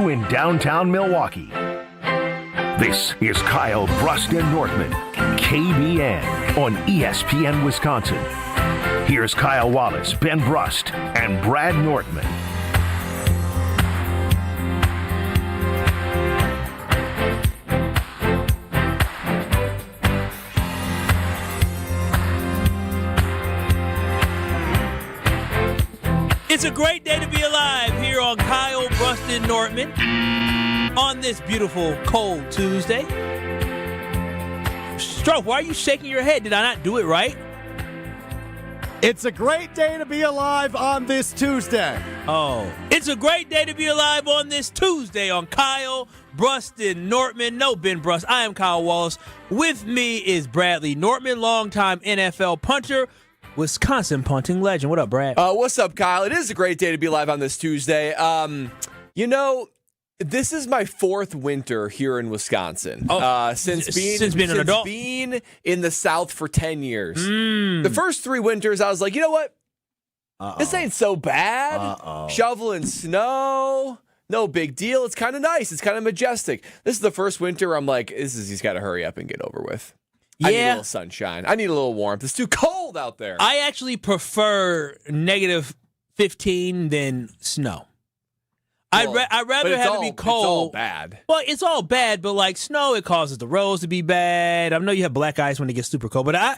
you in downtown Milwaukee. This is Kyle Brust and Nortman, KBN on ESPN Wisconsin. Here's Kyle Wallace, Ben Brust, and Brad Nortman. It's a great day to be alive here on Kyle Brust and Nortman on this beautiful cold Tuesday. Stroke, why are you shaking your head? Did I not do it right? It's a great day to be alive on this Tuesday. Oh, it's a great day to be alive on this Tuesday on Kyle Brust and Nortman. No, Ben Brust. I am Kyle Wallace. With me is Bradley Nortman, longtime NFL punter, Wisconsin punting legend. What up, Brad? What's up, Kyle? It is a great day to be alive on this Tuesday. This is my fourth winter here in Wisconsin. Since being an adult? Being in the South for 10 years. The first 3 winters, I was like, you know what? This ain't so bad. Shoveling snow, no big deal. It's kind of nice. It's kind of majestic. This is the first winter I'm like, he's got to hurry up and get over with. Yeah. I need a little sunshine. I need a little warmth. It's too cold out there. I actually prefer negative 15 than snow. I'd rather have it be cold. It's all bad. Well, it's all bad, but like snow, it causes the roads to be bad. I know you have black ice when it gets super cold, but I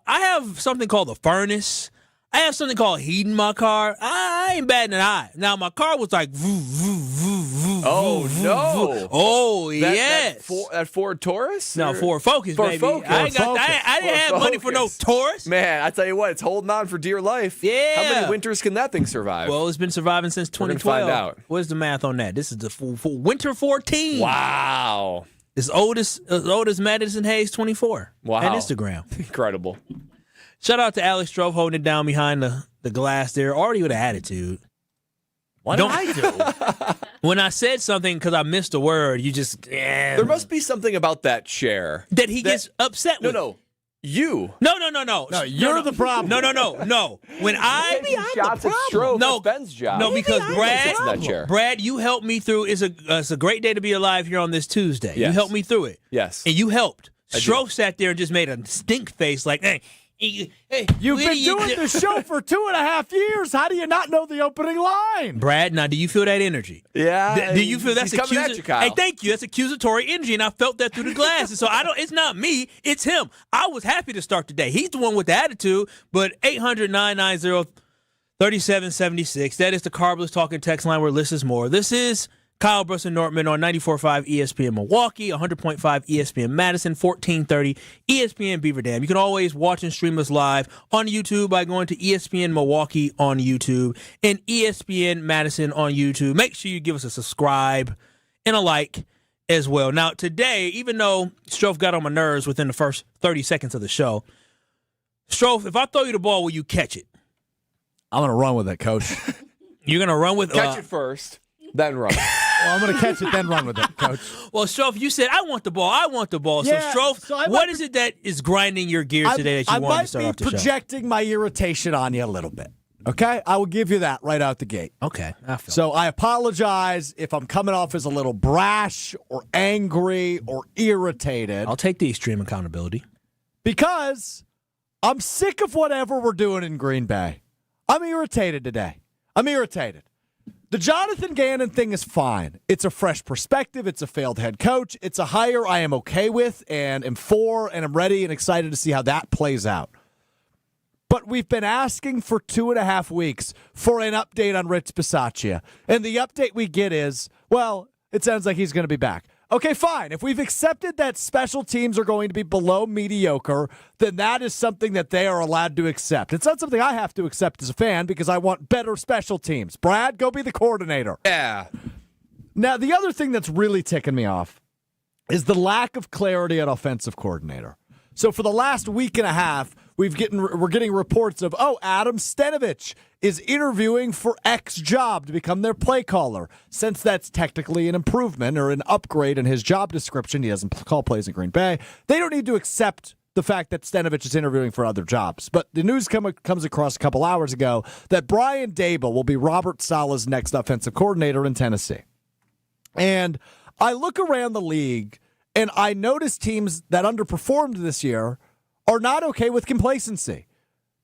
have something called a furnace. I have something called heating my car. I ain't batting an eye. Now, my car was like, voo, voo, voo, voo, oh, voo, no. Voo. Oh, yes. That Ford Taurus? No, Ford Focus, baby. Focus. I didn't have money for no Taurus. Man, I tell you what, it's holding on for dear life. Yeah. How many winters can that thing survive? Well, it's been surviving since 2012. We're gonna find out. What's the math on that? This is the full winter 14. Wow. It's oldest Madison Hayes 24. Wow. On Instagram. Incredible. Shout out to Alex Strofe holding it down behind the glass there, already with an attitude. What did I do? When I said something because I missed a word, you just... There must be something about that chair. That he gets upset with. No. You. No. No, you're the problem. No. When I... Shots at Strofe. No. That's Ben's job. No, because Brad, you helped me through. It's a great day to be alive here on this Tuesday. Yes. You helped me through it. Yes. And you helped. Strofe sat there and just made a stink face like, hey, you've been doing the show for 2.5 years. How do you not know the opening line? Brad, now do you feel that energy? Yeah. Do you feel that's coming at you, Kyle. Hey, thank you. That's accusatory energy, and I felt that through the glasses. So it's not me, it's him. I was happy to start today. He's the one with the attitude, but 800-990-3776. That is the Carbless Talking text line where less is more. This is Kyle Brust and Nortman on 94.5 ESPN Milwaukee, 100.5 ESPN Madison, 1430 ESPN Beaver Dam. You can always watch and stream us live on YouTube by going to ESPN Milwaukee on YouTube and ESPN Madison on YouTube. Make sure you give us a subscribe and a like as well. Now, today, even though Strofe got on my nerves within the first 30 seconds of the show, Strofe, if I throw you the ball, will you catch it? I'm going to run with it, Coach. You're going to run with it? Catch it first, then run. Well, I'm going to catch it, then run with it, Coach. Well, Strofe, you said, I want the ball. Yeah, so, Strofe, what is it that is grinding your gears today that you want to start off the show? I might be projecting my irritation on you a little bit, okay? I will give you that right out the gate. Okay. So I apologize if I'm coming off as a little brash or angry or irritated. I'll take the extreme accountability. Because I'm sick of whatever we're doing in Green Bay. I'm irritated today. The Jonathan Gannon thing is fine. It's a fresh perspective. It's a failed head coach. It's a hire I am okay with and am for and I'm ready and excited to see how that plays out. But we've been asking for 2.5 weeks for an update on Rich Bisaccia. And the update we get is, well, it sounds like he's going to be back. Okay, fine. If we've accepted that special teams are going to be below mediocre, then that is something that they are allowed to accept. It's not something I have to accept as a fan because I want better special teams. Brad, go be the coordinator. Yeah. Now, the other thing that's really ticking me off is the lack of clarity at offensive coordinator. So for the last week and a half, we're getting reports of, Adam Stenavich is interviewing for X job to become their play caller. Since that's technically an improvement or an upgrade in his job description, he doesn't call plays in Green Bay, they don't need to accept the fact that Stenavich is interviewing for other jobs. But the news comes across a couple hours ago that Brian Daboll will be Robert Saleh's next offensive coordinator in Tennessee. And I look around the league, and I notice teams that underperformed this year are not okay with complacency.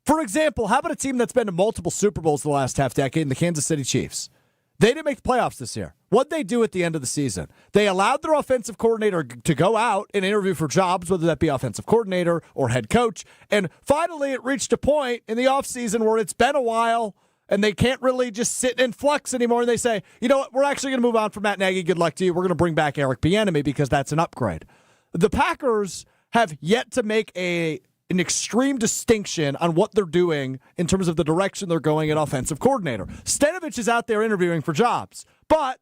For example, how about a team that's been to multiple Super Bowls the last half decade, the Kansas City Chiefs? They didn't make the playoffs this year. What'd they do at the end of the season? They allowed their offensive coordinator to go out and interview for jobs, whether that be offensive coordinator or head coach. And finally, it reached a point in the offseason where it's been a while and they can't really just sit in flux anymore. And they say, you know what, we're actually going to move on from Matt Nagy. Good luck to you. We're going to bring back Eric Bieniemy because that's an upgrade. The Packers have yet to make an extreme distinction on what they're doing in terms of the direction they're going at offensive coordinator. Stenavich is out there interviewing for jobs, but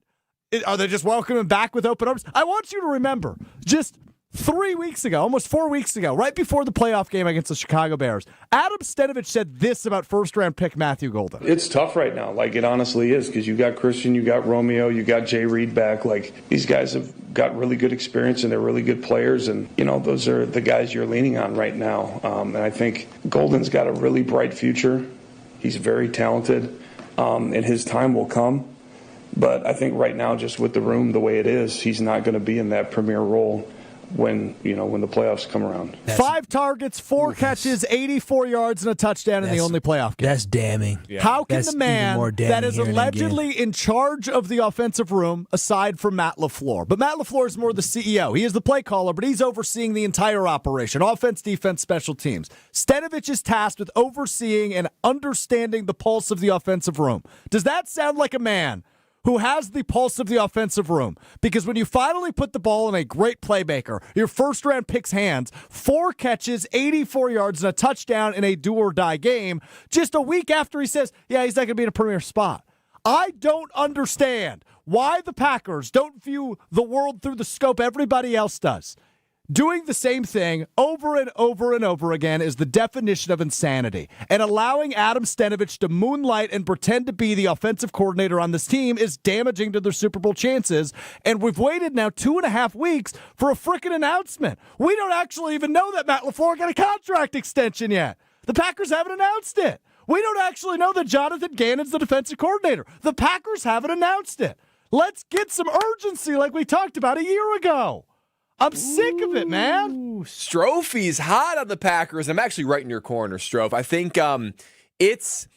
are they just welcoming him back with open arms? I want you to remember, just 3 weeks ago, almost 4 weeks ago, right before the playoff game against the Chicago Bears, Adam Stenavich said this about first-round pick Matthew Golden. It's tough right now, like it honestly is, because you got Christian, you got Romeo, you got Jay Reed back. Like, these guys have got really good experience and they're really good players, and those are the guys you're leaning on right now. And I think Golden's got a really bright future. He's very talented, and his time will come. But I think right now, just with the room the way it is, he's not going to be in that premier role when the playoffs come around. 5 targets, 4 catches, 84 yards, and a touchdown in the only playoff game. That's damning. Yeah. How can the man that is allegedly in charge of the offensive room, aside from Matt LaFleur, but Matt LaFleur is more the CEO. He is the play caller, but he's overseeing the entire operation, offense, defense, special teams. Stenavich is tasked with overseeing and understanding the pulse of the offensive room. Does that sound like a man who has the pulse of the offensive room? Because when you finally put the ball in a great playmaker, your first-round pick's hands, 4 catches, 84 yards, and a touchdown in a do-or-die game, just a week after he says, yeah, he's not going to be in a premier spot. I don't understand why the Packers don't view the world through the scope everybody else does. Doing the same thing over and over and over again is the definition of insanity. And allowing Adam Stenavich to moonlight and pretend to be the offensive coordinator on this team is damaging to their Super Bowl chances. And we've waited now 2.5 weeks for a freaking announcement. We don't actually even know that Matt LaFleur got a contract extension yet. The Packers haven't announced it. We don't actually know that Jonathan Gannon's the defensive coordinator. The Packers haven't announced it. Let's get some urgency like we talked about a year ago. I'm sick of it, man. Strophy's hot on the Packers. I'm actually right in your corner, Strophe. I think it's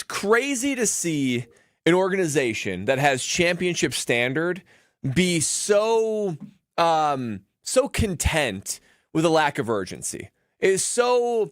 crazy to see an organization that has championship standard be so content with a lack of urgency. Is so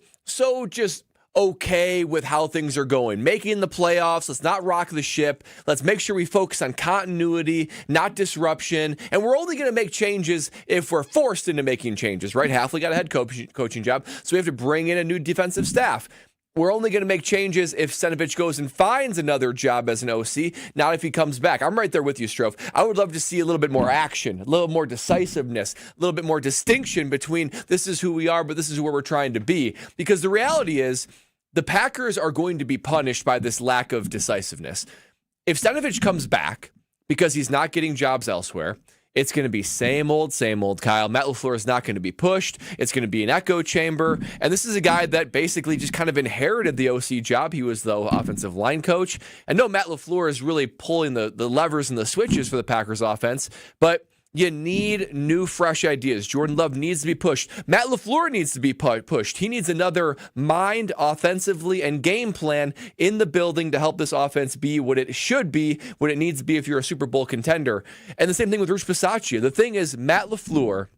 just okay with how things are going. Making the playoffs, let's not rock the ship. Let's make sure we focus on continuity, not disruption. And we're only going to make changes if we're forced into making changes, right? Halfley got a head coaching job, so we have to bring in a new defensive staff. We're only going to make changes if Stenavich goes and finds another job as an OC, not if he comes back. I'm right there with you, Strophe. I would love to see a little bit more action, a little more decisiveness, a little bit more distinction between this is who we are, but this is where we're trying to be. Because the reality is, the Packers are going to be punished by this lack of decisiveness. If Stenavich comes back because he's not getting jobs elsewhere, it's going to be same old, Kyle. Matt LaFleur is not going to be pushed. It's going to be an echo chamber. And this is a guy that basically just kind of inherited the OC job. He was the offensive line coach. And no, Matt LaFleur is really pulling the levers and the switches for the Packers offense. But you need new, fresh ideas. Jordan Love needs to be pushed. Matt LaFleur needs to be pushed. He needs another mind offensively and game plan in the building to help this offense be what it should be, what it needs to be if you're a Super Bowl contender. And the same thing with Rich Bisaccia. The thing is, Matt LaFleur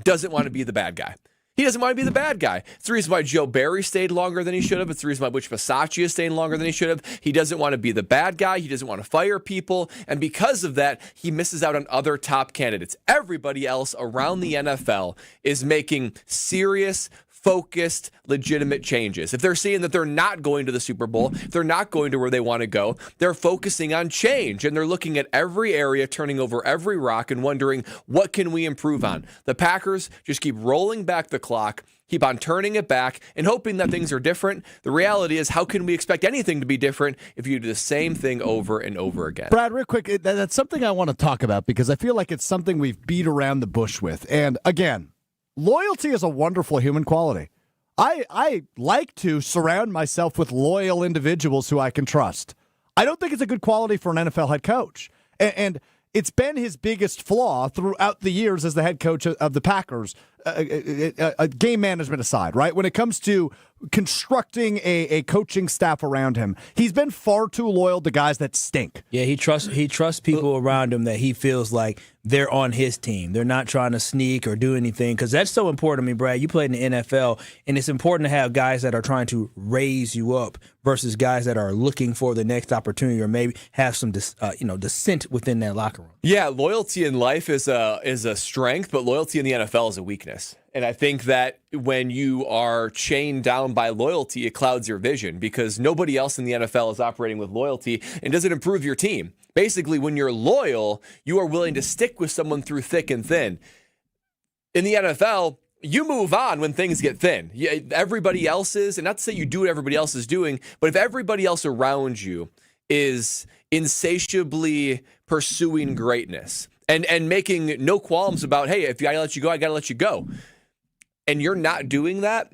doesn't want to be the bad guy. He doesn't want to be the bad guy. It's the reason why Joe Barry stayed longer than he should have. It's the reason why Rich Bisaccia is staying longer than he should have. He doesn't want to be the bad guy. He doesn't want to fire people. And because of that, he misses out on other top candidates. Everybody else around the NFL is making serious, focused, legitimate changes. If they're seeing that they're not going to the Super Bowl, if they're not going to where they want to go, they're focusing on change, and they're looking at every area, turning over every rock, and wondering, what can we improve on? The Packers just keep rolling back the clock, keep on turning it back, and hoping that things are different. The reality is, how can we expect anything to be different if you do the same thing over and over again? Brad, real quick, that's something I want to talk about because I feel like it's something we've beat around the bush with. And again, loyalty is a wonderful human quality. I like to surround myself with loyal individuals who I can trust. I don't think it's a good quality for an NFL head coach. And it's been his biggest flaw throughout the years as the head coach of the Packers, game management aside, right? When it comes to constructing a coaching staff around him, he's been far too loyal to guys that stink. Yeah, he trusts people around him that he feels like they're on his team. They're not trying to sneak or do anything, because that's so important. I mean, Brad, you played in the NFL, and it's important to have guys that are trying to raise you up versus guys that are looking for the next opportunity or maybe have some dissent within that locker room. Yeah, loyalty in life is a strength, but loyalty in the NFL is a weakness. And I think that when you are chained down by loyalty, it clouds your vision because nobody else in the NFL is operating with loyalty and doesn't improve your team. Basically, when you're loyal, you are willing to stick with someone through thick and thin. In the NFL, you move on when things get thin. Everybody else is, and not to say you do what everybody else is doing, but if everybody else around you is insatiably pursuing greatness and making no qualms about, hey, if I gotta let you go, I gotta let you go. And you're not doing that,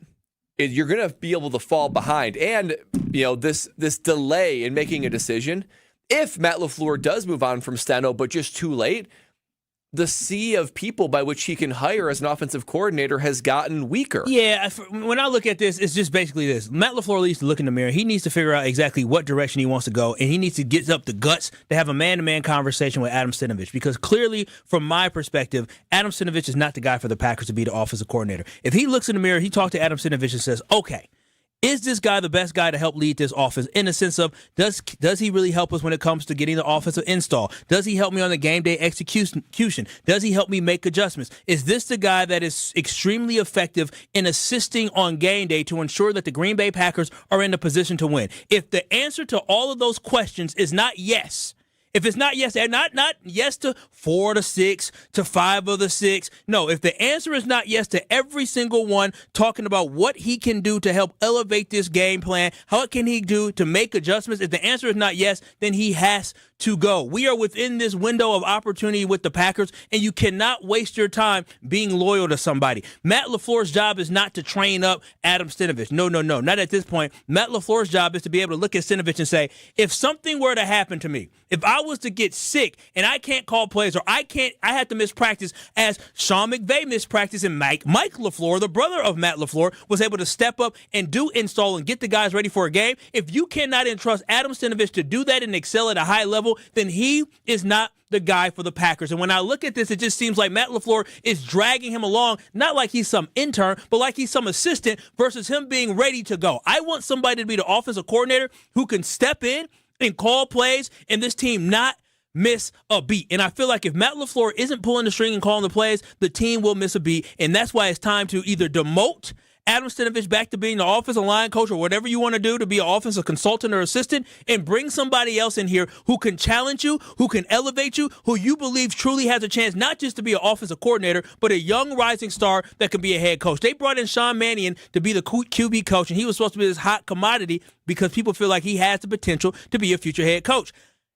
you're going to be able to fall behind. And, this delay in making a decision, if Matt LaFleur does move on from Steno, but just too late, the sea of people by which he can hire as an offensive coordinator has gotten weaker. Yeah, when I look at this, it's just basically this. Matt LaFleur needs to look in the mirror. He needs to figure out exactly what direction he wants to go, and he needs to get up the guts to have a man-to-man conversation with Adam Stenavich, because clearly, from my perspective, Adam Stenavich is not the guy for the Packers to be the offensive coordinator. If he looks in the mirror, he talks to Adam Stenavich and says, okay, is this guy the best guy to help lead this offense in the sense of does he really help us when it comes to getting the offensive install? Does he help me on the game day execution? Does he help me make adjustments? Is this the guy that is extremely effective in assisting on game day to ensure that the Green Bay Packers are in a position to win? If the answer to all of those questions is not yes, if it's not yes, not yes to 4 to 6 to 5 of the 6. No, if the answer is not yes to every single one, talking about what he can do to help elevate this game plan, how can he do to make adjustments, if the answer is not yes, then he has to go. We are within this window of opportunity with the Packers, and you cannot waste your time being loyal to somebody. Matt LaFleur's job is not to train up Adam Stenavich. No, not at this point. Matt LaFleur's job is to be able to look at Stenavich and say, if something were to happen to me, if I was to get sick and I can't call plays or I had to miss practice as Sean McVay missed practice and Mike LaFleur, the brother of Matt LaFleur, was able to step up and do install and get the guys ready for a game. If you cannot entrust Adam Stenavich to do that and excel at a high level, then he is not the guy for the Packers. And when I look at this, it just seems like Matt LaFleur is dragging him along, not like he's some intern, but like he's some assistant versus him being ready to go. I want somebody to be the offensive coordinator who can step in and call plays and this team not miss a beat. And I feel like if Matt LaFleur isn't pulling the string and calling the plays, the team will miss a beat. And that's why it's time to either demote Adam Stenavich back to being the offensive line coach or whatever you want to do to be an offensive consultant or assistant, and bring somebody else in here who can challenge you, who can elevate you, who you believe truly has a chance not just to be an offensive coordinator, but a young rising star that can be a head coach. They brought in Sean Mannion to be the QB coach, and he was supposed to be this hot commodity because people feel like he has the potential to be a future head coach.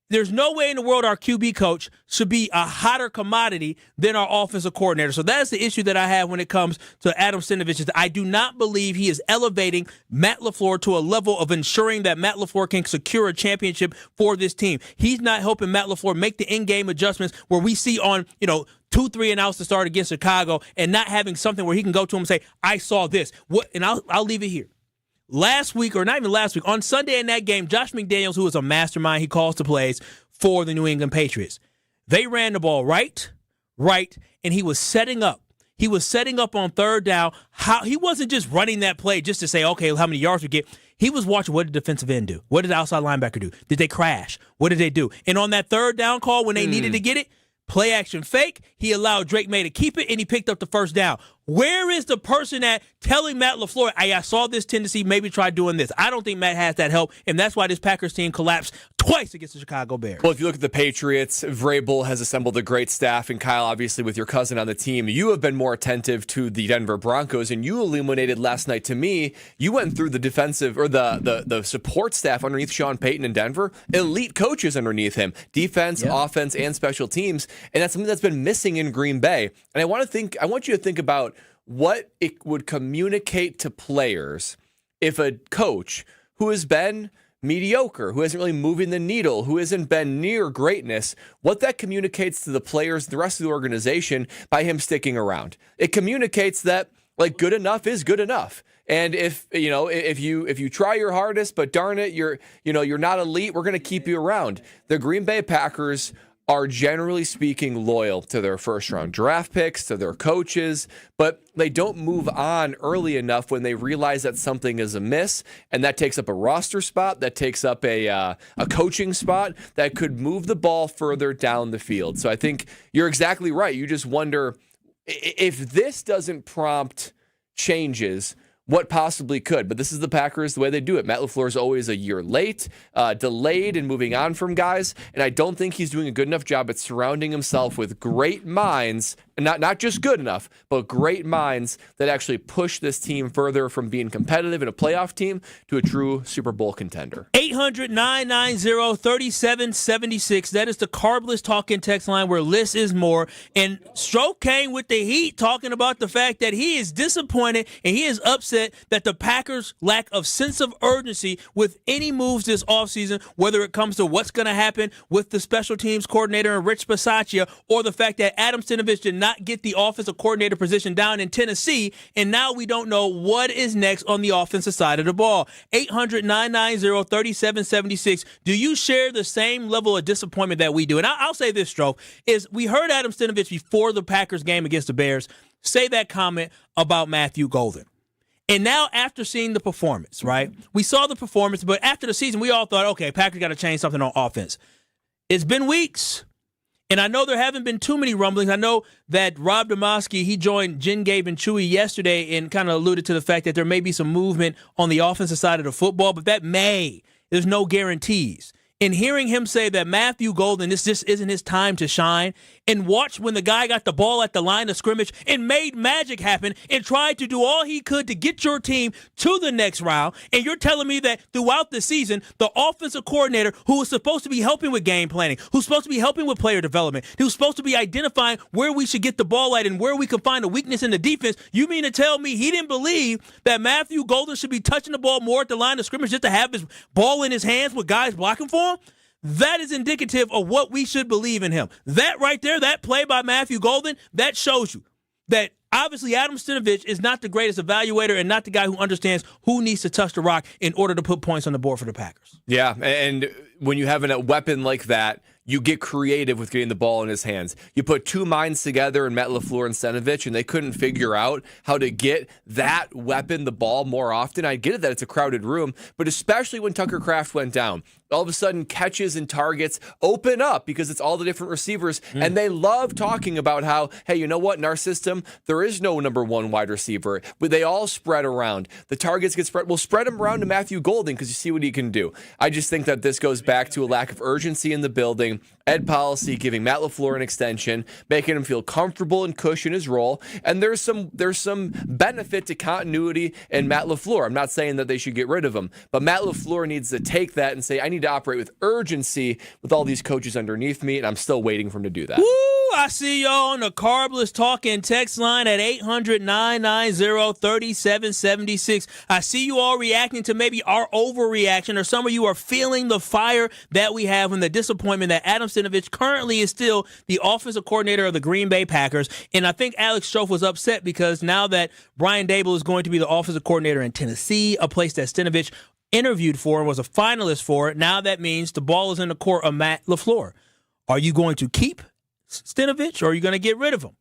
There's no way in the world our QB coach should be a hotter commodity than our offensive coordinator. So that's the issue that I have when it comes to Adam Stenavich. Is I do not believe he is elevating Matt LaFleur to a level of ensuring that Matt LaFleur can secure a championship for this team. He's not helping Matt LaFleur make the in-game adjustments where we see on, 2-3 and outs to start against Chicago, and not having something where he can go to him and say, I saw this. And I'll leave it here. Last week, or not even last week, on Sunday in that game, Josh McDaniels, who is a mastermind, he calls the plays for the New England Patriots. They ran the ball right, and he was setting up. He was setting up on third down. He wasn't just running that play just to say, okay, how many yards we get. He was watching what did the defensive end do? What did the outside linebacker do? Did they crash? What did they do? And on that third down call, when they needed to get it, play action fake, he allowed Drake May to keep it, and he picked up the first down. Where is the person at telling Matt LaFleur, I saw this tendency, maybe try doing this? I don't think Matt has that help, and that's why this Packers team collapsed twice against the Chicago Bears. Well, if you look at the Patriots, Vrabel has assembled a great staff, and Kyle, obviously, with your cousin on the team, you have been more attentive to the Denver Broncos, and you illuminated last night to me, you went through the defensive, or the support staff underneath Sean Payton in Denver, elite coaches underneath him, defense, offense, and special teams, and that's something that's been missing in Green Bay. And I want you to think about what it would communicate to players if a coach who has been mediocre, who isn't really moving the needle, who hasn't been near greatness, what that communicates to the players, the rest of the organization by him sticking around. It communicates that like good enough is good enough. And if you try your hardest, but darn it, you're not elite, we're going to keep you around. The Green Bay Packers are generally speaking loyal to their first round draft picks, to their coaches, but they don't move on early enough when they realize that something is amiss, and that takes up a roster spot, that takes up a coaching spot that could move the ball further down the field. So I think you're exactly right. You just wonder if this doesn't prompt changes, what possibly could. But this is the Packers, the way they do it. Matt LaFleur is always a year late, delayed in moving on from guys, and I don't think he's doing a good enough job at surrounding himself with great minds, and not just good enough, but great minds that actually push this team further from being competitive in a playoff team to a true Super Bowl contender. 800-990-3776. That is the Carbless talking text line where less is more. And Stroke came with the heat talking about the fact that he is disappointed and he is upset that the Packers' lack of sense of urgency with any moves this offseason, whether it comes to what's going to happen with the special teams coordinator and Rich Bisaccia, or the fact that Adam Stenavich did not get the offensive coordinator position down in Tennessee, and now we don't know what is next on the offensive side of the ball. 800-990-3776. Do you share the same level of disappointment that we do? And I'll say this, Stroke, is we heard Adam Stenavich before the Packers game against the Bears say that comment about Matthew Golden. And now after seeing the performance, right? We saw the performance, but after the season, we all thought, okay, Packers got to change something on offense. It's been weeks, and I know there haven't been too many rumblings. I know that Rob Demoski, he joined Jen, Gabe, and Chewy yesterday and kind of alluded to the fact that there may be some movement on the offensive side of the football, but there's no guarantees. And hearing him say that Matthew Golden, this just isn't his time to shine, and watch when the guy got the ball at the line of scrimmage and made magic happen and tried to do all he could to get your team to the next round, and you're telling me that throughout the season, the offensive coordinator who was supposed to be helping with game planning, who's supposed to be helping with player development, who's supposed to be identifying where we should get the ball at and where we can find a weakness in the defense, you mean to tell me he didn't believe that Matthew Golden should be touching the ball more at the line of scrimmage just to have his ball in his hands with guys blocking for him? That is indicative of what we should believe in him. That right there, that play by Matthew Golden, that shows you that obviously Adam Stenavich is not the greatest evaluator and not the guy who understands who needs to touch the rock in order to put points on the board for the Packers. Yeah, and when you have a weapon like that, you get creative with getting the ball in his hands. You put two minds together in Matt LaFleur and Stenavich, and they couldn't figure out how to get that weapon the ball more often. I get it that it's a crowded room, but especially when Tucker Kraft went down, all of a sudden catches and targets open up because it's all the different receivers, and they love talking about how, hey, you know what, in our system, there is no number one wide receiver, but they all spread around. The targets get spread. We'll spread them around to Matthew Golden because you see what he can do. I just think that this goes back to a lack of urgency in the building, Ed policy giving Matt LaFleur an extension, making him feel comfortable and cushion his role, and there's some benefit to continuity in Matt LaFleur. I'm not saying that they should get rid of him, but Matt LaFleur needs to take that and say, I need to operate with urgency with all these coaches underneath me, and I'm still waiting for him to do that. Woo! I see y'all on the Carbless talking text line at 800-990-3776. I see you all reacting to maybe our overreaction, or some of you are feeling the fire that we have and the disappointment that Adam Stenavich currently is still the offensive coordinator of the Green Bay Packers. And I think Alex Strofe was upset because now that Brian Daboll is going to be the offensive coordinator in Tennessee, a place that Stenavich interviewed for and was a finalist for, now that means the ball is in the court of Matt LaFleur. Are you going to keep Stenavich, or are you going to get rid of him?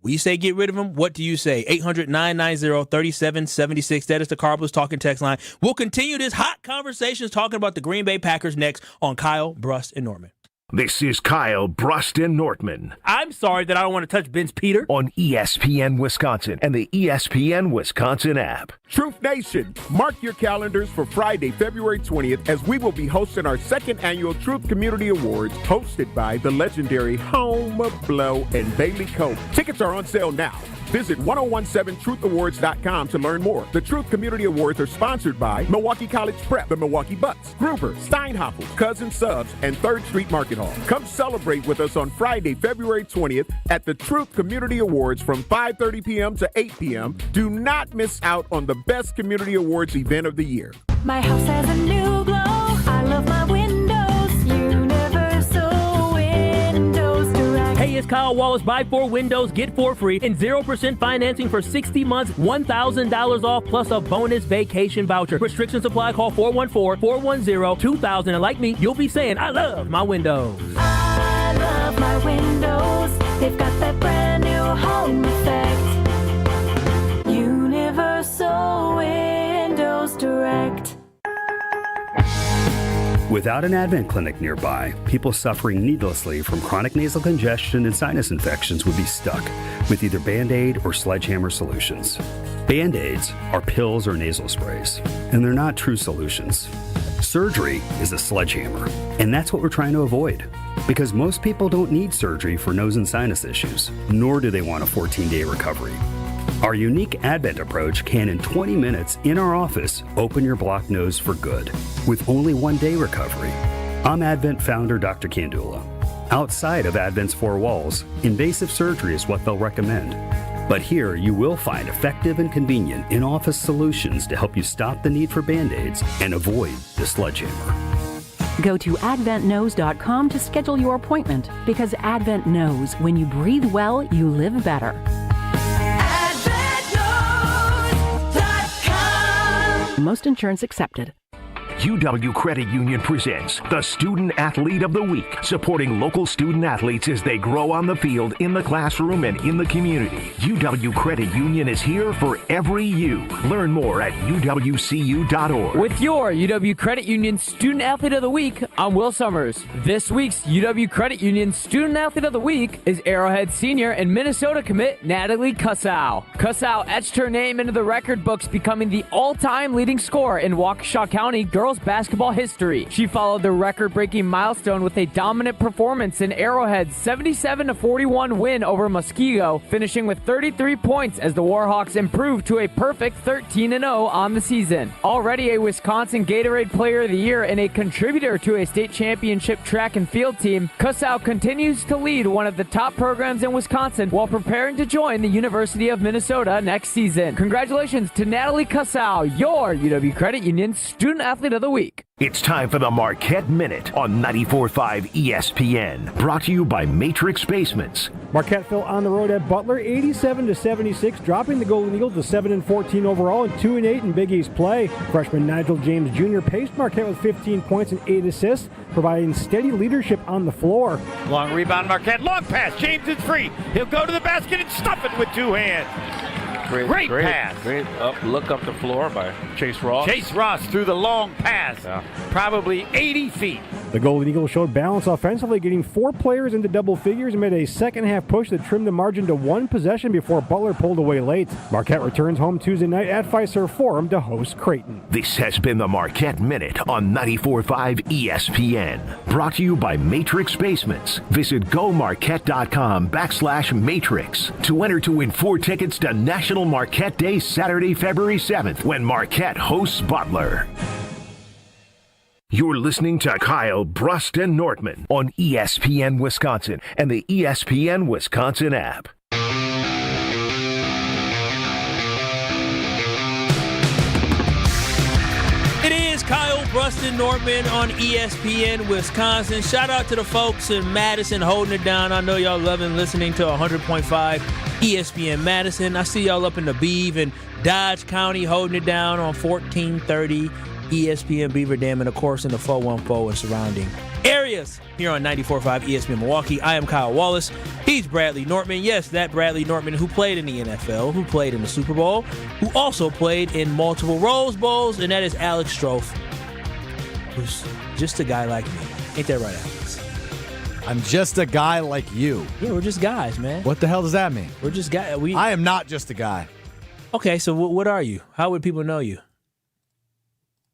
We say get rid of him. What do you say? 800-990-3776. That is the Carbless talking text line. We'll continue this hot conversation talking about the Green Bay Packers next on Kyle, Brust, and Norman. This is Kyle, Brust, and Nortman. I'm sorry that I don't want to touch Ben's Peter. On ESPN Wisconsin and the ESPN Wisconsin app. Truth Nation, mark your calendars for Friday, February 20th, as we will be hosting our second annual Truth Community Awards, hosted by the legendary Home, Blow, and Bailey Cope. Tickets are on sale now. Visit 1017truthawards.com to learn more. The Truth Community Awards are sponsored by Milwaukee College Prep, the Milwaukee Bucks, Gruber, Steinhoffel, Cousin Subs, and 3rd Street Market Hall. Come celebrate with us on Friday, February 20th at the Truth Community Awards from 5:30 p.m. to 8 p.m. Do not miss out on the best community awards event of the year. My house has a new glow. I love my windows. Universal Windows Direct. Hey, it's Kyle Wallace. Buy 4 windows, get 4 free, and 0% financing for 60 months, $1,000 off, plus a bonus vacation voucher. Restrictions apply. Call 414-410-2000. And like me, you'll be saying, I love my windows. I love my windows. They've got that brand new home effect. Universal Windows Direct. Without an Advent clinic nearby, people suffering needlessly from chronic nasal congestion and sinus infections would be stuck with either Band-Aid or sledgehammer solutions. Band-Aids are pills or nasal sprays, and they're not true solutions. Surgery is a sledgehammer, and that's what we're trying to avoid. Because most people don't need surgery for nose and sinus issues, nor do they want a 14-day recovery. Our unique Advent approach can, in 20 minutes in our office, open your blocked nose for good, with only 1-day recovery. I'm Advent founder Dr. Kandula. Outside of Advent's 4 walls, invasive surgery is what they'll recommend. But here, you will find effective and convenient in-office solutions to help you stop the need for Band-Aids and avoid the sledgehammer. Go to adventknows.com to schedule your appointment, because Advent knows when you breathe well, you live better. Most insurance accepted. UW Credit Union presents the Student Athlete of the Week, supporting local student athletes as they grow on the field, in the classroom, and in the community. UW Credit Union is here for every you. Learn more at uwcu.org. With your UW Credit Union Student Athlete of the Week, I'm Will Summers. This week's UW Credit Union Student Athlete of the Week is Arrowhead senior and Minnesota commit Natalie Kussow. Kussow etched her name into the record books, becoming the all-time leading scorer in Waukesha County girls basketball history. She followed the record-breaking milestone with a dominant performance in Arrowhead's 77-41 win over Muskego, finishing with 33 points as the Warhawks improved to a perfect 13-0 on the season. Already a Wisconsin Gatorade Player of the Year and a contributor to a state championship track and field team, Kussow continues to lead one of the top programs in Wisconsin while preparing to join the University of Minnesota next season. Congratulations to Natalie Kussow, your UW Credit Union Student Athlete of the Week. It's time for the Marquette Minute on 94.5 ESPN, brought to you by Matrix Basements. Marquette fell on the road at Butler, 87-76, dropping the Golden Eagles to 7-14 overall and 2-8 in Big East play. Freshman Nigel James Jr. paced Marquette with 15 points and 8 assists, providing steady leadership on the floor. Long rebound, Marquette, long pass, James is free. He'll go to the basket and stuff it with 2 hands. Great pass. Great look up the floor by Chase Ross. Chase Ross threw the long pass, probably 80 feet. The Golden Eagles showed balance offensively, getting 4 players into double figures and made a second-half push that trimmed the margin to 1 possession before Butler pulled away late. Marquette returns home Tuesday night at Fiserv Forum to host Creighton. This has been the Marquette Minute on 94.5 ESPN, brought to you by Matrix Basements. Visit gomarquette.com/matrix to enter to win 4 tickets to National Marquette Day, Saturday, February 7th, when Marquette hosts Butler. You're listening to Kyle Brust and Nortman on ESPN Wisconsin and the ESPN Wisconsin app. It is Kyle Brust and Nortman on ESPN Wisconsin. Shout out to the folks in Madison holding it down. I know y'all loving listening to 100.5 ESPN Madison. I see y'all up in the Beeve and Dodge County holding it down on 1430 ESPN Beaver Dam, and of course in the 414 and surrounding areas here on 94.5 ESPN Milwaukee. I am Kyle Wallace. He's Bradley Nortman. Yes, that Bradley Nortman who played in the NFL, who played in the Super Bowl, who also played in multiple Rose Bowls, and that is Alex Strofe, who's just a guy like me. Ain't that right, Alex? I'm just a guy like you. Yeah, we're just guys, man. What the hell does that mean? We're just guys. I am not just a guy. Okay, so what are you? How would people know you?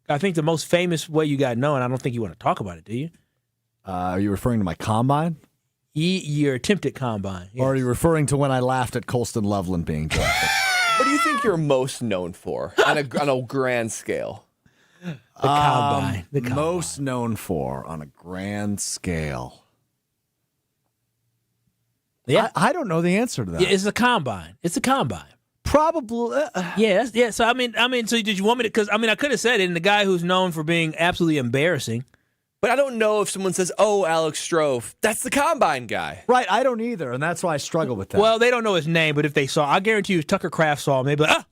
I think the most famous way you got known, I don't think you want to talk about it, do you? Are you referring to my combine? Your attempted combine. Yes. Or are you referring to when I laughed at Colston Loveland being drafted? What do you think you're most known for on a grand scale? The combine. Most known for on a grand scale. Yeah. I don't know the answer to that. Yeah, it's a combine. It's a combine. Probably. Yeah. So I mean, so did you want me to? Because I could have said it. And the guy who's known for being absolutely embarrassing. But I don't know if someone says, "Oh, Alex Strofe, that's the combine guy." Right. I don't either, and that's why I struggle with that. Well, they don't know his name, but if they saw, I guarantee you, if Tucker Kraft saw him, they'd be like,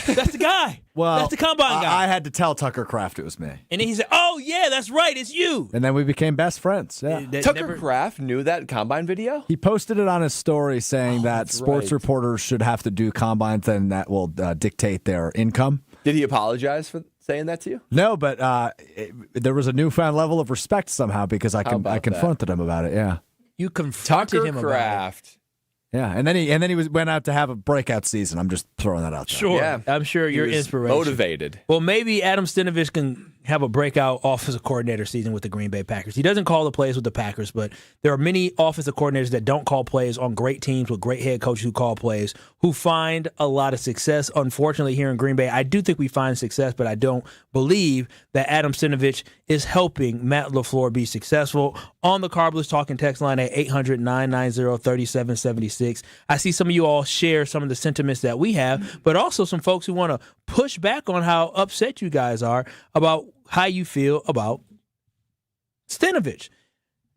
that's the guy. Well, that's the combine guy. I had to tell Tucker Kraft it was me. And then he said, "Oh yeah, that's right, it's you." And then we became best friends. Yeah. Tucker Kraft knew that combine video? He posted it on his story saying that sports reporters should have to do combines and that will dictate their income. Did he apologize for saying that to you? No, but there was a newfound level of respect somehow because I confronted him about it. Yeah, you confronted him about it. Yeah, and then he went out to have a breakout season. I'm just throwing that out there. Sure, yeah. I'm sure you're inspiration. Motivated. Well, maybe Adam Stenavich can have a breakout offensive coordinator season with the Green Bay Packers. He doesn't call the plays with the Packers, but there are many offensive coordinators that don't call plays on great teams with great head coaches who call plays, who find a lot of success. Unfortunately, here in Green Bay, I do think we find success, but I don't believe that Adam Stenavich is helping Matt LaFleur be successful. On the Carbless Talking text line at 800-990-3776. I see some of you all share some of the sentiments that we have, but also some folks who want to push back on how upset you guys are about how you feel about Stenavich.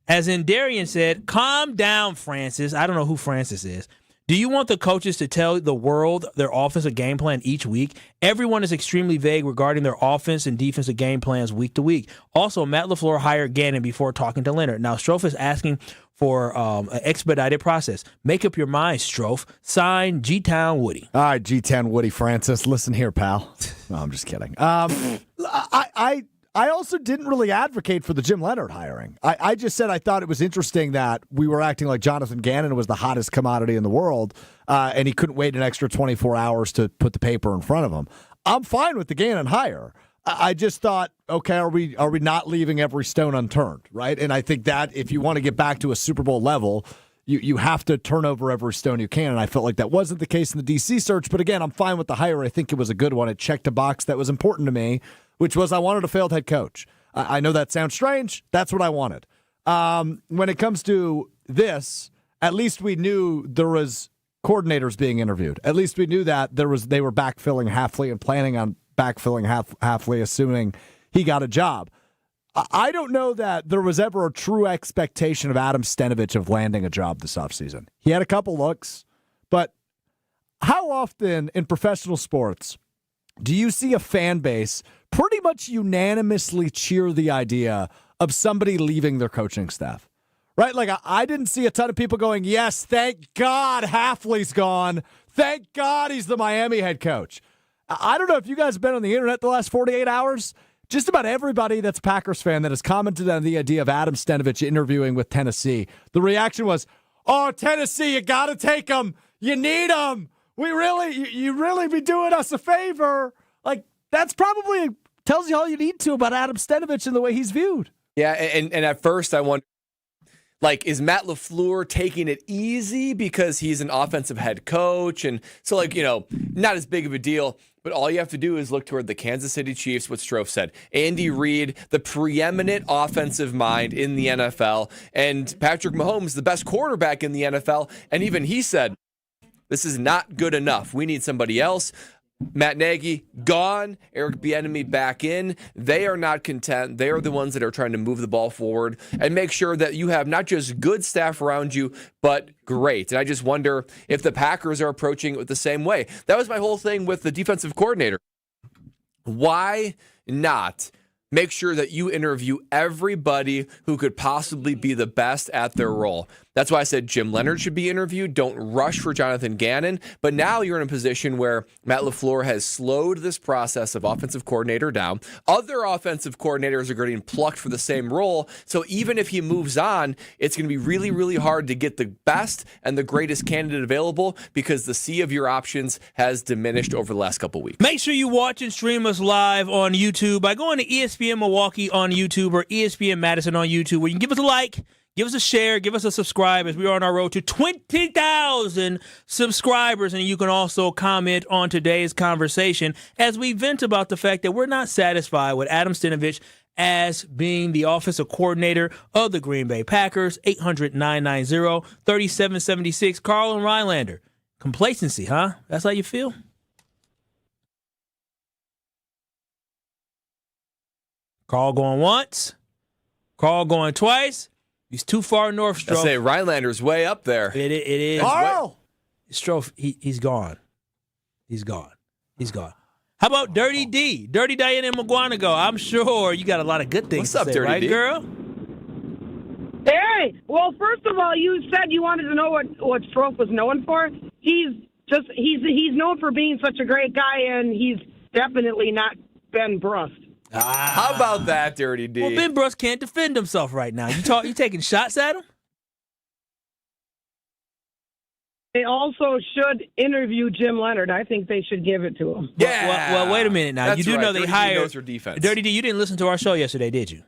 As in Darian said, calm down, Francis. I don't know who Francis is. Do you want the coaches to tell the world their offensive game plan each week? Everyone is extremely vague regarding their offense and defensive game plans week to week. Also, Matt LaFleur hired Gannon before talking to Leonard. Now, Strofe is asking for an expedited process. Make up your mind, Strofe. Sign G-Town Woody. All right, G-Town Woody Francis. Listen here, pal. No, I'm just kidding. I also didn't really advocate for the Jim Leonard hiring. I just said I thought it was interesting that we were acting like Jonathan Gannon was the hottest commodity in the world, and he couldn't wait an extra 24 hours to put the paper in front of him. I'm fine with the Gannon hire. I just thought, okay, are we not leaving every stone unturned, right? And I think that if you want to get back to a Super Bowl level, you have to turn over every stone you can, and I felt like that wasn't the case in the D.C. search. But again, I'm fine with the hire. I think it was a good one. It checked a box that was important to me, which was I wanted a failed head coach. I know that sounds strange. That's what I wanted. When it comes to this, at least we knew there was coordinators being interviewed. At least we knew that they were backfilling Hafley and planning on backfilling Hafley, assuming he got a job. I don't know that there was ever a true expectation of Adam Stenavich of landing a job this offseason. He had a couple looks, but how often in professional sports do you see a fan base pretty much unanimously cheer the idea of somebody leaving their coaching staff? Right? Like, I didn't see a ton of people going, yes, thank God Hafley's gone. Thank God he's the Miami head coach. I don't know if you guys have been on the internet the last 48 hours. Just about everybody that's a Packers fan that has commented on the idea of Adam Stenavich interviewing with Tennessee, the reaction was, oh, Tennessee, you got to take him. You need him. You really be doing us a favor. Like, that's probably tells you all you need to about Adam Stenavich and the way he's viewed. Yeah, and at first I wonder, like, is Matt LaFleur taking it easy because he's an offensive head coach? And so, like, not as big of a deal. But all you have to do is look toward the Kansas City Chiefs, what Strofe said. Andy Reid, the preeminent offensive mind in the NFL, and Patrick Mahomes, the best quarterback in the NFL. And even he said, this is not good enough. We need somebody else. Matt Nagy, gone. Eric Bieniemy back in. They are not content. They are the ones that are trying to move the ball forward and make sure that you have not just good staff around you, but great. And I just wonder if the Packers are approaching it the same way. That was my whole thing with the defensive coordinator. Why not make sure that you interview everybody who could possibly be the best at their role? That's why I said Jim Leonard should be interviewed. Don't rush for Jonathan Gannon. But now you're in a position where Matt LaFleur has slowed this process of offensive coordinator down. Other offensive coordinators are getting plucked for the same role. So even if he moves on, it's going to be really, really hard to get the best and the greatest candidate available because the sea of your options has diminished over the last couple weeks. Make sure you watch and stream us live on YouTube by going to ESPN Milwaukee on YouTube or ESPN Madison on YouTube, where you can give us a like, Give us a share. Give us a subscribe as we are on our road to 20,000 subscribers. And you can also comment on today's conversation as we vent about the fact that we're not satisfied with Adam Stenavich as being the offensive coordinator of the Green Bay Packers. 800-990-3776. Carl and Rylander. Complacency, huh? That's how you feel? Carl going once. Carl going twice. He's too far north, Stroh. I say Rylander's way up there. It is. Carl! Stroh, he's gone. He's gone. He's gone. How about Dirty D? Dirty Diana McGuanago. I'm sure you got a lot of good things What's to up, say, Dirty right, D? girl? Hey, well, first of all, you said you wanted to know what Stroh was known for. He's known for being such a great guy, and he's definitely not Ben Brust. How about that, Dirty D? Well, Ben Brust can't defend himself right now. You taking shots at him? They also should interview Jim Leonard. I think they should give it to him. Yeah. Well, wait a minute now. That's you do right. know they Dirty D hired knows her defense. Dirty D. You didn't listen to our show yesterday, did you?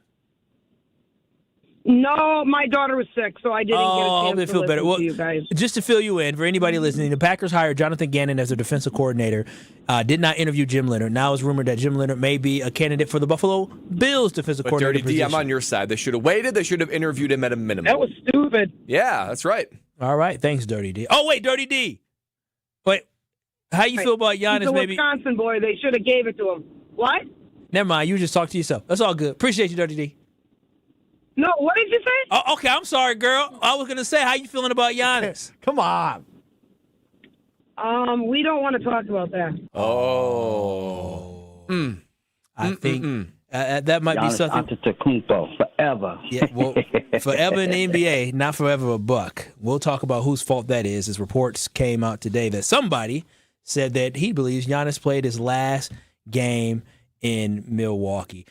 No, my daughter was sick, so I didn't get a chance to feel listen better. Well, to you guys. just to fill you in, for anybody listening, the Packers hired Jonathan Gannon as their defensive coordinator. Did not interview Jim Leonard. Now it's rumored that Jim Leonard may be a candidate for the Buffalo Bills defensive But coordinator Dirty D, position. I'm on your side. They should have waited. They should have interviewed him at a minimum. That was stupid. Yeah, that's right. All right, thanks, Dirty D. Oh, wait, Dirty D. Wait, how you feel about Giannis? He's a Maybe. Wisconsin boy. They should have gave it to him. What? Never mind. You just talk to yourself. That's all good. Appreciate you, Dirty D. No, what did you say? Oh, okay, I'm sorry, girl. I was gonna say, how you feeling about Giannis? Come on. We don't want to talk about that. Oh. I think that might be something. Antetokounmpo forever. Yeah, well, forever in the NBA, not forever a buck. We'll talk about whose fault that is, as reports came out today that somebody said that he believes Giannis played his last game in Milwaukee.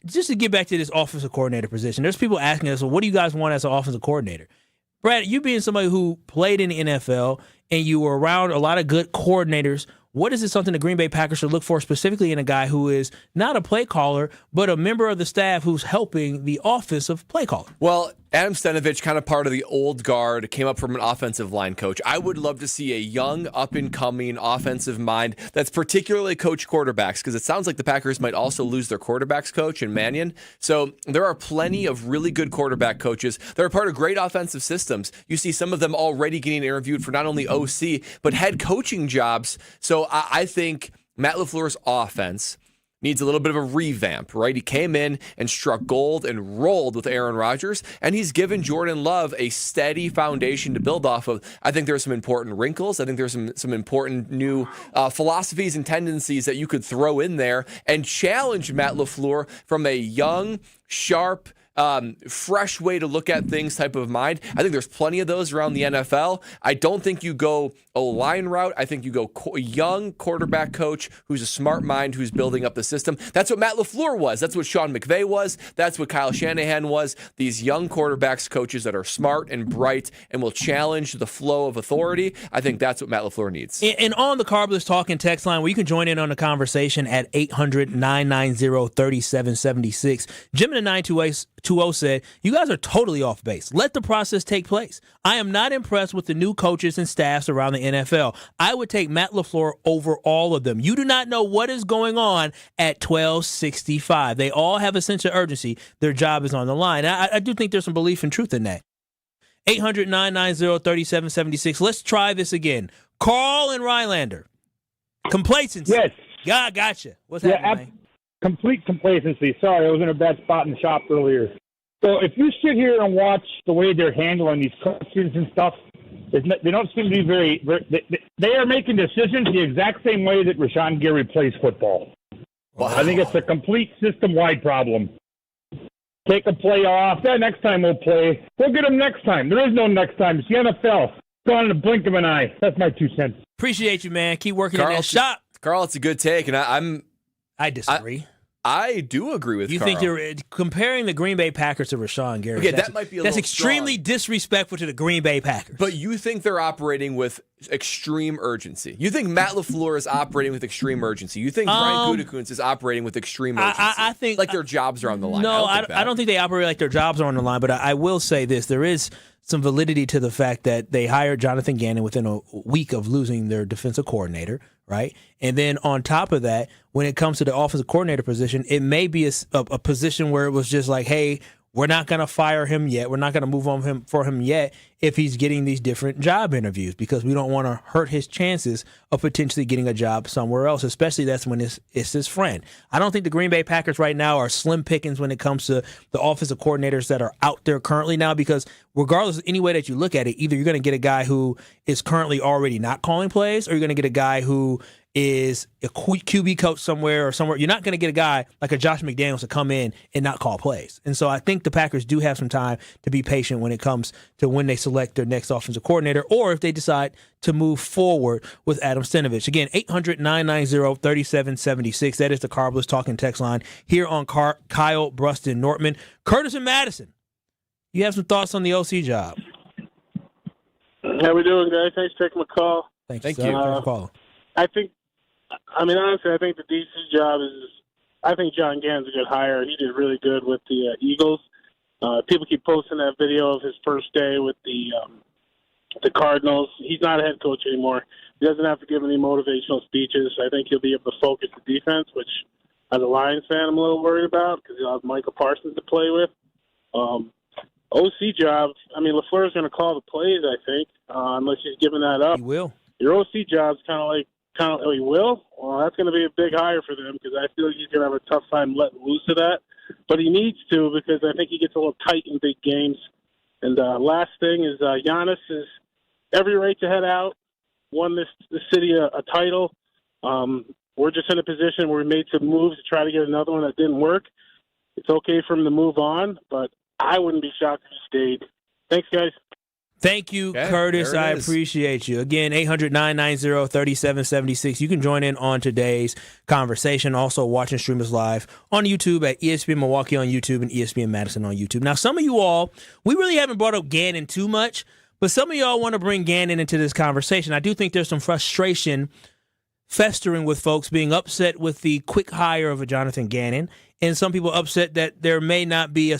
Just to get back to this offensive coordinator position, there's people asking us, well, what do you guys want as an offensive coordinator? Brad, you being somebody who played in the NFL and you were around a lot of good coordinators, what is it something the Green Bay Packers should look for specifically in a guy who is not a play caller, but a member of the staff who's helping the offensive play caller? Well, Adam Stenavich, kind of part of the old guard, came up from an offensive line coach. I would love to see a young, up-and-coming offensive mind that's particularly coach quarterbacks, because it sounds like the Packers might also lose their quarterbacks coach in Mannion. So there are plenty of really good quarterback coaches that are part of great offensive systems. You see some of them already getting interviewed for not only OC, but head coaching jobs. So I think Matt LaFleur's offense needs a little bit of a revamp, right? He came in and struck gold and rolled with Aaron Rodgers, and he's given Jordan Love a steady foundation to build off of. I think there's some important wrinkles. I think there's some important new philosophies and tendencies that you could throw in there and challenge Matt LaFleur from a young, sharp, fresh way to look at things type of mind. I think there's plenty of those around the NFL. I don't think you go O-line route. I think you go young quarterback coach who's a smart mind, who's building up the system. That's what Matt LaFleur was. That's what Sean McVay was. That's what Kyle Shanahan was. These young quarterbacks coaches that are smart and bright and will challenge the flow of authority. I think that's what Matt LaFleur needs. And on the Carbless Talking text line, where you can join in on the conversation at 800-990-3776. Jim in the 920 said, you guys are totally off base. Let the process take place. I am not impressed with the new coaches and staffs around the NFL. I would take Matt LaFleur over all of them. You do not know what is going on at 1265. They all have a sense of urgency. Their job is on the line. I do think there's some belief and truth in that. 800-990-3776. Let's try this again. Carl and Rylander. Complacency. Yes. Yeah, gotcha. What's happening, man? Complete complacency. Sorry, I was in a bad spot in the shop earlier. So if you sit here and watch the way they're handling these questions and stuff, they don't seem to be they are making decisions the exact same way that Rashawn Gary plays football. Wow. I think it's a complete system-wide problem. Take a play off. Yeah, next time we'll play. We'll get them next time. There is no next time. It's the NFL. It's gone in the blink of an eye. That's my 2 cents. Appreciate you, man. Keep working in that shop. Carl, it's a good take, and I disagree. I do agree with you Carl. think you're comparing the Green Bay Packers to Rashawn Gary. Okay, that might be a that's little extremely strong. disrespectful to the Green Bay Packers. But you think they're operating with extreme urgency. You think Matt LaFleur is operating with extreme urgency. You think Brian Gutekunst is operating with extreme urgency. I think like their jobs are on the line. No, I don't think they operate like their jobs are on the line, but I will say this. There is some validity to the fact that they hired Jonathan Gannon within a week of losing their defensive coordinator, right? And then on top of that, when it comes to the offensive coordinator position, it may be a position where it was just like, hey, we're not going to fire him yet. We're not going to move on for him yet if he's getting these different job interviews because we don't want to hurt his chances of potentially getting a job somewhere else, especially that's when it's his friend. I don't think the Green Bay Packers right now are slim pickings when it comes to the offensive coordinators that are out there currently now because regardless of any way that you look at it, either you're going to get a guy who is currently already not calling plays or you're going to get a guy who is a QB coach somewhere. You're not going to get a guy like a Josh McDaniels to come in and not call plays. And so I think the Packers do have some time to be patient when it comes to when they select their next offensive coordinator or if they decide to move forward with Adam Stenavich. Again, 800-990-3776. That is the Carbless Talking text line here on Kyle Bruston Nortman. Curtis and Madison, you have some thoughts on the OC job. How we doing, guys? Thanks for taking my call. Thank you. Thanks for calling. Honestly, I think the DC job I think John Gannon's a good hire. He did really good with the Eagles. People keep posting that video of his first day with the Cardinals. He's not a head coach anymore. He doesn't have to give any motivational speeches. I think he'll be able to focus the defense, which as a Lions fan I'm a little worried about because he'll have Michael Parsons to play with. OC job, LaFleur's going to call the plays, I think, unless he's giving that up. He will. Your OC job's he will? Well, that's going to be a big hire for them because I feel like he's going to have a tough time letting loose of that. But he needs to because I think he gets a little tight in big games. And last thing is Giannis is every right to head out, won this city a title. We're just in a position where we made some moves to try to get another one that didn't work. It's okay for him to move on, but I wouldn't be shocked if he stayed. Thanks, guys. Thank you, Curtis. I appreciate you. Again, 800-990-3776. You can join in on today's conversation. Also, watch and stream us live on YouTube at ESPN Milwaukee on YouTube and ESPN Madison on YouTube. Now, some of you all, we really haven't brought up Gannon too much, but some of y'all want to bring Gannon into this conversation. I do think there's some frustration festering with folks being upset with the quick hire of a Jonathan Gannon, and some people upset that there may not be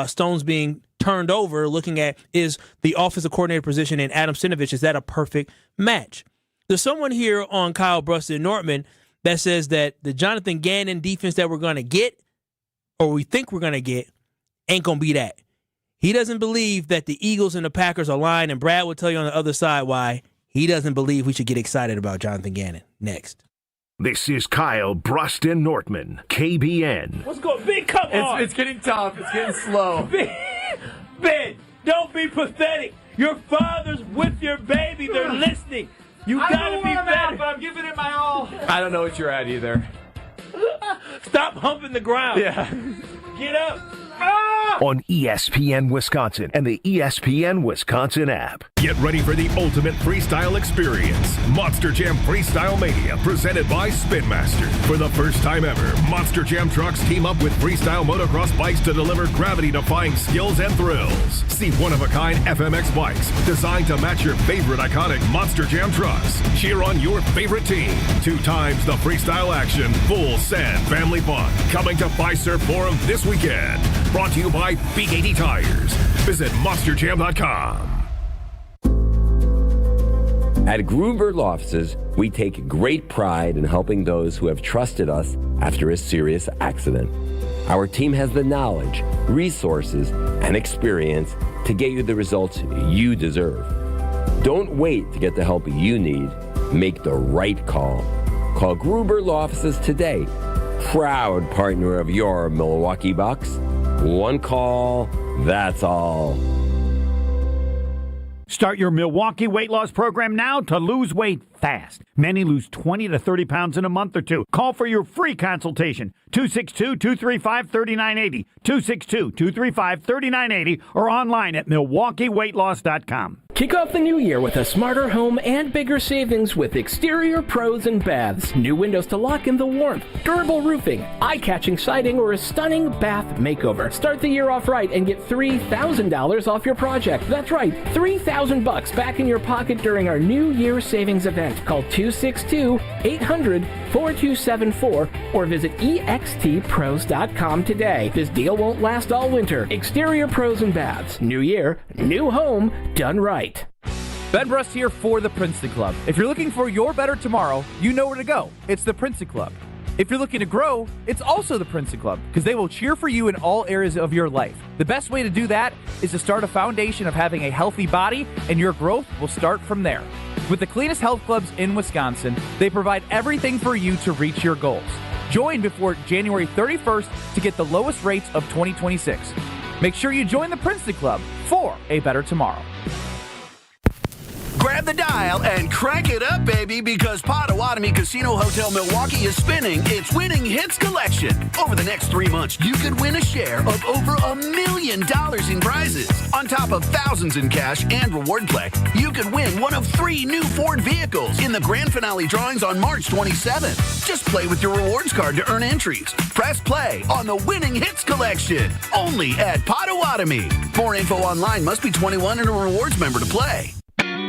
stones being turned over looking at is the offensive coordinator position in Adam Stenavich, is that a perfect match? There's someone here on Kyle Bruston Nortman that says that the Jonathan Gannon defense that we're going to get, or we think we're going to get, ain't going to be that. He doesn't believe that the Eagles and the Packers are lying, and Brad will tell you on the other side why he doesn't believe we should get excited about Jonathan Gannon. Next. This is Kyle Bruston Nortman, KBN. What's going on? Big, come on. It's getting tough. It's getting slow. Ben, don't be pathetic. Your father's with your baby. They're listening. You gotta be better. But I'm giving it my all. I don't know what you're at either. Stop humping the ground. Yeah. Get up. On ESPN Wisconsin and the ESPN Wisconsin app. Get ready for the ultimate freestyle experience. Monster Jam Freestyle Mania, presented by Spin Master. For the first time ever, Monster Jam trucks team up with freestyle motocross bikes to deliver gravity-defying skills and thrills. See one-of-a-kind FMX bikes designed to match your favorite iconic Monster Jam trucks. Cheer on your favorite team. 2 times the freestyle action, full send family fun. Coming to Fiserv Forum this weekend. Brought to you by Big 80 Tires. Visit monsterjam.com. At Gruber Law Offices, we take great pride in helping those who have trusted us after a serious accident. Our team has the knowledge, resources, and experience to get you the results you deserve. Don't wait to get the help you need. Make the right call. Call Gruber Law Offices today. Proud partner of your Milwaukee Bucks. One call, that's all. Start your Milwaukee weight loss program now to lose weight fast. Many lose 20 to 30 pounds in a month or two. Call for your free consultation. 262-235-3980. 262-235-3980 or online at MilwaukeeWeightLoss.com. Kick off the new year with a smarter home and bigger savings with Exterior Pros and Baths. New windows to lock in the warmth, durable roofing, eye-catching siding, or a stunning bath makeover. Start the year off right and get $3,000 off your project. That's right, $3,000 back in your pocket during our New Year savings event. Call 262-800-4274 or visit extpros.com today. This deal won't last all winter. Exterior Pros and Baths. New year, new home, done right. Ben Brust here for the Princeton Club. If you're looking for your better tomorrow, you know where to go. It's the Princeton Club. If you're looking to grow, it's also the Princeton Club, because they will cheer for you in all areas of your life. The best way to do that is to start a foundation of having a healthy body, and your growth will start from there. With the cleanest health clubs in Wisconsin, they provide everything for you to reach your goals. Join before January 31st to get the lowest rates of 2026. Make sure you join the Princeton Club for a better tomorrow. Grab the dial and crank it up, baby, because Potawatomi Casino Hotel Milwaukee is spinning its Winning Hits collection. Over the next 3 months, you could win a share of over $1 million in prizes. On top of thousands in cash and reward play, you could win one of 3 new Ford vehicles in the grand finale drawings on March 27th. Just play with your rewards card to earn entries. Press play on the Winning Hits collection, only at Potawatomi. More info online. Must be 21 and a rewards member to play.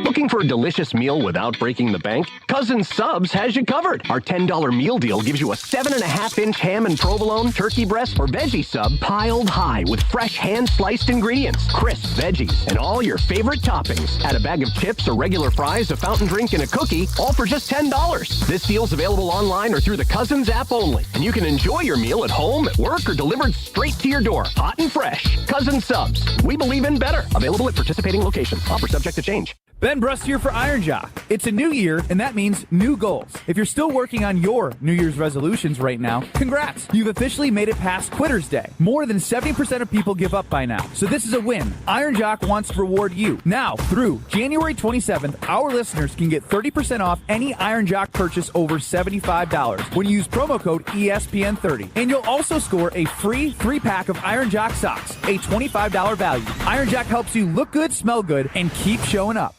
Looking for a delicious meal without breaking the bank? Cousin Subs has you covered. Our $10 meal deal gives you a 7.5-inch ham and provolone, turkey breast, or veggie sub piled high with fresh hand-sliced ingredients, crisp veggies, and all your favorite toppings. Add a bag of chips or regular fries, a fountain drink, and a cookie, all for just $10. This deal's available online or through the Cousins app only. And you can enjoy your meal at home, at work, or delivered straight to your door, hot and fresh. Cousin Subs. We believe in better. Available at participating locations. Offer subject to change. Ben Brust here for Iron Jock. It's a new year, and that means new goals. If you're still working on your New Year's resolutions right now, congrats. You've officially made it past Quitter's Day. More than 70% of people give up by now, so this is a win. Iron Jock wants to reward you. Now, through January 27th, our listeners can get 30% off any Iron Jock purchase over $75 when you use promo code ESPN30. And you'll also score a free 3-pack of Iron Jock socks, a $25 value. Iron Jock helps you look good, smell good, and keep showing up.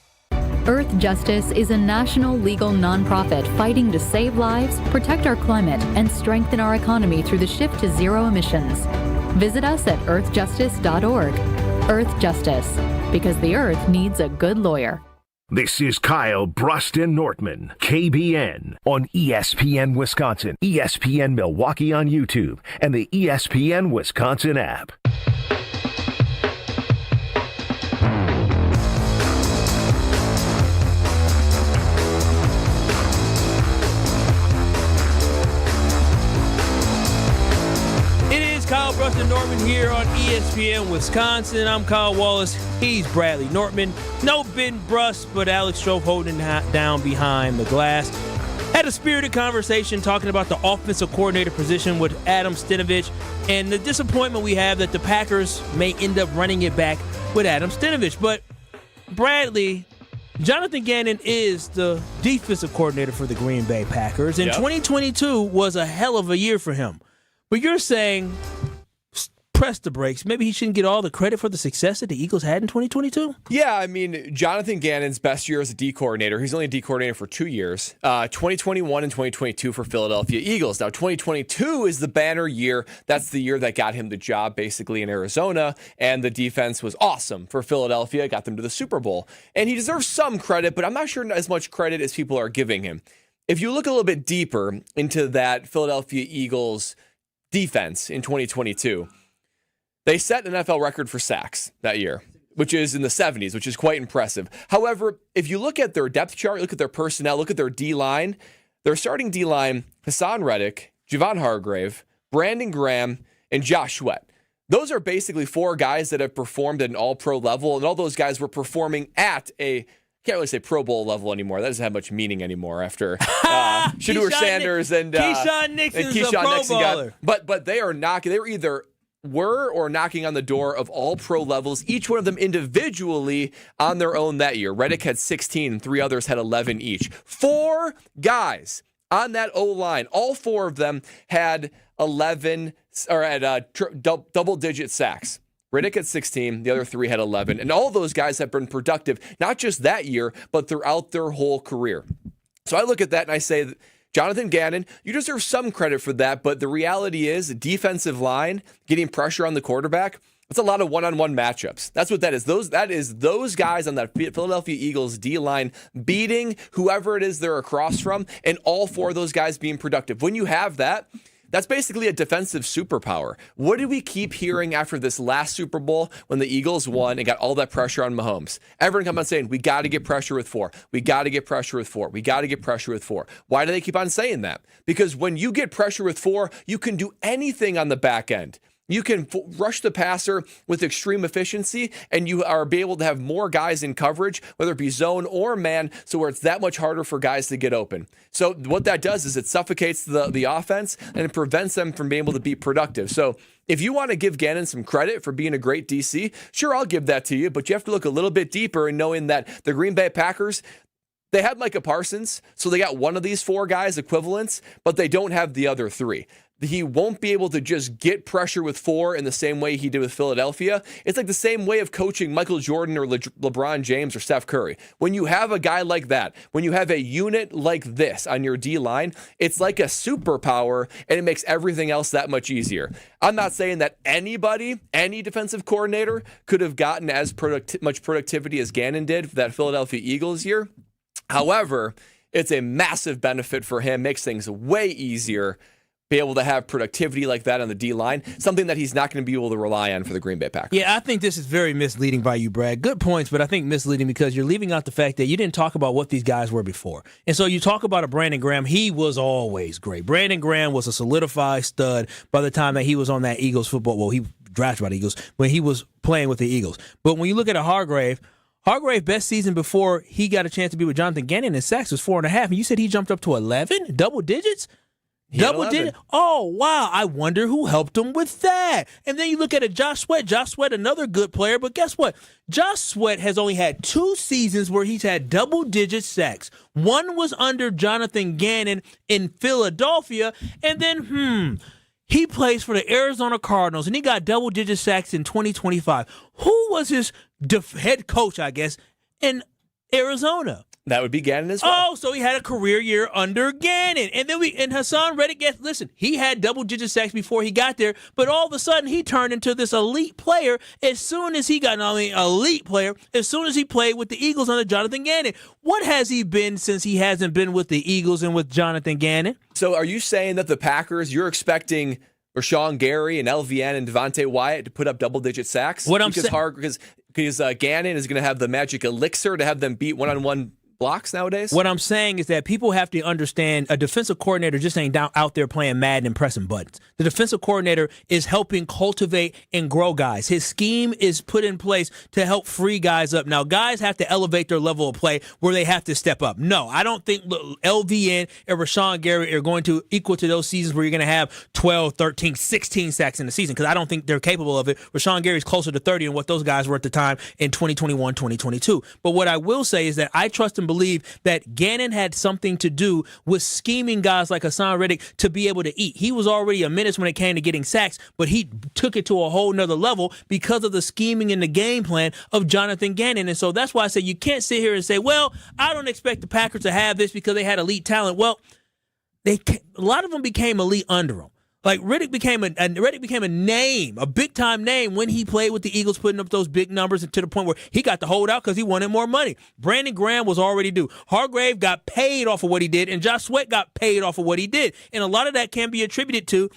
Earth Justice is a national legal nonprofit fighting to save lives, protect our climate, and strengthen our economy through the shift to zero emissions. Visit us at earthjustice.org. Earth Justice, because the earth needs a good lawyer. This is Kyle Brust and Nortman, KBN, on ESPN Wisconsin, ESPN Milwaukee on YouTube, and the ESPN Wisconsin app. Kyle Brust and Nortman here on ESPN Wisconsin. I'm Kyle Wallace. He's Bradley Nortman. No Ben Brust, but Alex Strofe holding down behind the glass. Had a spirited conversation talking about the offensive coordinator position with Adam Stenavich and the disappointment we have that the Packers may end up running it back with Adam Stenavich. But Bradley, Jonathan Gannon is the defensive coordinator for the Green Bay Packers, and 2022 was a hell of a year for him. But you're saying, press the brakes. Maybe he shouldn't get all the credit for the success that the Eagles had in 2022? Yeah, I mean, Jonathan Gannon's best year as a D coordinator, he's only a D coordinator for 2 years, 2021 and 2022 for Philadelphia Eagles. Now, 2022 is the banner year. That's the year that got him the job, basically, in Arizona, and the defense was awesome for Philadelphia, got them to the Super Bowl. And he deserves some credit, but I'm not sure as much credit as people are giving him. If you look a little bit deeper into that Philadelphia Eagles defense in 2022, they set an NFL record for sacks that year, which is in the 70s, which is quite impressive. However, if you look at their depth chart, look at their personnel, look at their D-line, their starting D-line, Hassan Reddick, Javon Hargrave, Brandon Graham, and Josh Sweat. Those are basically 4 guys that have performed at an all-pro level, and all those guys were performing at a can't really say Pro Bowl level anymore. That doesn't have much meaning anymore after Shedeur Sanders and Keyshawn Nixon's a Pro Bowler. But they are knocking. They were or knocking on the door of all pro levels, each one of them individually on their own that year. Reddick had 16 and 3 others had 11 each. 4 guys on that O-line, all 4 of them had 11 or had double-digit sacks. Riddick at 16, the other 3 had 11, and all those guys have been productive, not just that year, but throughout their whole career. So I look at that and I say, Jonathan Gannon, you deserve some credit for that, but the reality is defensive line, getting pressure on the quarterback, it's a lot of one-on-one matchups. That's what that is. That is those guys on that Philadelphia Eagles D-line beating whoever it is they're across from, and all 4 of those guys being productive. When you have that, that's basically a defensive superpower. What did we keep hearing after this last Super Bowl when the Eagles won and got all that pressure on Mahomes? Everyone come on saying, we got to get pressure with 4. We got to get pressure with 4. We got to get pressure with 4. Why do they keep on saying that? Because when you get pressure with 4, you can do anything on the back end. You can rush the passer with extreme efficiency, and you are be able to have more guys in coverage, whether it be zone or man, so where it's that much harder for guys to get open. So what that does is it suffocates the offense, and it prevents them from being able to be productive. So if you want to give Gannon some credit for being a great DC, sure, I'll give that to you, but you have to look a little bit deeper in knowing that the Green Bay Packers, they had Micah Parsons, so they got one of these 4 guys equivalents, but they don't have the other 3. He won't be able to just get pressure with 4 in the same way he did with Philadelphia. It's like the same way of coaching Michael Jordan or LeBron James or Steph Curry. When you have a guy like that, when you have a unit like this on your D-line, it's like a superpower, and it makes everything else that much easier. I'm not saying that anybody, any defensive coordinator, could have gotten as much productivity as Gannon did for that Philadelphia Eagles year. However, it's a massive benefit for him, makes things way easier, be able to have productivity like that on the D-line, something that he's not going to be able to rely on for the Green Bay Packers. Yeah, I think this is very misleading by you, Brad. Good points, but I think misleading because you're leaving out the fact that you didn't talk about what these guys were before. And so you talk about a Brandon Graham. He was always great. Brandon Graham was a solidified stud by the time that he was on that Eagles football. Well, he drafted by the Eagles when he was playing with the Eagles. But when you look at a Hargrave best season before he got a chance to be with Jonathan Gannon in sacks was 4.5, and you said he jumped up to 11, double digits? Double digit? Oh, wow. I wonder who helped him with that. And then you look at a Josh Sweat. Josh Sweat, another good player, but guess what? Josh Sweat has only had 2 seasons where he's had double-digit sacks. One was under Jonathan Gannon in Philadelphia, and then, he plays for the Arizona Cardinals, and he got double-digit sacks in 2025. Who was his head coach, I guess, in Arizona? That would be Gannon as well. Oh, so he had a career year under Gannon. And then Hassan Reddick, listen, he had double-digit sacks before he got there, but all of a sudden he turned into this elite player as soon as he got, elite player, as soon as he played with the Eagles under Jonathan Gannon. What has he been since he hasn't been with the Eagles and with Jonathan Gannon? So are you saying that the Packers, you're expecting Rashawn Gary and LVN and Devontae Wyatt to put up double-digit sacks? What I'm saying, because Gannon is going to have the magic elixir to have them beat one-on-one blocks nowadays? What I'm saying is that people have to understand a defensive coordinator just ain't out there playing Madden and pressing buttons. The defensive coordinator is helping cultivate and grow guys. His scheme is put in place to help free guys up. Now, guys have to elevate their level of play where they have to step up. No, I don't think LVN and Rashawn Gary are going to equal to those seasons where you're going to have 12, 13, 16 sacks in the season because I don't think they're capable of it. Rashawn Gary's closer to 30 than what those guys were at the time in 2021, 2022. But what I will say is that I trust him believe that Gannon had something to do with scheming guys like Hassan Reddick to be able to eat. He was already a menace when it came to getting sacks, but he took it to a whole nother level because of the scheming and the game plan of Jonathan Gannon. And so that's why I say you can't sit here and say, well, I don't expect the Packers to have this because they had elite talent. Well, a lot of them became elite under him. Like Reddick became a name, a big-time name when he played with the Eagles, putting up those big numbers to the point where he got the holdout because he wanted more money. Brandon Graham was already due. Hargrave got paid off of what he did, and Josh Sweat got paid off of what he did. And a lot of that can be attributed to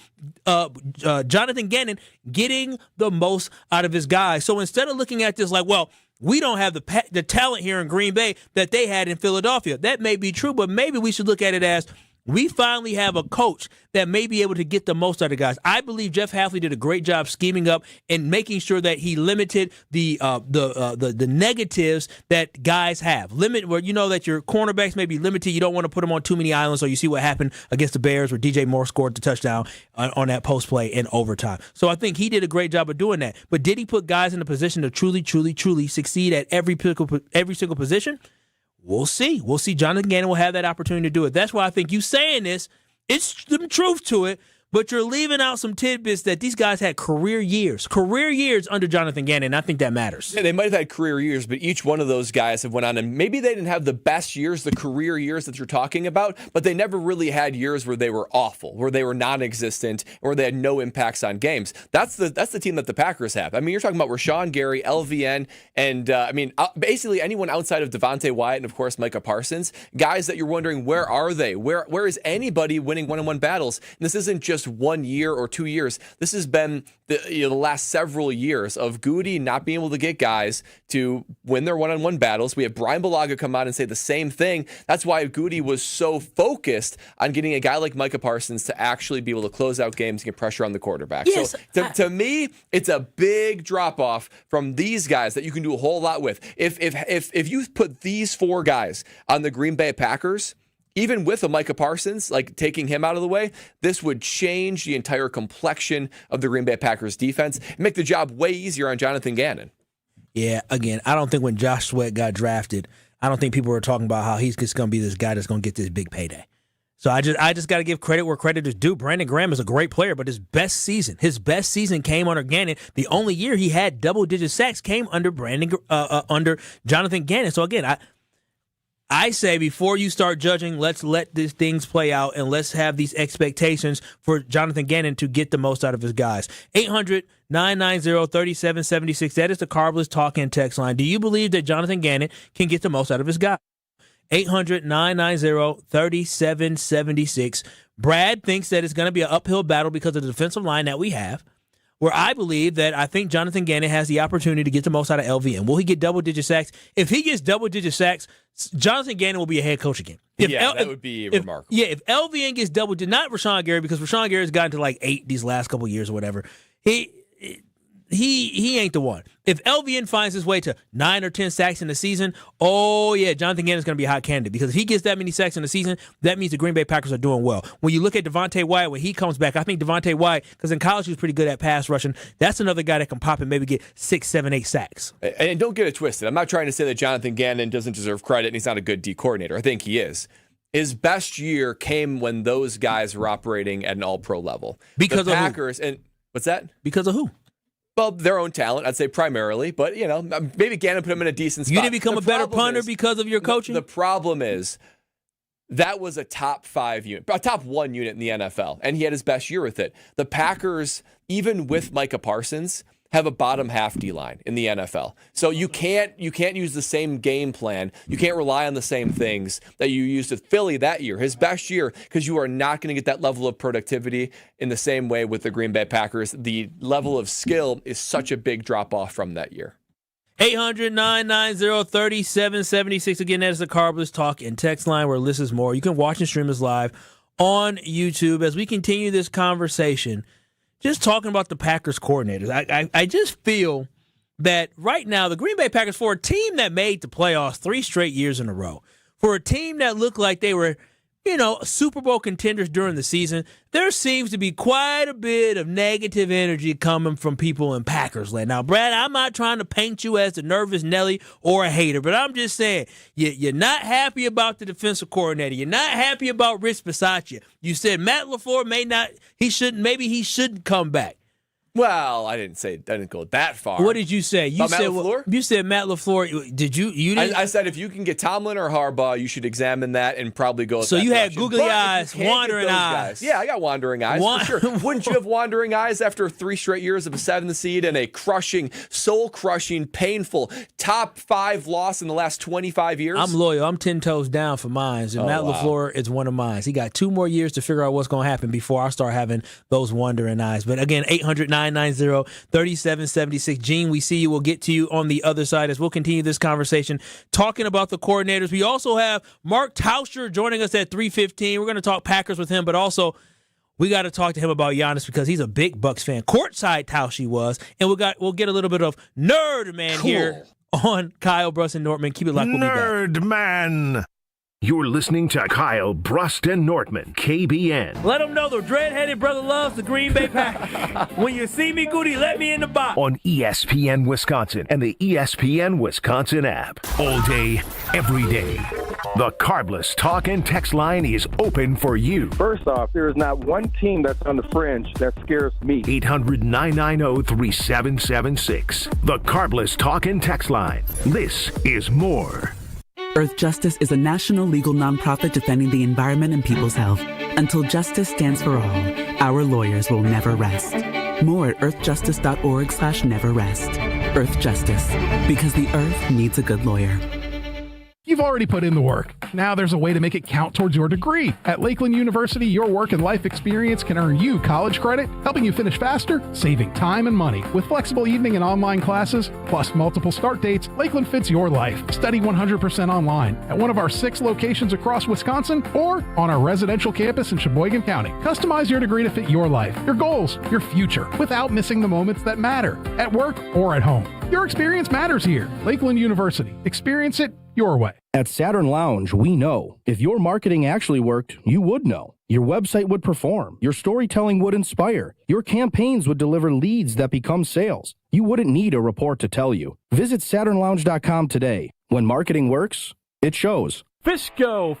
Jonathan Gannon getting the most out of his guys. So instead of looking at this like, well, we don't have the talent here in Green Bay that they had in Philadelphia. That may be true, but maybe we should look at it as we finally have a coach that may be able to get the most out of guys. I believe Jeff Hafley did a great job scheming up and making sure that he limited the negatives that guys have. Limit where you know that your cornerbacks may be limited. You don't want to put them on too many islands. So you see what happened against the Bears where DJ Moore scored the touchdown on that post play in overtime. So I think he did a great job of doing that. But did he put guys in a position to truly succeed at every single position? We'll see. We'll see. Jonathan Gannon will have that opportunity to do it. That's why I think you saying this, it's the truth to it, but you're leaving out some tidbits that these guys had career years under Jonathan Gannon, and I think that matters. Yeah, they might have had career years, but each one of those guys have went on, and maybe they didn't have the best years, the career years that you're talking about, but they never really had years where they were awful, where they were non-existent, or they had no impacts on games. That's the team that the Packers have. I mean, you're talking about Rashawn Gary, LVN, and basically anyone outside of Devontae Wyatt and, of course, Micah Parsons, guys that you're wondering, where are they? Where is anybody winning one-on-one battles? And this isn't just 1 year or 2 years. This has been the last several years of Goody not being able to get guys to win their one-on-one battles. We have Brian Bulaga come out and say the same thing. That's why Goody was so focused on getting a guy like Micah Parsons to actually be able to close out games and get pressure on the quarterback. Yes, so to me, it's a big drop-off from these guys that you can do a whole lot with. If you put these 4 guys on the Green Bay Packers, even with a Micah Parsons, like taking him out of the way, this would change the entire complexion of the Green Bay Packers defense and make the job way easier on Jonathan Gannon. Yeah, again, I don't think when Josh Sweat got drafted, I don't think people were talking about how he's just going to be this guy that's going to get this big payday. So I just got to give credit where credit is due. Brandon Graham is a great player, but his best season came under Gannon. The only year he had double-digit sacks came under under Jonathan Gannon. So again, I say before you start judging, let's let these things play out and let's have these expectations for Jonathan Gannon to get the most out of his guys. 800-990-3776. That is the Carbless Talk and Text line. Do you believe that Jonathan Gannon can get the most out of his guys? 800-990-3776. Brad thinks that it's going to be an uphill battle because of the defensive line that we have. Where I believe that I think Jonathan Gannon has the opportunity to get the most out of LVN. Will he get double-digit sacks? If he gets double-digit sacks, Jonathan Gannon will be a head coach again. That would be remarkable. Yeah, if LVN gets double-digit, not Rashawn Gary, because Rashawn Gary's gotten to like 8 these last couple of years or whatever. He ain't the one. If LVN finds his way to 9 or 10 sacks in the season, oh yeah, Jonathan Gannon's going to be a hot candidate because if he gets that many sacks in the season, that means the Green Bay Packers are doing well. When you look at Devontae Wyatt, when he comes back, I think Devontae Wyatt, because in college he was pretty good at pass rushing, that's another guy that can pop and maybe get 6, 7, 8 sacks. And don't get it twisted. I'm not trying to say that Jonathan Gannon doesn't deserve credit and he's not a good D coordinator. I think he is. His best year came when those guys were operating at an all-pro level. Because the Packers, and what's that? Because of who? Well, their own talent, I'd say primarily, but maybe Gannon put him in a decent spot. You didn't become a better punter because of your coaching? The problem is that was a top 5 unit, a top 1 unit in the NFL, and he had his best year with it. The Packers, even with Micah Parsons, have a bottom half D-line in the NFL. So you can't use the same game plan. You can't rely on the same things that you used with Philly that year, his best year, because you are not going to get that level of productivity in the same way with the Green Bay Packers. The level of skill is such a big drop-off from that year. 800-990-3776. Again, that is the Carbless Talk and Text line where Liz is more. You can watch and stream us live on YouTube as we continue this conversation. Just talking about the Packers coordinators, I just feel that right now the Green Bay Packers, for a team that made the playoffs 3 straight years in a row, for a team that looked like they were, Super Bowl contenders during the season, there seems to be quite a bit of negative energy coming from people in Packers land. Now, Brad, I'm not trying to paint you as a nervous Nelly or a hater, but I'm just saying you're not happy about the defensive coordinator. You're not happy about Rich Bisaccia. You said Matt LaFleur maybe he shouldn't come back. Well, I didn't go that far. What did you say? You said Matt LaFleur? You said Matt LaFleur. Did you? You didn't. I said if you can get Tomlin or Harbaugh, you should examine that and probably go. So you had googly eyes, wandering eyes. Yeah, I got wandering eyes for sure. Wouldn't you have wandering eyes after 3 straight years of a 7th seed and a crushing, soul-crushing, painful top 5 loss in the last 25 years? I'm loyal. I'm 10 toes down for mine. And Matt LaFleur is one of mine. He got 2 more years to figure out what's going to happen before I start having those wandering eyes. But again, 800-990-3776. Gene, we see you. We'll get to you on the other side as we'll continue this conversation talking about the coordinators. We also have Marc Tauscher joining us at 3:15. We're going to talk Packers with him, but also we got to talk to him about Giannis because he's a big Bucks fan. Courtside Tauscher was, and we'll get a little bit of Nerd Man here on Kyle Brust and Nortman. Keep it locked. We'll be back. Nerd Man. You're listening to Kyle Brust and Nortman, KBN. Let them know the dread-headed brother loves the Green Bay Packers. When you see me, Goody, let me in the box. On ESPN Wisconsin and the ESPN Wisconsin app. All day, every day. The Carbless Talk and Text line is open for you. First off, there is not one team that's on the fringe that scares me. 800-990-3776. The Carbless Talk and Text line. This is more. Earth Justice is a national legal nonprofit defending the environment and people's health. Until justice stands for all, our lawyers will never rest. More at earthjustice.org/neverrest. Earth Justice, because the earth needs a good lawyer. You've already put in the work. Now there's a way to make it count towards your degree. At Lakeland University, your work and life experience can earn you college credit, helping you finish faster, saving time and money. With flexible evening and online classes, plus multiple start dates, Lakeland fits your life. Study 100% online at one of our 6 locations across Wisconsin or on our residential campus in Sheboygan County. Customize your degree to fit your life, your goals, your future, without missing the moments that matter, at work or at home. Your experience matters here. Lakeland University. Experience it your way. At Saturn Lounge, we know if your marketing actually worked, you would know. Your website would perform. Your storytelling would inspire. Your campaigns would deliver leads that become sales. You wouldn't need a report to tell you. Visit SaturnLounge.com today. When marketing works, it shows. Fisco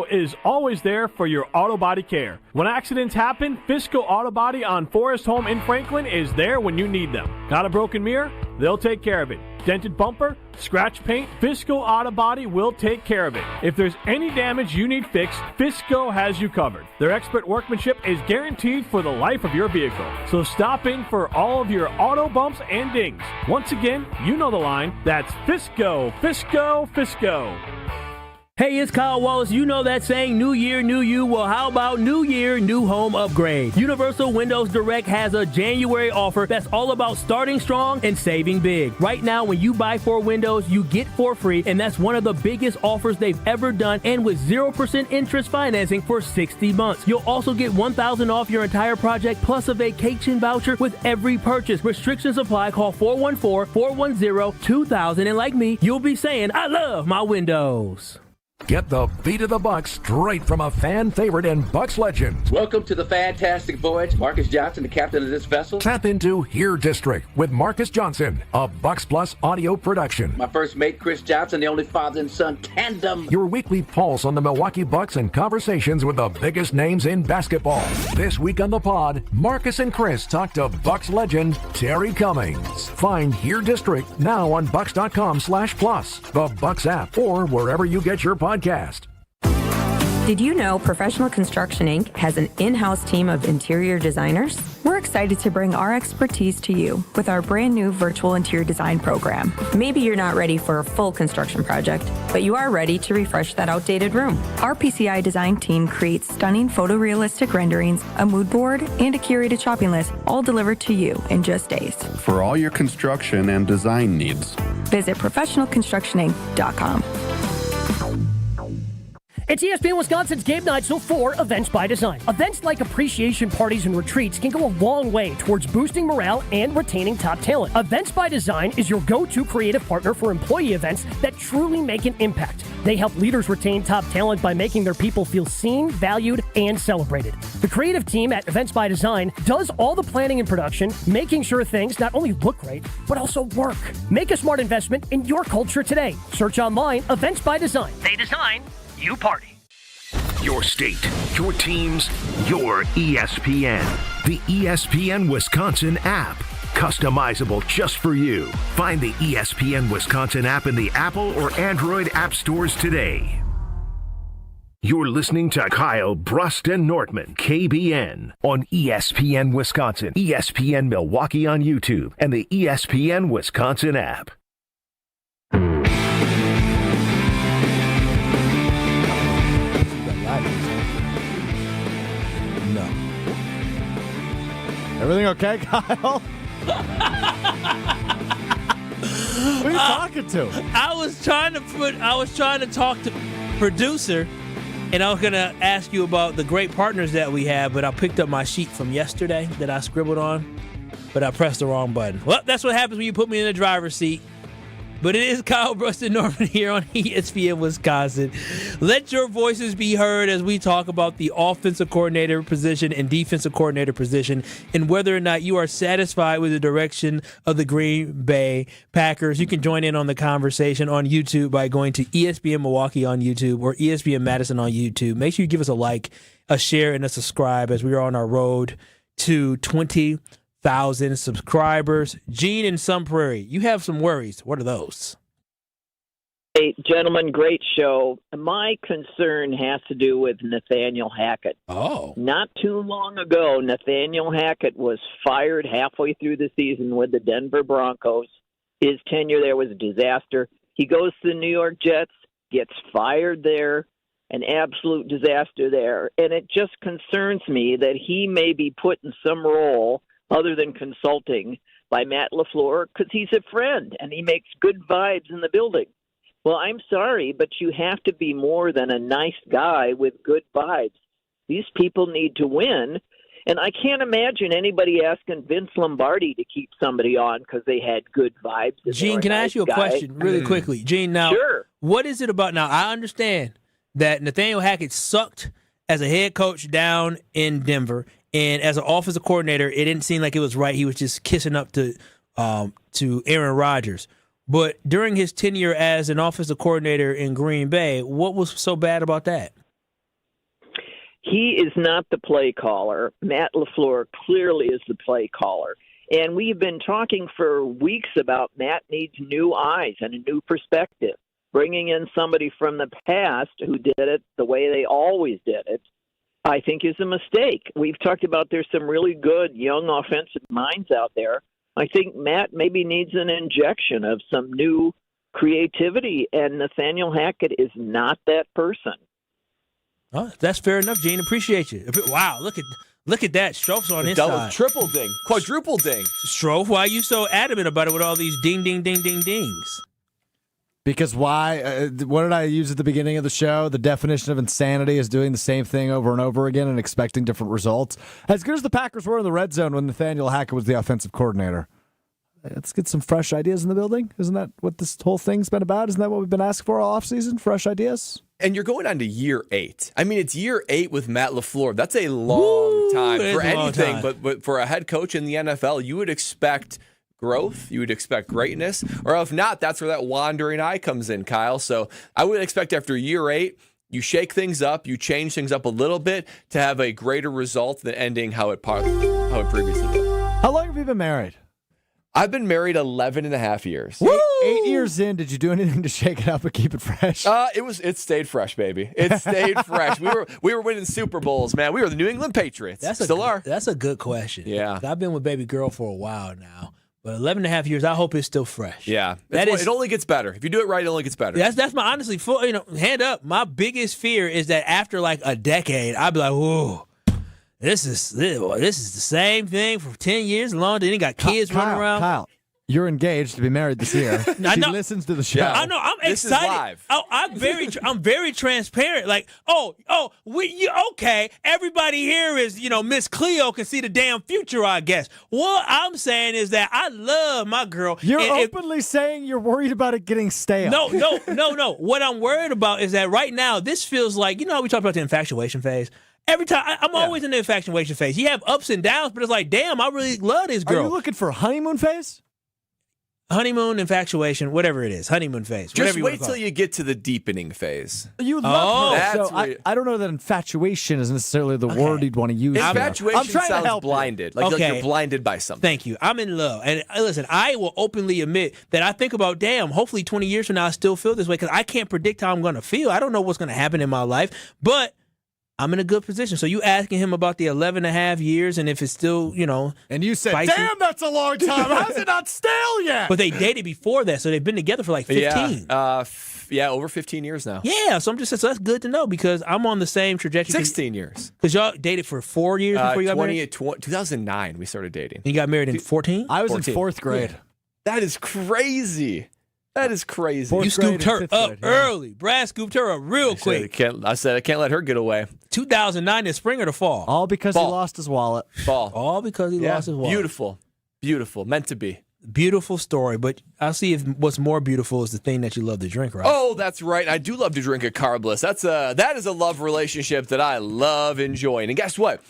is always there for your auto body care. When accidents happen, Fisco Auto Body on Forest Home in Franklin is there when you need them. Got a broken mirror? They'll take care of it. Dented bumper? Scratch paint? Fisco Auto Body will take care of it. If there's any damage you need fixed, Fisco has you covered. Their expert workmanship is guaranteed for the life of your vehicle. So stop in for all of your auto bumps and dings. Once again, you know the line. That's Fisco. Hey, it's Kyle Wallace. You know that saying, new year, new you. Well, how about new year, new home upgrade? Universal Windows Direct has a January offer that's all about starting strong and saving big. Right now, when you buy 4 windows, you get 4 free, and that's one of the biggest offers they've ever done, and with 0% interest financing for 60 months. You'll also get $1,000 off your entire project, plus a vacation voucher with every purchase. Restrictions apply. Call 414-410-2000, and like me, you'll be saying, I love my windows. Get the beat of the Bucks straight from a fan favorite and Bucks legend. Welcome to the fantastic voyage. Marcus Johnson, the captain of this vessel. Tap into Here District with Marcus Johnson, a Bucks Plus audio production. My first mate, Chris Johnson, the only father and son tandem. Your weekly pulse on the Milwaukee Bucks and conversations with the biggest names in basketball. This week on the pod, Marcus and Chris talk to Bucks legend Terry Cummings. Find Here District now on bucks.com/plus, the Bucks app, or wherever you get your podcast. Did you know Professional Construction Inc. has an in-house team of interior designers? We're excited to bring our expertise to you with our brand new virtual interior design program. Maybe you're not ready for a full construction project, but you are ready to refresh that outdated room. Our PCI design team creates stunning photorealistic renderings, a mood board, and a curated shopping list, all delivered to you in just days. For all your construction and design needs, visit professionalconstructioninc.com. It's ESPN Wisconsin's Game Night, so for Events by Design. Events like appreciation parties and retreats can go a long way towards boosting morale and retaining top talent. Events by Design is your go-to creative partner for employee events that truly make an impact. They help leaders retain top talent by making their people feel seen, valued, and celebrated. The creative team at Events by Design does all the planning and production, making sure things not only look great, but also work. Make a smart investment in your culture today. Search online, Events by Design. They design, you party. Your state, your teams, your ESPN. The ESPN Wisconsin app. Customizable just for you. Find the ESPN Wisconsin app in the Apple or Android app stores today. You're listening to Kyle Brust and Nortman, KBN, on ESPN Wisconsin, ESPN Milwaukee on YouTube, and the ESPN Wisconsin app. No. Everything okay, Kyle? Who are you talking to? I was trying to talk to producer, and I was going to ask you about the great partners that we have, but I picked up my sheet from yesterday that I scribbled on, but I pressed the wrong button. Well, that's what happens when you put me in the driver's seat. But it is Kyle Bruston Norman here on ESPN Wisconsin. Let your voices be heard as we talk about the offensive coordinator position and defensive coordinator position and whether or not you are satisfied with the direction of the Green Bay Packers. You can join in on the conversation on YouTube by going to ESPN Milwaukee on YouTube or ESPN Madison on YouTube. Make sure you give us a like, a share, and a subscribe as we are on our road to 20,000 subscribers. Gene in Sun Prairie, you have some worries. What are those? Hey, gentlemen, great show. My concern has to do with Nathaniel Hackett. Oh. Not too long ago, Nathaniel Hackett was fired halfway through the season with the Denver Broncos. His tenure there was a disaster. He goes to the New York Jets, gets fired there, an absolute disaster there. And it just concerns me that he may be put in some role other than consulting by Matt LaFleur because he's a friend and he makes good vibes in the building. Well, I'm sorry, but you have to be more than a nice guy with good vibes. These people need to win. And I can't imagine anybody asking Vince Lombardi to keep somebody on because they had good vibes. Gene, can I ask you a question really quickly? Gene, now, what is it about? Now, I understand that Nathaniel Hackett sucked as a head coach down in Denver, and as an offensive coordinator, it didn't seem like it was right. He was just kissing up to Aaron Rodgers. But during his tenure as an offensive coordinator in Green Bay, what was so bad about that? He is not the play caller. Matt LaFleur clearly is the play caller. And we've been talking for weeks about Matt needs new eyes and a new perspective. Bringing in somebody from the past who did it the way they always did it, I think is a mistake. We've talked about there's some really good young offensive minds out there. I think Matt maybe needs an injection of some new creativity, and Nathaniel Hackett is not that person. Oh, that's fair enough, Gene. Appreciate you. Wow, look at that. Stroph's on his double, side. triple ding, quadruple ding. Stroph, why are you so adamant about it with all these ding, ding, ding, ding, dings? Because why? What did I use at the beginning of the show? The definition of insanity is doing the same thing over and over again and expecting different results. As good as the Packers were in the red zone when Nathaniel Hackett was the offensive coordinator. Let's get some fresh ideas in the building. Isn't that what this whole thing's been about? Isn't that what we've been asking for all offseason? Fresh ideas? And you're going on to year 8. I mean, it's year 8 with Matt LaFleur. That's a long time for anything, but for a head coach in the NFL, you would expect growth, you would expect greatness, or if not, that's where that wandering eye comes in, Kyle. So I would expect after year 8, you shake things up, you change things up a little bit to have a greater result than ending how it previously did. How long have you been married? I've been married 11 and a half years. 8 years in, did you do anything to shake it up and keep it fresh? It stayed fresh, baby. It stayed fresh. We were winning Super Bowls, man. We were the New England Patriots. Still are. That's a good question. Yeah. I've been with baby girl for a while now. But 11 and a half years, I hope it's still fresh. Yeah. It only gets better. If you do it right, it only gets better. That's my, honestly, hand up, my biggest fear is that after like a decade, I'd be like, whoa, this is the same thing for 10 years long. Then you got kids running around. Kyle, you're engaged to be married this year. She listens to the show. I know. I'm this excited. Is live. I'm very transparent. Like, okay. Everybody here is, Miss Cleo can see the damn future, I guess. What I'm saying is that I love my girl. You're openly saying you're worried about it getting stale. No. What I'm worried about is that right now this feels like, how we talked about the infatuation phase. Every time, I'm always in the infatuation phase. You have ups and downs, but it's like, damn, I really love this girl. Are you looking for honeymoon phase? Honeymoon, infatuation, whatever it is. Honeymoon phase. Just wait till you get to the deepening phase. You love her. So I don't know that infatuation is necessarily the word you'd want to use. Infatuation sounds blinded. Like you're blinded by something. Thank you. I'm in love. And listen, I will openly admit that I think about, damn, hopefully 20 years from now I still feel this way because I can't predict how I'm going to feel. I don't know what's going to happen in my life, but I'm in a good position. So you asking him about the 11 and a half years and if it's still, And you said, spicy? Damn, that's a long time. How's it not stale yet? But they dated before that, so they've been together for like 15. Yeah, over 15 years now. Yeah, so I'm just saying, so that's good to know because I'm on the same trajectory. 16 years. Because y'all dated for 4 years before you got married? 2009, we started dating. And you got married in 14? I was in 4th grade. Yeah. That is crazy. That is crazy. You scooped her up early. Brad scooped her up real quick. I said I can't let her get away. 2009 in spring or the fall? All because he lost his wallet. Fall. All because he lost his wallet. Beautiful. Beautiful. Meant to be. Beautiful story, but I'll see if what's more beautiful is the thing that you love to drink, right? Oh, that's right. I do love to drink a Carbless. That is a love relationship that I love enjoying. And guess what?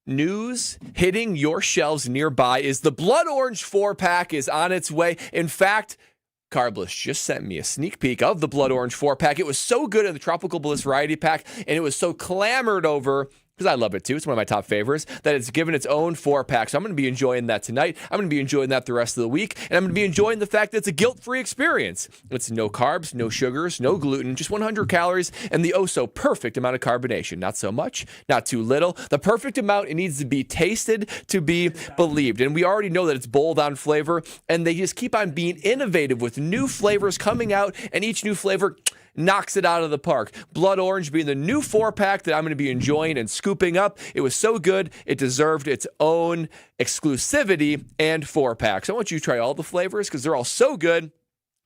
News hitting your shelves nearby is the Blood Orange 4-pack is on its way. In fact, Carbless just sent me a sneak peek of the Blood Orange 4-pack. It was so good in the Tropical Bliss Variety Pack, and it was so clamored over, because I love it too. It's one of my top favorites, that it's given its own 4-pack. So I'm going to be enjoying that tonight. I'm going to be enjoying that the rest of the week. And I'm going to be enjoying the fact that it's a guilt-free experience. It's no carbs, no sugars, no gluten, just 100 calories, and the oh-so-perfect amount of carbonation. Not so much, not too little. The perfect amount. It needs to be tasted to be believed. And we already know that it's bold on flavor, and they just keep on being innovative with new flavors coming out, and each new flavor knocks it out of the park. Blood Orange being the new 4-pack that I'm going to be enjoying and scooping up. It was so good, it deserved its own exclusivity and 4-pack. So I want you to try all the flavors because they're all so good.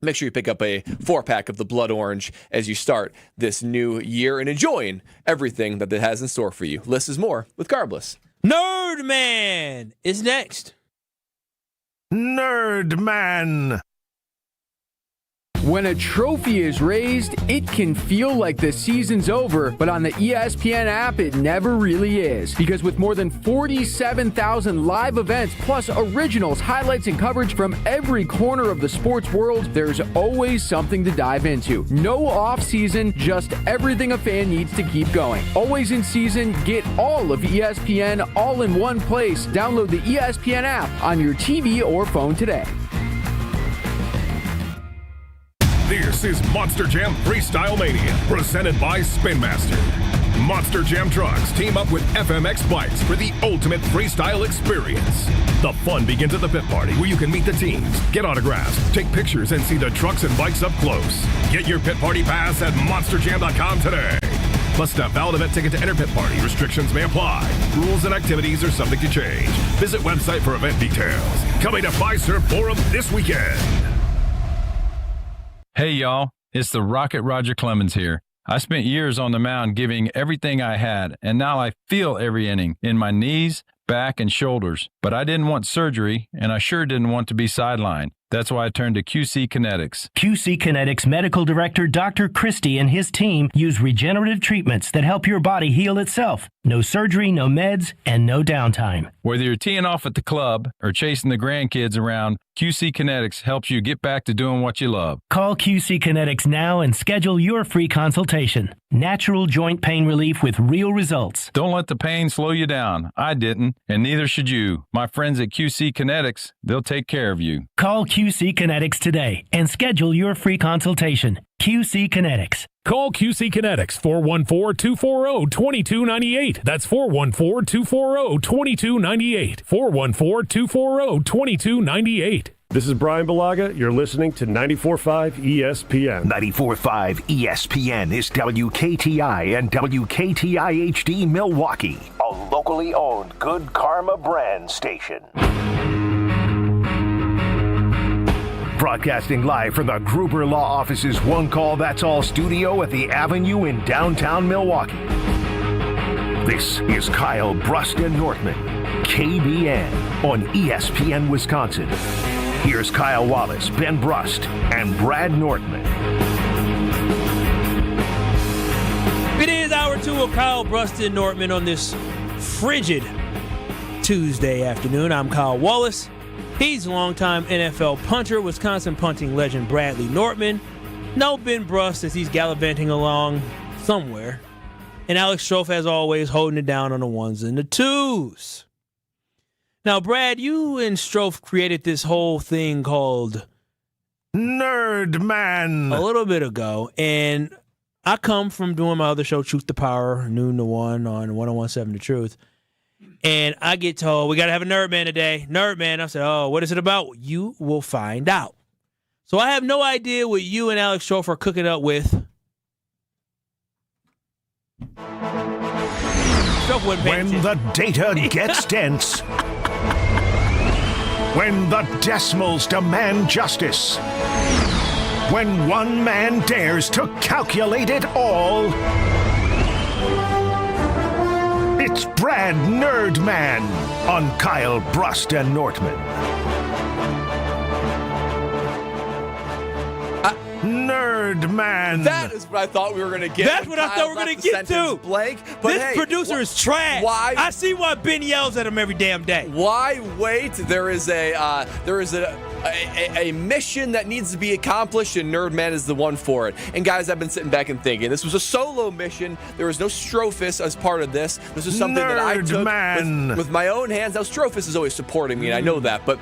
Make sure you pick up a 4-pack of the Blood Orange as you start this new year and enjoying everything that it has in store for you. Less is more with Carbless. Nerd Man is next. Nerd Man. When a trophy is raised, it can feel like the season's over, but on the ESPN app, it never really is. Because with more than 47,000 live events, plus originals, highlights, and coverage from every corner of the sports world, there's always something to dive into. No off-season, just everything a fan needs to keep going. Always in season, get all of ESPN all in one place. Download the ESPN app on your TV or phone today. This is Monster Jam Freestyle Mania, presented by Spin Master. Monster Jam trucks team up with FMX bikes for the ultimate freestyle experience. The fun begins at the pit party, where you can meet the teams, get autographs, take pictures, and see the trucks and bikes up close. Get your pit party pass at monsterjam.com today. Must have valid event ticket to enter pit party. Restrictions may apply. Rules and activities are subject to change. Visit website for event details. Coming to Fiserv Forum this weekend. Hey, y'all. It's the Rocket Roger Clemens here. I spent years on the mound giving everything I had, and now I feel every inning in my knees, back, and shoulders. But I didn't want surgery, and I sure didn't want to be sidelined. That's why I turned to QC Kinetics. QC Kinetics Medical Director Dr. Christie and his team use regenerative treatments that help your body heal itself. No surgery, no meds, and no downtime. Whether you're teeing off at the club or chasing the grandkids around, QC Kinetics helps you get back to doing what you love. Call QC Kinetics now and schedule your free consultation. Natural joint pain relief with real results. Don't let the pain slow you down. I didn't, and neither should you. My friends at QC Kinetics, they'll take care of you. Call QC Kinetics today and schedule your free consultation. QC Kinetics. Call QC Kinetics, 414-240-2298. That's 414-240-2298. 414-240-2298. This is Brian Balaga. You're listening to 94.5 ESPN. 94.5 ESPN is WKTI and WKTI HD Milwaukee, a locally owned Good Karma brand station. Broadcasting live from the Gruber Law Office's One Call That's All studio at the Avenue in downtown Milwaukee. This is Kyle Brust and Nortman, KBN on ESPN Wisconsin. Here's Kyle Wallace, Ben Brust, and Brad Nortman. It is hour 2 of Kyle Brust and Nortman on this frigid Tuesday afternoon. I'm Kyle Wallace. He's longtime NFL punter, Wisconsin punting legend Bradley Nortman. No Ben Brust as he's gallivanting along somewhere. And Alex Strofe, as always, holding it down on the ones and the twos. Now, Brad, you and Strofe created this whole thing called Nerd Man a little bit ago. And I come from doing my other show, Truth to Power, noon to 1 on 101.7 The Truth. And I get told, we got to have a Nerd Man today. Nerd Man. I said, oh, what is it about? You will find out. So I have no idea what you and Alex Strofe are cooking up with. When the data gets dense. When the decimals demand justice. When one man dares to calculate it all. It's Brad Nerd Man on Kyle Brust and Nortman. Nerd man. That is what I thought we were going to get. That's what I thought we were going to get to. Blank. But this producer is trash. Why? I see why Ben yells at him every damn day. Why wait? There is a mission that needs to be accomplished, and Nerdman is the one for it. And guys, I've been sitting back and thinking, this was a solo mission. There was no Strophus as part of this. This was something that I took with my own hands. Now, Strophus is always supporting me, and I know that, but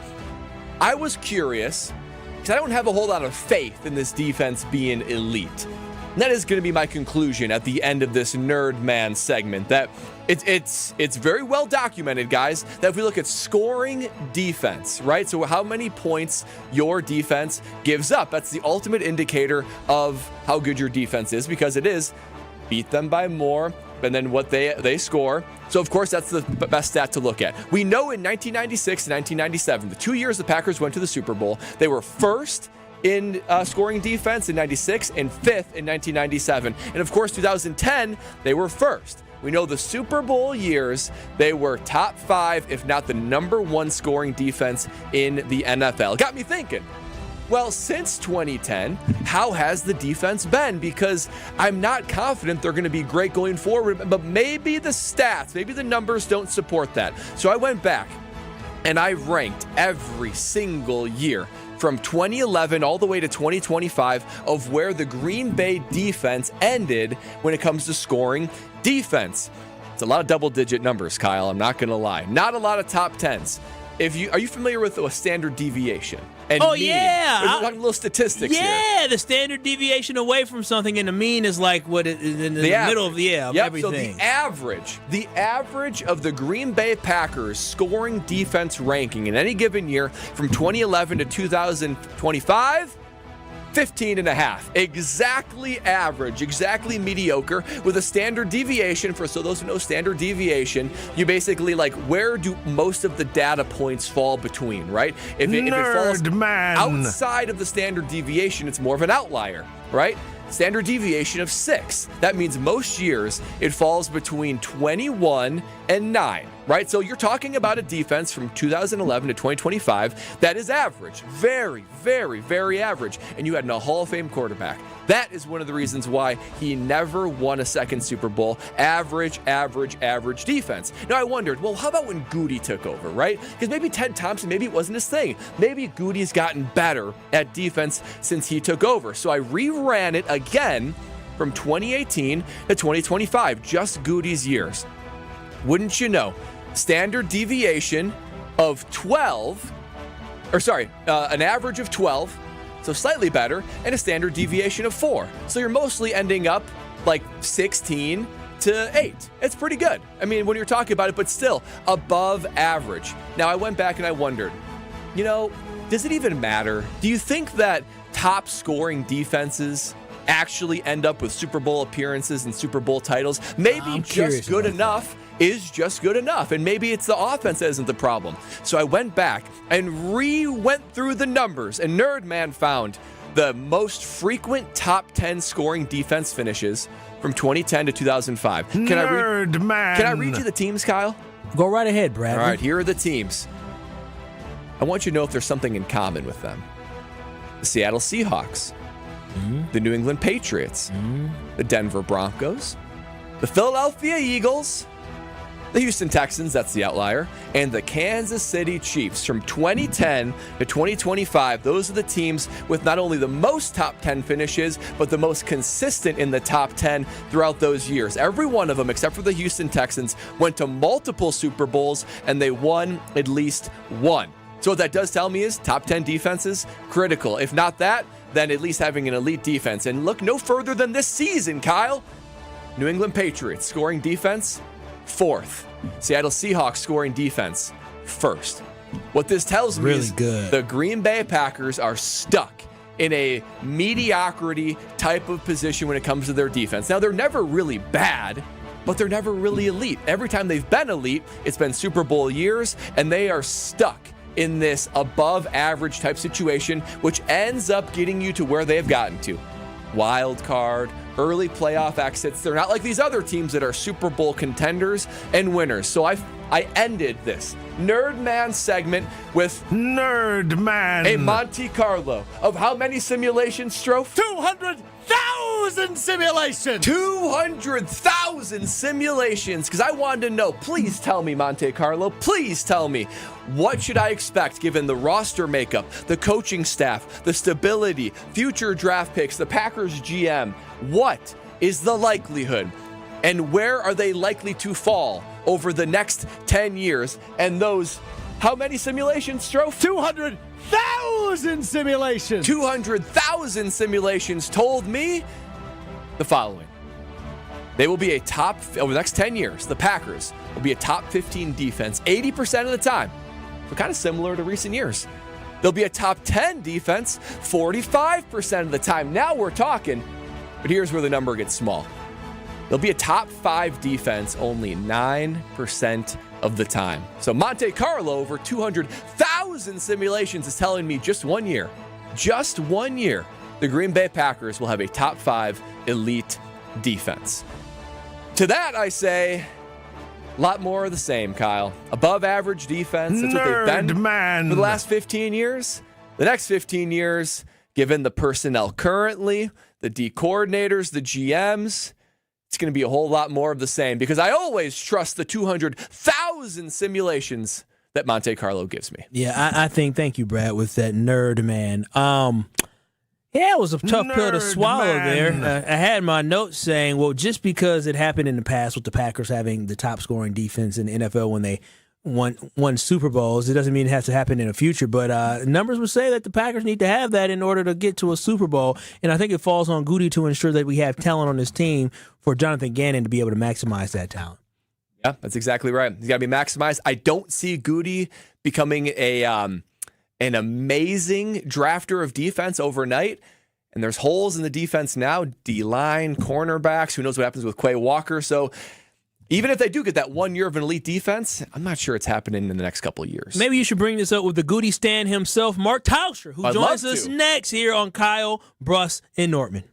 I was curious because I don't have a whole lot of faith in this defense being elite. And that is going to be my conclusion at the end of this Nerdman segment, that it's very well documented, guys, that if we look at scoring defense, right? So how many points your defense gives up, that's the ultimate indicator of how good your defense is, because it is beat them by more and then what they score. So, of course, that's the best stat to look at. We know in 1996 and 1997, the 2 years the Packers went to the Super Bowl, they were first in scoring defense in 96 and fifth in 1997. And, of course, 2010, they were first. We know the Super Bowl years, they were top 5, if not the number 1 scoring defense in the NFL. Got me thinking. Well, since 2010, how has the defense been? Because I'm not confident they're going to be great going forward, but maybe the stats, maybe the numbers don't support that. So I went back and I ranked every single year from 2011 all the way to 2025 of where the Green Bay defense ended when it comes to scoring defense. It's a lot of double-digit numbers, Kyle. I'm not going to lie. Not a lot of top 10s. Are you familiar with a standard deviation? And mean? Yeah. We're talking little statistics here. Yeah, the standard deviation away from something, and the mean is like what it is in the middle of everything. So the average of the Green Bay Packers scoring defense ranking in any given year from 2011 to 2025, 15.5. Exactly average, exactly mediocre, with a standard deviation. For those who know standard deviation, you basically where do most of the data points fall between, right? If it falls outside of the standard deviation, it's more of an outlier, right? Standard deviation of 6. That means most years it falls between 21 and 9, right? So you're talking about a defense from 2011 to 2025 that is average. Very, very, very average. And you had a Hall of Fame quarterback. That is one of the reasons why he never won a second Super Bowl. Average defense. Now I wondered, well, how about when Goody took over, right? Because maybe Ted Thompson, maybe it wasn't his thing. Maybe Goody's gotten better at defense since he took over. So I reran it again from 2018 to 2025, just Goody's years. Wouldn't you know, standard deviation of 12, an average of 12, so slightly better, and a standard deviation of 4. So you're mostly ending up 16 to 8. It's pretty good. I mean, when you're talking about it, but still above average. Now, I went back and I wondered, does it even matter? Do you think that top scoring defenses actually end up with Super Bowl appearances and Super Bowl titles? Maybe just good enough is just good enough, and maybe it's the offense that isn't the problem. So I went back and went through the numbers, and Nerdman found the most frequent top 10 scoring defense finishes from 2010 to 2005. Can I read you the teams, Kyle? Go right ahead, Brad. All right, here are the teams. I want you to know if there's something in common with them. The Seattle Seahawks, the New England Patriots, the Denver Broncos, the Philadelphia Eagles, the Houston Texans, that's the outlier, and the Kansas City Chiefs. From 2010 to 2025, those are the teams with not only the most top 10 finishes, but the most consistent in the top 10 throughout those years. Every one of them, except for the Houston Texans, went to multiple Super Bowls, and they won at least one. So what that does tell me is top 10 defenses, critical. If not that, then at least having an elite defense. And look no further than this season, Kyle. New England Patriots scoring defense, 4th. Seattle Seahawks scoring defense, 1st. What this tells me is the Green Bay Packers are stuck in a mediocrity type of position when it comes to their defense. Now, they're never really bad, but they're never really elite. Every time they've been elite, it's been Super Bowl years, and they are stuck in this above average type situation, which ends up getting you to where they have gotten to. Wild card, early playoff exits. They're not like these other teams that are Super Bowl contenders and winners. So I ended this Nerd Man segment with Nerd Man, a Monte Carlo of how many simulations, Strofe? 200,000 simulations! 200,000 simulations, because I wanted to know, please tell me, Monte Carlo, please tell me, what should I expect given the roster makeup, the coaching staff, the stability, future draft picks, the Packers GM? What is the likelihood, and where are they likely to fall over the next 10 years? And those, how many simulations, Strofe? 200,000 simulations! 200,000 simulations told me the following. They will be over the next 10 years, the Packers will be a top 15 defense 80% of the time. So kind of similar to recent years. They'll be a top 10 defense 45% of the time. Now we're talking, but here's where the number gets small. They'll be a top 5 defense only 9% of the time. So Monte Carlo over 200,000 simulations is telling me just 1 year, the Green Bay Packers will have a top 5 elite defense. To that I say, a lot more of the same, Kyle. Above average defense. That's what they've been for the last 15 years. The next 15 years, given the personnel currently, the D coordinators, the GMs, it's going to be a whole lot more of the same, because I always trust the 200,000 simulations that Monte Carlo gives me. Yeah, I think, thank you, Brad, with that Nerd Man. Yeah, it was a tough pill to swallow there. I had my notes saying, well, just because it happened in the past with the Packers having the top scoring defense in the NFL when they won Super Bowls, it doesn't mean it has to happen in the future. But numbers would say that the Packers need to have that in order to get to a Super Bowl. And I think it falls on Goody to ensure that we have talent on this team for Jonathan Gannon to be able to maximize that talent. Yeah, that's exactly right. He's got to be maximized. I don't see Goody becoming an amazing drafter of defense overnight. And there's holes in the defense now, D-line, cornerbacks. Who knows what happens with Quay Walker. So even if they do get that 1 year of an elite defense, I'm not sure it's happening in the next couple of years. Maybe you should bring this up with the Goody Stan himself, Marc Tauscher, who joins us next here on Kyle, Brust, and Nortman.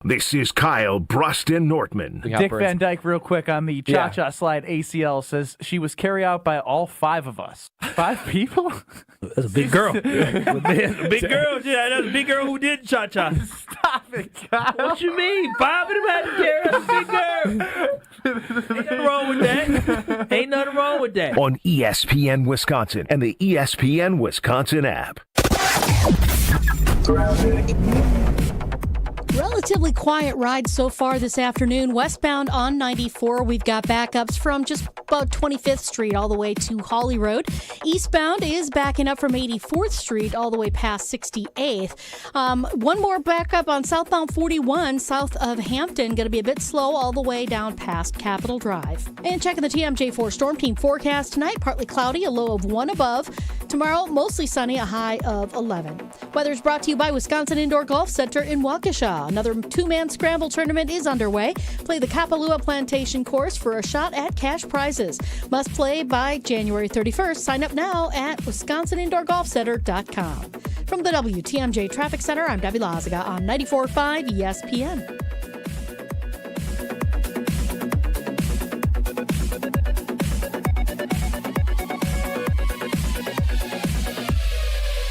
This is Kyle, Brust, and Nortman. Dick Van Dyke, real quick on the Cha-Cha Slide ACL, says she was carried out by all 5 of us. 5 people? That's a big girl. Big girl, yeah. That's a big girl who did Cha-Cha. Stop it, Kyle. What you mean? 5 of them had to carry. That's a big girl. Ain't nothing wrong with that. Ain't nothing wrong with that. On ESPN Wisconsin and the ESPN Wisconsin app. Relatively quiet ride so far this afternoon. Westbound on 94, we've got backups from just about 25th Street all the way to Hawley Road. Eastbound is backing up from 84th Street all the way past 68th. One more backup on southbound 41, south of Hampton. Going to be a bit slow all the way down past Capitol Drive. And checking the TMJ4 Storm Team forecast tonight, partly cloudy, a low of 1 above. Tomorrow, mostly sunny, a high of 11. Weather is brought to you by Wisconsin Indoor Golf Center in Waukesha. Another 2-man scramble tournament is underway. Play the Kapalua Plantation course for a shot at cash prizes. Must play by January 31st. Sign up now at WisconsinIndoorGolfCenter.com. From the WTMJ Traffic Center, I'm Debbie Lazaga on 94.5 ESPN.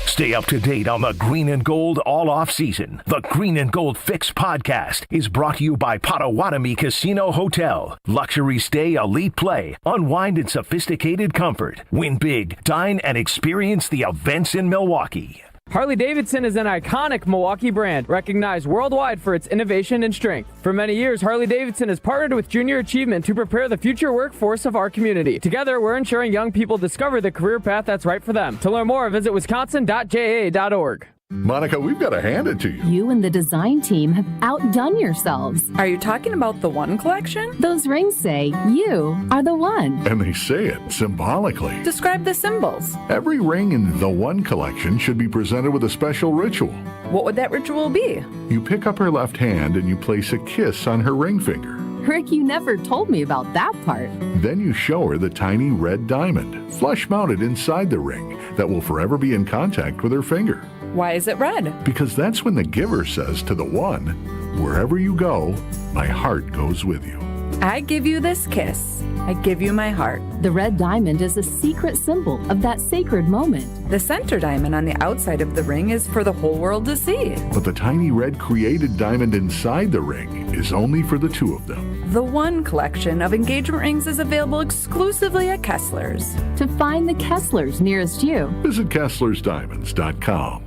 Stay up to date on the Green and Gold all off season. The Green and Gold Fix podcast is brought to you by Potawatomi Casino Hotel. Luxury stay, elite play, unwind in sophisticated comfort. Win big, dine, and experience the events in Milwaukee. Harley-Davidson is an iconic Milwaukee brand, recognized worldwide for its innovation and strength. For many years, Harley-Davidson has partnered with Junior Achievement to prepare the future workforce of our community. Together, we're ensuring young people discover the career path that's right for them. To learn more, visit wisconsin.ja.org. Monica, we've got to hand it to you. You and the design team have outdone yourselves. Are you talking about the One collection? Those rings say you are the one. And they say it symbolically. Describe the symbols. Every ring in the One collection should be presented with a special ritual. What would that ritual be? You pick up her left hand and you place a kiss on her ring finger. Rick, you never told me about that part. Then you show her the tiny red diamond, flush mounted inside the ring, that will forever be in contact with her finger. Why is it red? Because that's when the giver says to the one, Wherever you go, my heart goes with you. I give you this kiss. I give you my heart. The red diamond is a secret symbol of that sacred moment. The center diamond on the outside of the ring is for the whole world to see. But the tiny red created diamond inside the ring is only for the two of them. The One collection of engagement rings is available exclusively at Kessler's. To find the Kesslers nearest you, visit KesslersDiamonds.com.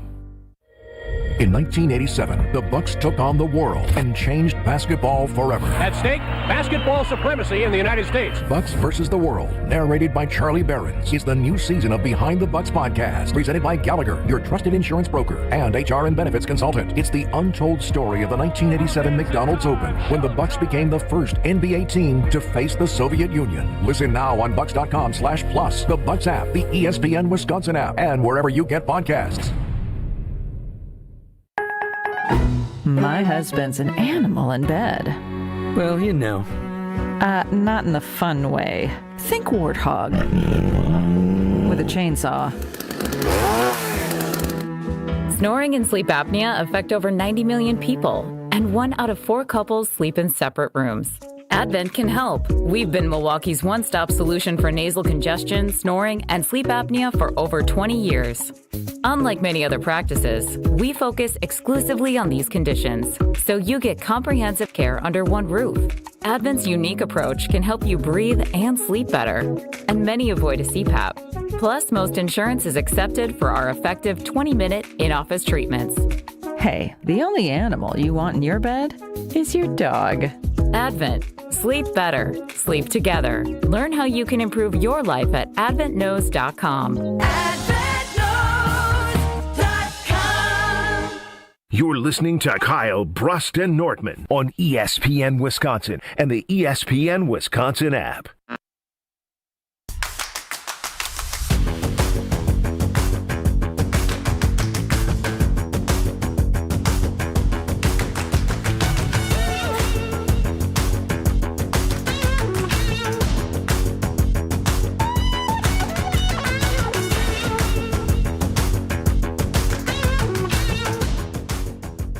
In 1987, the Bucks took on the world and changed basketball forever. At stake, basketball supremacy in the United States. Bucks versus the World, narrated by Charlie Behrens, is the new season of Behind the Bucks podcast, presented by Gallagher, your trusted insurance broker and HR and benefits consultant. It's the untold story of the 1987 McDonald's Open, when the Bucks became the first NBA team to face the Soviet Union. Listen now on Bucks.com/plus, the Bucks app, the ESPN Wisconsin app, and wherever you get podcasts. My husband's an animal in bed. Well, you know. Not in the fun way. Think warthog. With a chainsaw. Snoring and sleep apnea affect over 90 million people, and 1 out of 4 couples sleep in separate rooms. Advent can help. We've been Milwaukee's one-stop solution for nasal congestion, snoring, and sleep apnea for over 20 years. Unlike many other practices, we focus exclusively on these conditions, so you get comprehensive care under one roof. Advent's unique approach can help you breathe and sleep better, and many avoid a CPAP. Plus, most insurance is accepted for our effective 20-minute in-office treatments. Hey, the only animal you want in your bed is your dog. Advent. Sleep better. Sleep together. Learn how you can improve your life at adventknows.com. You're listening to Kyle Brust and Nortman on ESPN Wisconsin and the ESPN Wisconsin app.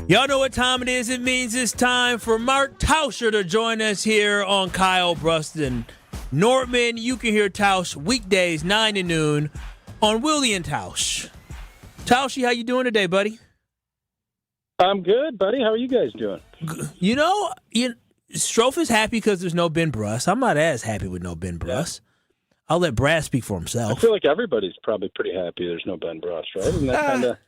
Y'all know what time it is. It means it's time for Marc Tauscher to join us here on Kyle Brust and Nortman. You can hear Tausch weekdays 9 to noon on Willie and Tausch. Tauschy, how you doing today, buddy? I'm good, buddy. How are you guys doing? You know, Strofe is happy because there's no Ben Bruss. I'm not as happy with no Ben Bruss. I'll let Brad speak for himself. I feel like everybody's probably pretty happy there's no Ben Bruss, right? Isn't that kind of...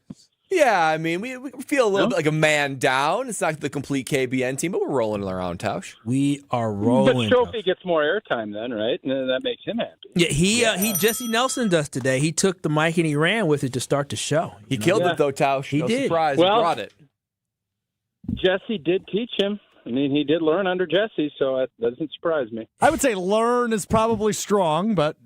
Yeah, I mean, we feel a little bit like a man down. It's not the complete KBN team, but we're rolling around, Tausch. We are rolling. But Trophy gets more airtime then, right? And that makes him happy. Yeah, he Jesse Nelson'd us today. He took the mic and he ran with it to start the show. He killed it, though, Tausch. He did. Surprise, well, he brought it. Jesse did teach him. I mean, he did learn under Jesse, so that doesn't surprise me. I would say learn is probably strong, but...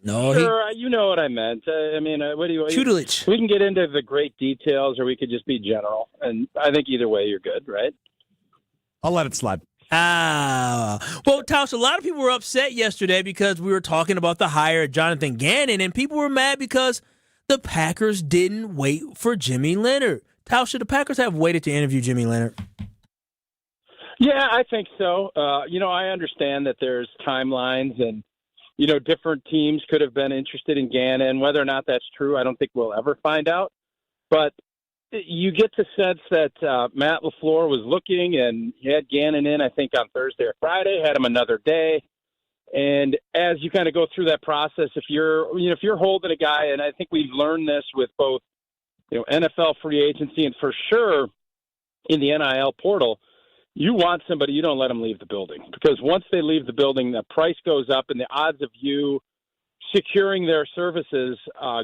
No, sure, you know what I meant. I mean, what do you? Tutelage. We can get into the great details, or we could just be general. And I think either way, you're good, right? I'll let it slide. Well, Tausch, a lot of people were upset yesterday because we were talking about the hire of Jonathan Gannon, and people were mad because the Packers didn't wait for Jimmy Leonard. Tausch, should the Packers have waited to interview Jimmy Leonard? Yeah, I think so. I understand that there's timelines and, different teams could have been interested in Gannon. Whether or not that's true, I don't think we'll ever find out. But you get the sense that Matt LaFleur was looking, and he had Gannon in, I think, on Thursday or Friday, had him another day. And as you kind of go through that process, if you're holding a guy, and I think we've learned this with both, NFL free agency and for sure in the NIL portal, you want somebody, you don't let them leave the building, because once they leave the building, the price goes up and the odds of you securing their services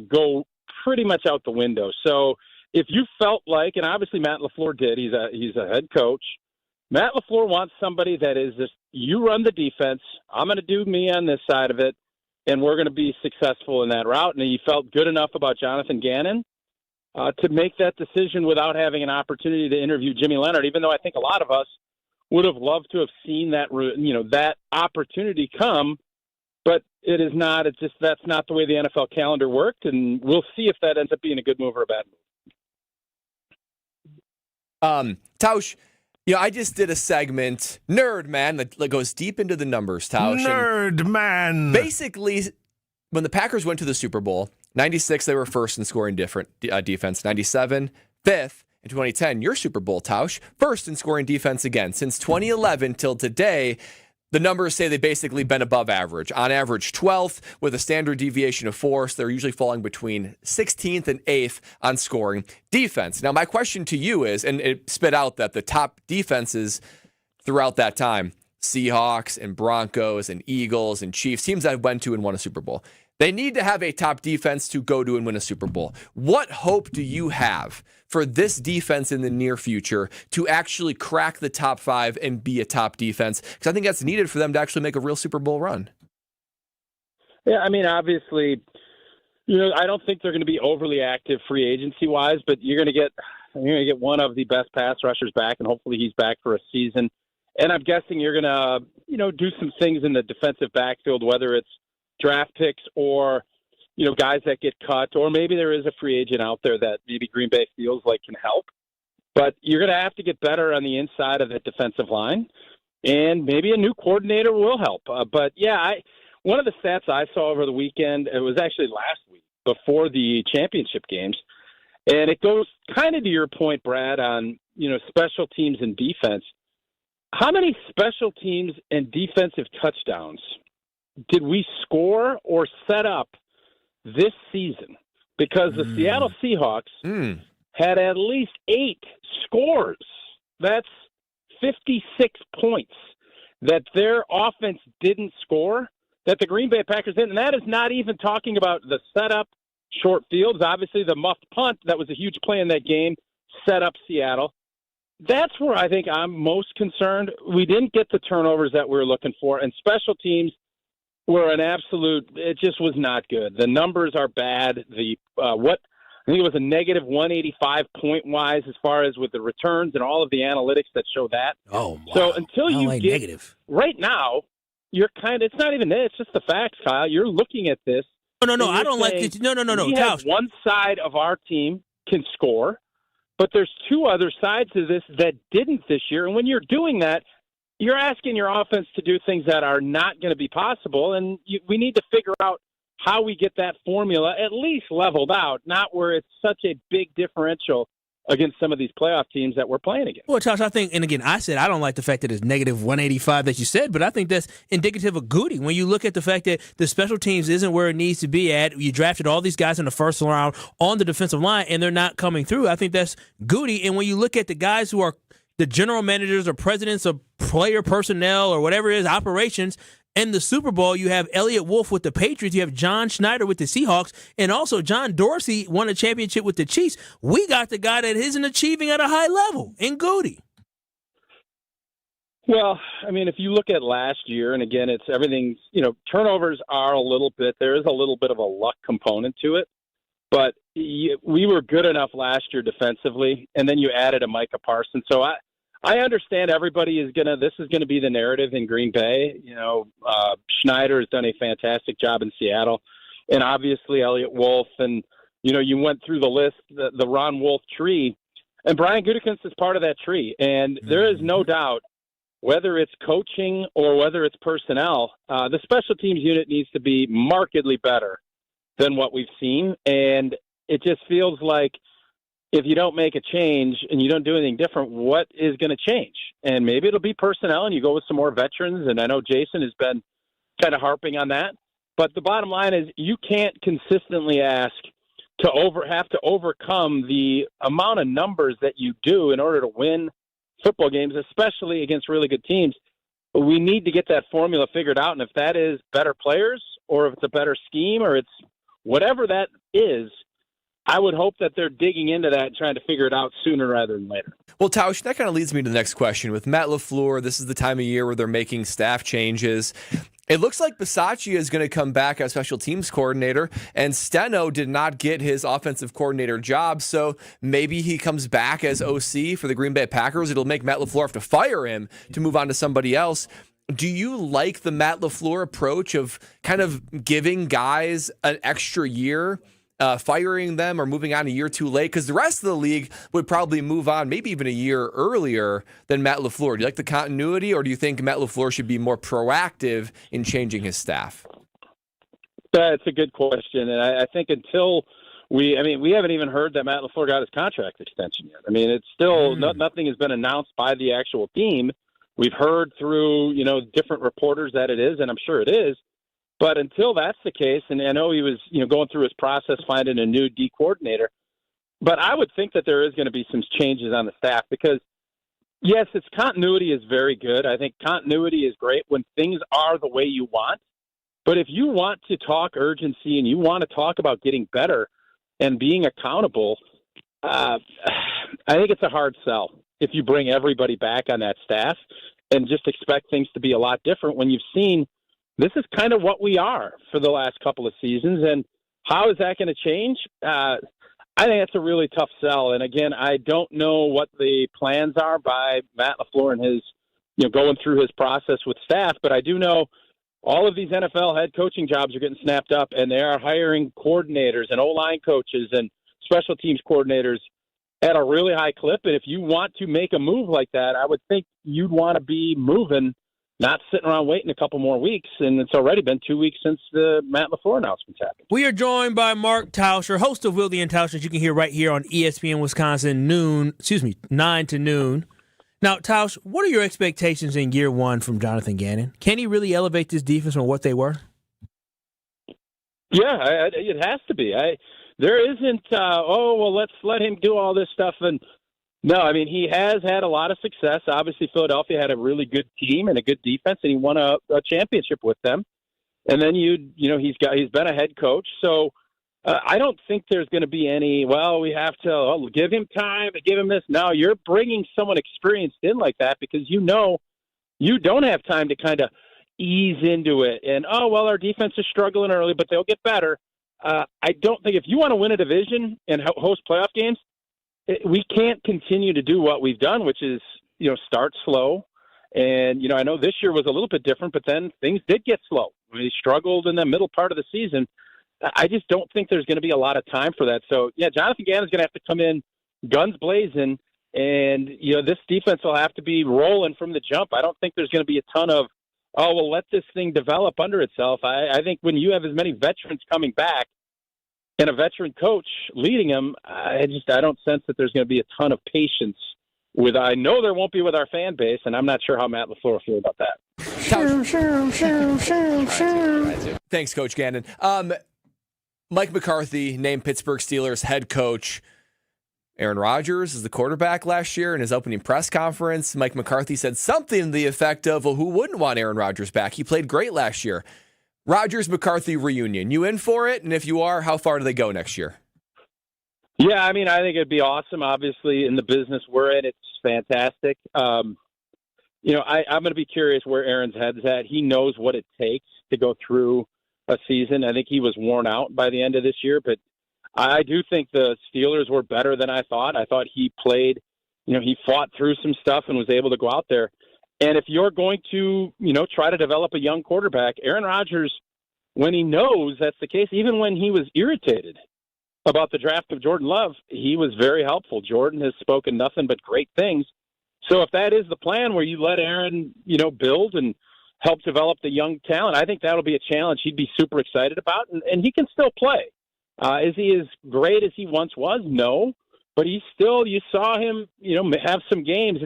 go pretty much out the window. So if you felt like, and obviously Matt LaFleur did, he's a head coach. Matt LaFleur wants somebody that is just, you run the defense, I'm going to do me on this side of it, and we're going to be successful in that route. And he felt good enough about Jonathan Gannon to make that decision without having an opportunity to interview Jimmy Leonard, even though I think a lot of us would have loved to have seen that, that opportunity come, but it is not. It's just, that's not the way the NFL calendar worked, and we'll see if that ends up being a good move or a bad move. Tausch, I just did a segment, Nerd Man, that goes deep into the numbers, Tausch. Nerd Man. Basically, when the Packers went to the Super Bowl, 96, they were first in scoring defense. 97, fifth. In 2010, your Super Bowl, Tausch, first in scoring defense again. Since 2011 till today, the numbers say they've basically been above average. On average, 12th with a standard deviation of 4, so they're usually falling between 16th and 8th on scoring defense. Now, my question to you is, and it spit out that the top defenses throughout that time, Seahawks and Broncos and Eagles and Chiefs, teams that went to and won a Super Bowl, they need to have a top defense to go to and win a Super Bowl. What hope do you have for this defense in the near future to actually crack the top 5 and be a top defense? Because I think that's needed for them to actually make a real Super Bowl run. Yeah, I mean, obviously, I don't think they're going to be overly active free agency-wise, but you're going to get one of the best pass rushers back, and hopefully he's back for a season. And I'm guessing you're going to, do some things in the defensive backfield, whether it's draft picks or, guys that get cut, or maybe there is a free agent out there that maybe Green Bay feels like can help. But you're going to have to get better on the inside of the defensive line, and maybe a new coordinator will help. One of the stats I saw over the weekend, it was actually last week before the championship games, and it goes kind of to your point, Brad, on, special teams and defense. How many special teams and defensive touchdowns did we score or set up this season? Because the Seattle Seahawks had at least 8 scores. That's 56 points that their offense didn't score, that the Green Bay Packers didn't. And that is not even talking about the setup, short fields. Obviously, the muffed punt, that was a huge play in that game, set up Seattle. That's where I think I'm most concerned. We didn't get the turnovers that we were looking for, and special teams were it just was not good. The numbers are bad. I think it was a negative 185 point-wise as far as with the returns and all of the analytics that show that. Oh, wow. So until you get negative. Right now, it's not even it's just the facts, Kyle. You're looking at this. No, I don't like this. No. We have one side of our team can score, but there's 2 other sides to this that didn't this year. And when you're doing that, you're asking your offense to do things that are not going to be possible, and we need to figure out how we get that formula at least leveled out, not where it's such a big differential against some of these playoff teams that we're playing against. Well, Josh, I think, and again, I said I don't like the fact that it's negative 185 that you said, but I think that's indicative of Goody. When you look at the fact that the special teams isn't where it needs to be at, you drafted all these guys in the first round on the defensive line, and they're not coming through. I think that's Goody. And when you look at the guys who are the general managers or presidents of player personnel or whatever it is, operations, in the Super Bowl, you have Elliott Wolf with the Patriots, you have John Schneider with the Seahawks, and also John Dorsey won a championship with the Chiefs. We got the guy that isn't achieving at a high level in Goody. Well, I mean, if you look at last year, and again, it's everything's, turnovers are there is a little bit of a luck component to it, but we were good enough last year defensively, and then you added a Micah Parsons. So I understand this is going to be the narrative in Green Bay. Schneider has done a fantastic job in Seattle, and obviously Elliott Wolf, and, you went through the list, the Ron Wolf tree, and Brian Gutekunst is part of that tree. And there is no doubt, whether it's coaching or whether it's personnel, the special teams unit needs to be markedly better than what we've seen. And it just feels like if you don't make a change and you don't do anything different, what is going to change? And maybe it'll be personnel and you go with some more veterans. And I know Jason has been kind of harping on that. But the bottom line is you can't consistently ask to have to overcome the amount of numbers that you do in order to win football games, especially against really good teams. We need to get that formula figured out. And if that is better players or if it's a better scheme or it's whatever that is, I would hope that they're digging into that and trying to figure it out sooner rather than later. Well, Tausch, that kind of leads me to the next question. With Matt LaFleur, this is the time of year where they're making staff changes. It looks like Bisaccia is going to come back as special teams coordinator, and Steno did not get his offensive coordinator job, so maybe he comes back as OC for the Green Bay Packers. It'll make Matt LaFleur have to fire him to move on to somebody else. Do you like the Matt LaFleur approach of kind of giving guys an extra year firing them or moving on a year too late? Because the rest of the league would probably move on maybe even a year earlier than Matt LaFleur. Do you like the continuity, or do you think Matt LaFleur should be more proactive in changing his staff? That's a good question. And I think until we haven't even heard that Matt LaFleur got his contract extension yet. I mean, it's still nothing has been announced by the actual team. We've heard through, different reporters that it is, and I'm sure it is. But until that's the case, and I know he was, going through his process finding a new D coordinator, but I would think that there is going to be some changes on the staff because, yes, its continuity is very good. I think continuity is great when things are the way you want. But if you want to talk urgency and you want to talk about getting better and being accountable, I think it's a hard sell if you bring everybody back on that staff and just expect things to be a lot different when you've seen this is kind of what we are for the last couple of seasons. And how is that going to change? I think that's a really tough sell. And again, I don't know what the plans are by Matt LaFleur and his, going through his process with staff, but I do know all of these NFL head coaching jobs are getting snapped up, and they are hiring coordinators and O-line coaches and special teams coordinators at a really high clip. And if you want to make a move like that, I would think you'd want to be moving, not sitting around waiting a couple more weeks. And it's already been 2 weeks since the Matt LaFleur announcements happened. We are joined by Marc Tauscher, host of Wilde and Tauscher. You can hear right here on ESPN Wisconsin, 9 to noon. Now, Tausch, what are your expectations in year one from Jonathan Gannon? Can he really elevate this defense from what they were? Yeah, it has to be. There isn't, let's let him do all this stuff. And no, I mean, he has had a lot of success. Obviously, Philadelphia had a really good team and a good defense, and he won a championship with them. And then he's been a head coach. So I don't think there's going to be any, we have to give him time, give him this. No, you're bringing someone experienced in like that because you don't have time to kind of ease into it. And, our defense is struggling early, but they'll get better. I don't think if you want to win a division and host playoff games, we can't continue to do what we've done, which is, start slow. And, I know this year was a little bit different, but then things did get slow. We struggled in the middle part of the season. I just don't think there's going to be a lot of time for that. So, Jonathan Gannon's going to have to come in guns blazing, and, this defense will have to be rolling from the jump. I don't think there's going to be a ton of, let this thing develop under itself. I think when you have as many veterans coming back and a veteran coach leading them, I don't sense that there's going to be a ton of patience with. I know there won't be with our fan base, and I'm not sure how Matt LaFleur will feel about that. Thanks, Coach Gannon. Mike McCarthy named Pittsburgh Steelers head coach. Aaron Rodgers is the quarterback last year. In his opening press conference, Mike McCarthy said something to the effect of, who wouldn't want Aaron Rodgers back? He played great last year. Rodgers-McCarthy reunion. You in for it? And if you are, how far do they go next year? Yeah, I think it'd be awesome. Obviously, in the business we're in, it's fantastic. I'm going to be curious where Aaron's head's at. He knows what it takes to go through a season. I think he was worn out by the end of this year, but I do think the Steelers were better than I thought. I thought he played, he fought through some stuff and was able to go out there. And if you're going to, try to develop a young quarterback, Aaron Rodgers, when he knows that's the case, even when he was irritated about the draft of Jordan Love, he was very helpful. Jordan has spoken nothing but great things. So if that is the plan where you let Aaron, build and help develop the young talent, I think that'll be a challenge he'd be super excited about, and he can still play. Is he as great as he once was? No, but you saw him, have some games.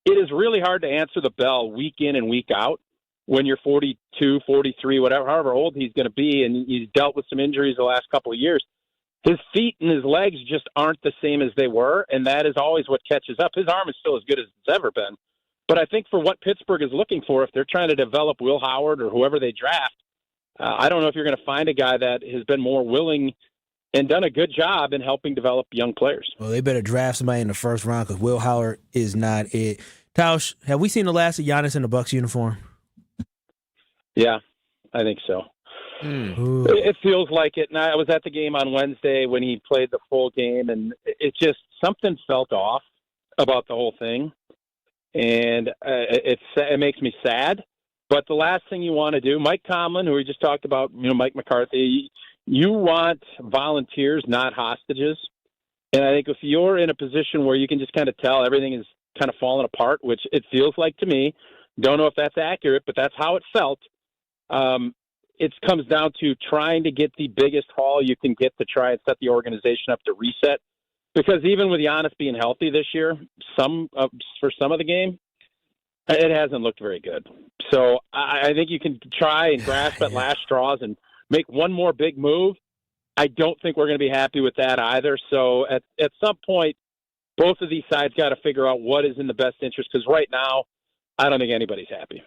It is really hard to answer the bell week in and week out when you're 42, 43, however old he's going to be, and he's dealt with some injuries the last couple of years. His feet and his legs just aren't the same as they were, and that is always what catches up. His arm is still as good as it's ever been. But I think for what Pittsburgh is looking for, if they're trying to develop Will Howard or whoever they draft, I don't know if you're going to find a guy that has been more willing and done a good job in helping develop young players. Well, they better draft somebody in the first round because Will Howard is not it. Tausch, have we seen the last of Giannis in the Bucks uniform? Yeah, I think so. It feels like it. And I was at the game on Wednesday when he played the full game, and it just something felt off about the whole thing. And it makes me sad. But the last thing you want to do, Mike Tomlin, who we just talked about, Mike McCarthy, You want volunteers, not hostages. And I think if you're in a position where you can just kind of tell everything is kind of falling apart, which it feels like to me, don't know if that's accurate, but that's how it felt. It comes down to trying to get the biggest haul you can get to try and set the organization up to reset. Because even with Giannis being healthy this year, for some of the game, it hasn't looked very good. So I think you can try and grasp at last straws and make one more big move. I don't think we're going to be happy with that either. So at some point, both of these sides got to figure out what is in the best interest. Because right now, I don't think anybody's happy.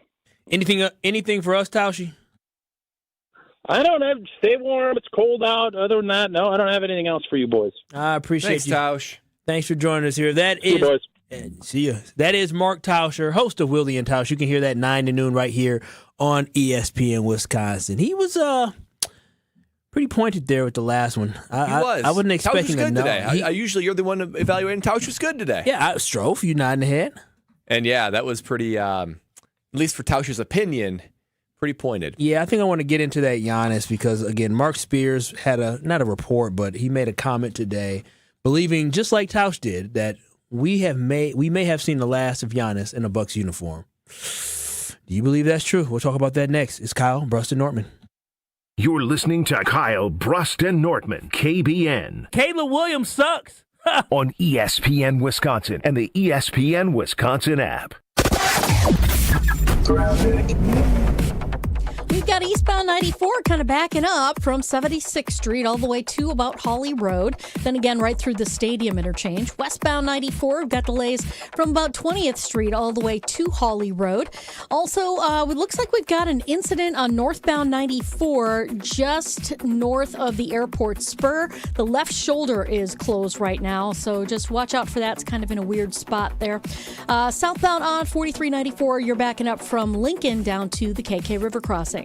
Anything for us, Tauscher? I don't have. Stay warm. It's cold out. Other than that, no, I don't have anything else for you boys. I appreciate you. Tausch. Thanks for joining us here. That is, see you. That is Marc Tauscher, host of Willie and Tausch. You can hear that 9 to noon right here on ESPN Wisconsin. He was pretty pointed there with the last one. He was. I wasn't expecting Tausch was good today. I usually you're the one evaluating. Tausch was good today. Yeah, Strofe, you nodding the head. And yeah, that was pretty. At least for Tauscher's opinion. Pretty pointed. Yeah, I think I want to get into that Giannis because, again, Mark Spears had not a report, but he made a comment today believing, just like Tausch did, that we may have seen the last of Giannis in a Bucks uniform. Do you believe that's true? We'll talk about that next. It's Kyle, Brust, and Nortman. You're listening to Kyle, Brust, and Nortman, KBN. Caleb Williams sucks. On ESPN Wisconsin and the ESPN Wisconsin app. We've got eastbound 94 kind of backing up from 76th Street all the way to about Holly Road. Then again, right through the stadium interchange. Westbound 94, we've got delays from about 20th Street all the way to Holly Road. Also, it looks like we've got an incident on northbound 94 just north of the airport spur. The left shoulder is closed right now, so just watch out for that. It's kind of in a weird spot there. Southbound on 4394, you're backing up from Lincoln down to the KK River Crossing.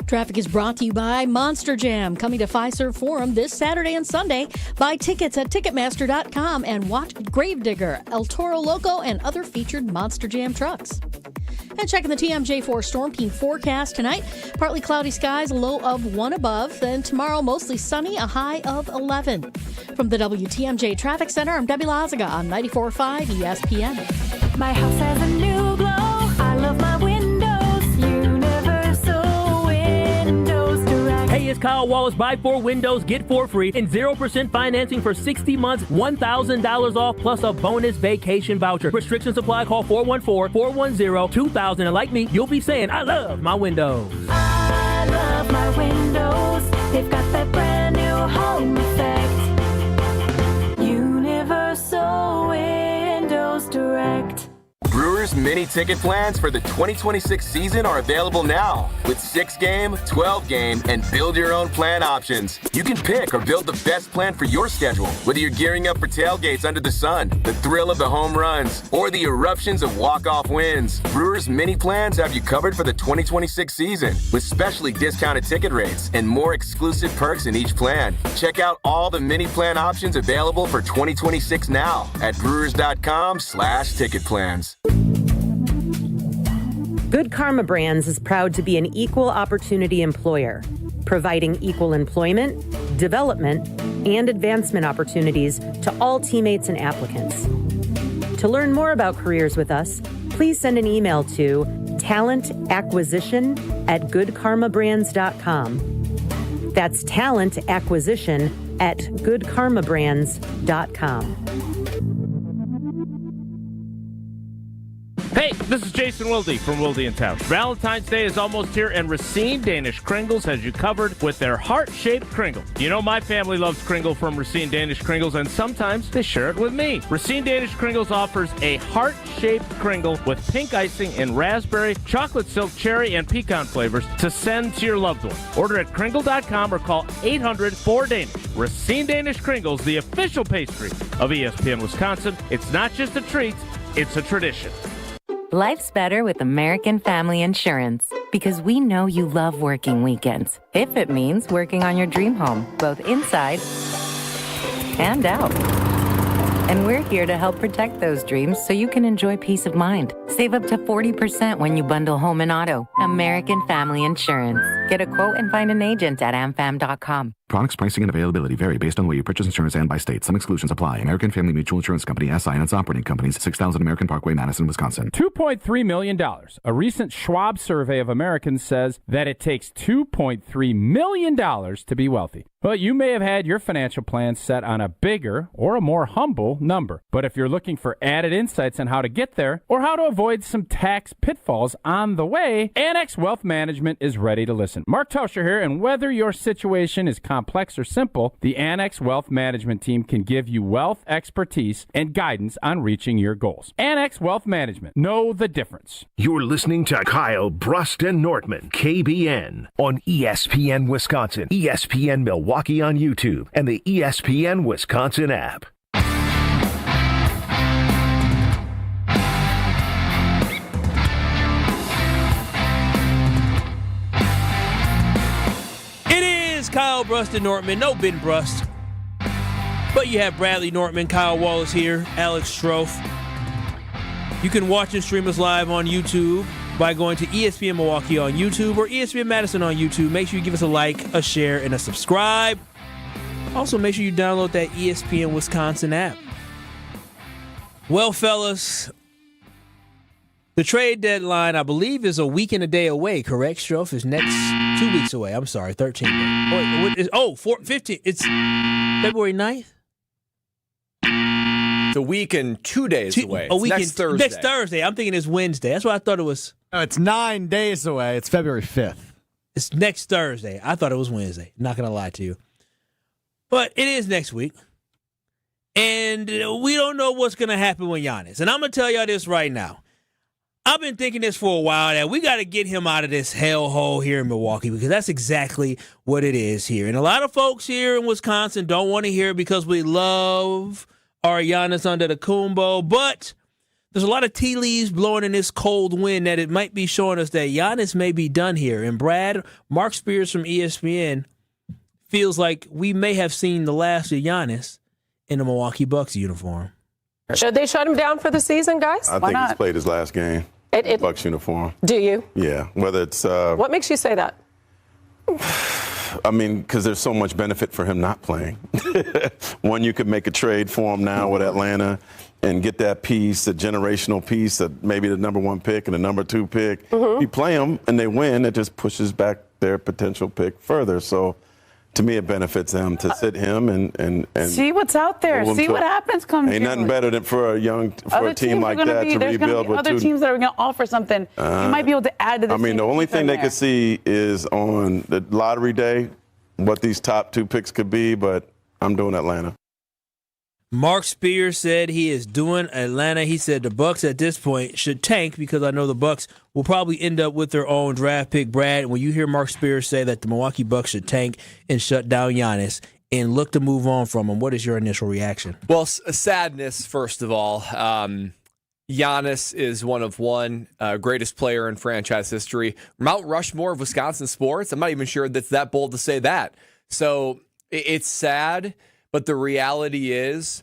Traffic is brought to you by Monster Jam, coming to Fiserv Forum this Saturday and Sunday. Buy tickets at Ticketmaster.com and watch Gravedigger, El Toro Loco, and other featured Monster Jam trucks. And checking the TMJ4 Storm Team forecast tonight. Partly cloudy skies, a low of 1 above. Then tomorrow, mostly sunny, a high of 11. From the WTMJ Traffic Center, I'm Debbie Lazaga on 94.5 ESPN. My house has a new glow. I love my windows. Hey, it's Kyle Wallace. Buy 4 windows, get 4 free, and 0% financing for 60 months, $1,000 off, plus a bonus vacation voucher. Restrictions apply. Call 414-410-2000. And like me, you'll be saying, I love my windows. I love my windows. They've got that brand new home effect. Universal Windows Direct. Brewers mini ticket plans for the 2026 season are available now with 6-game, 12-game, and build your own plan options. You can pick or build the best plan for your schedule, whether you're gearing up for tailgates under the sun, the thrill of the home runs, or the eruptions of walk-off wins. Brewers mini plans have you covered for the 2026 season with specially discounted ticket rates and more exclusive perks in each plan. Check out all the mini plan options available for 2026 now at brewers.com/ticket plans. Good Karma Brands is proud to be an equal opportunity employer, providing equal employment, development, and advancement opportunities to all teammates and applicants. To learn more about careers with us, please send an email to talentacquisition@goodkarmabrands.com. That's talentacquisition@goodkarmabrands.com. Hey, this is Jason Wilde from Wilde & Tausch. Valentine's Day is almost here, and Racine Danish Kringles has you covered with their heart-shaped Kringle. You know my family loves Kringle from Racine Danish Kringles, and sometimes they share it with me. Racine Danish Kringles offers a heart-shaped Kringle with pink icing in raspberry, chocolate silk, cherry, and pecan flavors to send to your loved one. Order at Kringle.com or call 800-4DANISH. Racine Danish Kringles, the official pastry of ESPN Wisconsin. It's not just a treat, it's a tradition. Life's better with American Family Insurance because we know you love working weekends. If it means working on your dream home, both inside and out. And we're here to help protect those dreams so you can enjoy peace of mind. Save up to 40% when you bundle home and auto. American Family Insurance. Get a quote and find an agent at amfam.com. Products, pricing, and availability vary based on the way you purchase insurance and by state. Some exclusions apply. American Family Mutual Insurance Company, SI, and its operating companies, 6000 American Parkway, Madison, Wisconsin. $2.3 million. A recent Schwab survey of Americans says that it takes $2.3 million to be wealthy. Well, you may have had your financial plan set on a bigger or a more humble number. But if you're looking for added insights on how to get there or how to avoid some tax pitfalls on the way, Annex Wealth Management is ready to listen. Mark Tauscher here, and whether your situation is complex or simple, the Annex Wealth Management team can give you wealth expertise and guidance on reaching your goals. Annex Wealth Management. Know the difference. You're listening to Kyle Brust and Nortman, KBN, on ESPN Wisconsin, ESPN Milwaukee on YouTube, and the ESPN Wisconsin app. Kyle Brust and Nortman, no Ben Brust. But you have Bradley Nortman, Kyle Wallace here, Alex Strofe. You can watch and stream us live on YouTube by going to ESPN Milwaukee on YouTube or ESPN Madison on YouTube. Make sure you give us a like, a share, and a subscribe. Also, make sure you download that ESPN Wisconsin app. Well, fellas, the trade deadline, I believe, is a week and a day away, correct, Strofe? Is next 2 weeks away. I'm sorry, 13 days. 15. It's February 9th? It's a week and 2 days away. A week next Thursday. Next Thursday. I'm thinking it's Wednesday. That's what I thought it was. No, it's 9 days away. It's February 5th. It's next Thursday. I thought it was Wednesday. Not going to lie to you. But it is next week. And we don't know what's going to happen with Giannis. And I'm going to tell y'all this right now. I've been thinking this for a while, that we got to get him out of this hellhole here in Milwaukee, because that's exactly what it is here. And a lot of folks here in Wisconsin don't want to hear it because we love our Giannis Antetokounmpo, but there's a lot of tea leaves blowing in this cold wind that it might be showing us that Giannis may be done here. And Mark Spears from ESPN feels like we may have seen the last of Giannis in a Milwaukee Bucks uniform. Should they shut him down for the season, guys? I think he's played his last game. Bucks uniform. Do you? Yeah. Whether it's what makes you say that? I mean, because there's so much benefit for him not playing. One, you could make a trade for him now with Atlanta and get that piece, a generational piece, maybe the number 1 pick and the number 2 pick. Mm-hmm. You play them and they win, it just pushes back their potential pick further. So to me, it benefits them to sit him and see what's out there. See what happens come Ain't nothing better than for a team like that to rebuild with other teams that are going to offer something. You might be able to add to the team. I mean, the only thing they could see is on the lottery day what these top 2 picks could be, but I'm doing Atlanta. Mark Spears said he is doing Atlanta. He said the Bucks at this point should tank, because I know the Bucks will probably end up with their own draft pick. Brad, when you hear Mark Spears say that the Milwaukee Bucks should tank and shut down Giannis and look to move on from him, what is your initial reaction? Well, sadness, first of all. Giannis is one of greatest player in franchise history. Mount Rushmore of Wisconsin sports. I'm not even sure that's that bold to say that. So it's sad. But the reality is,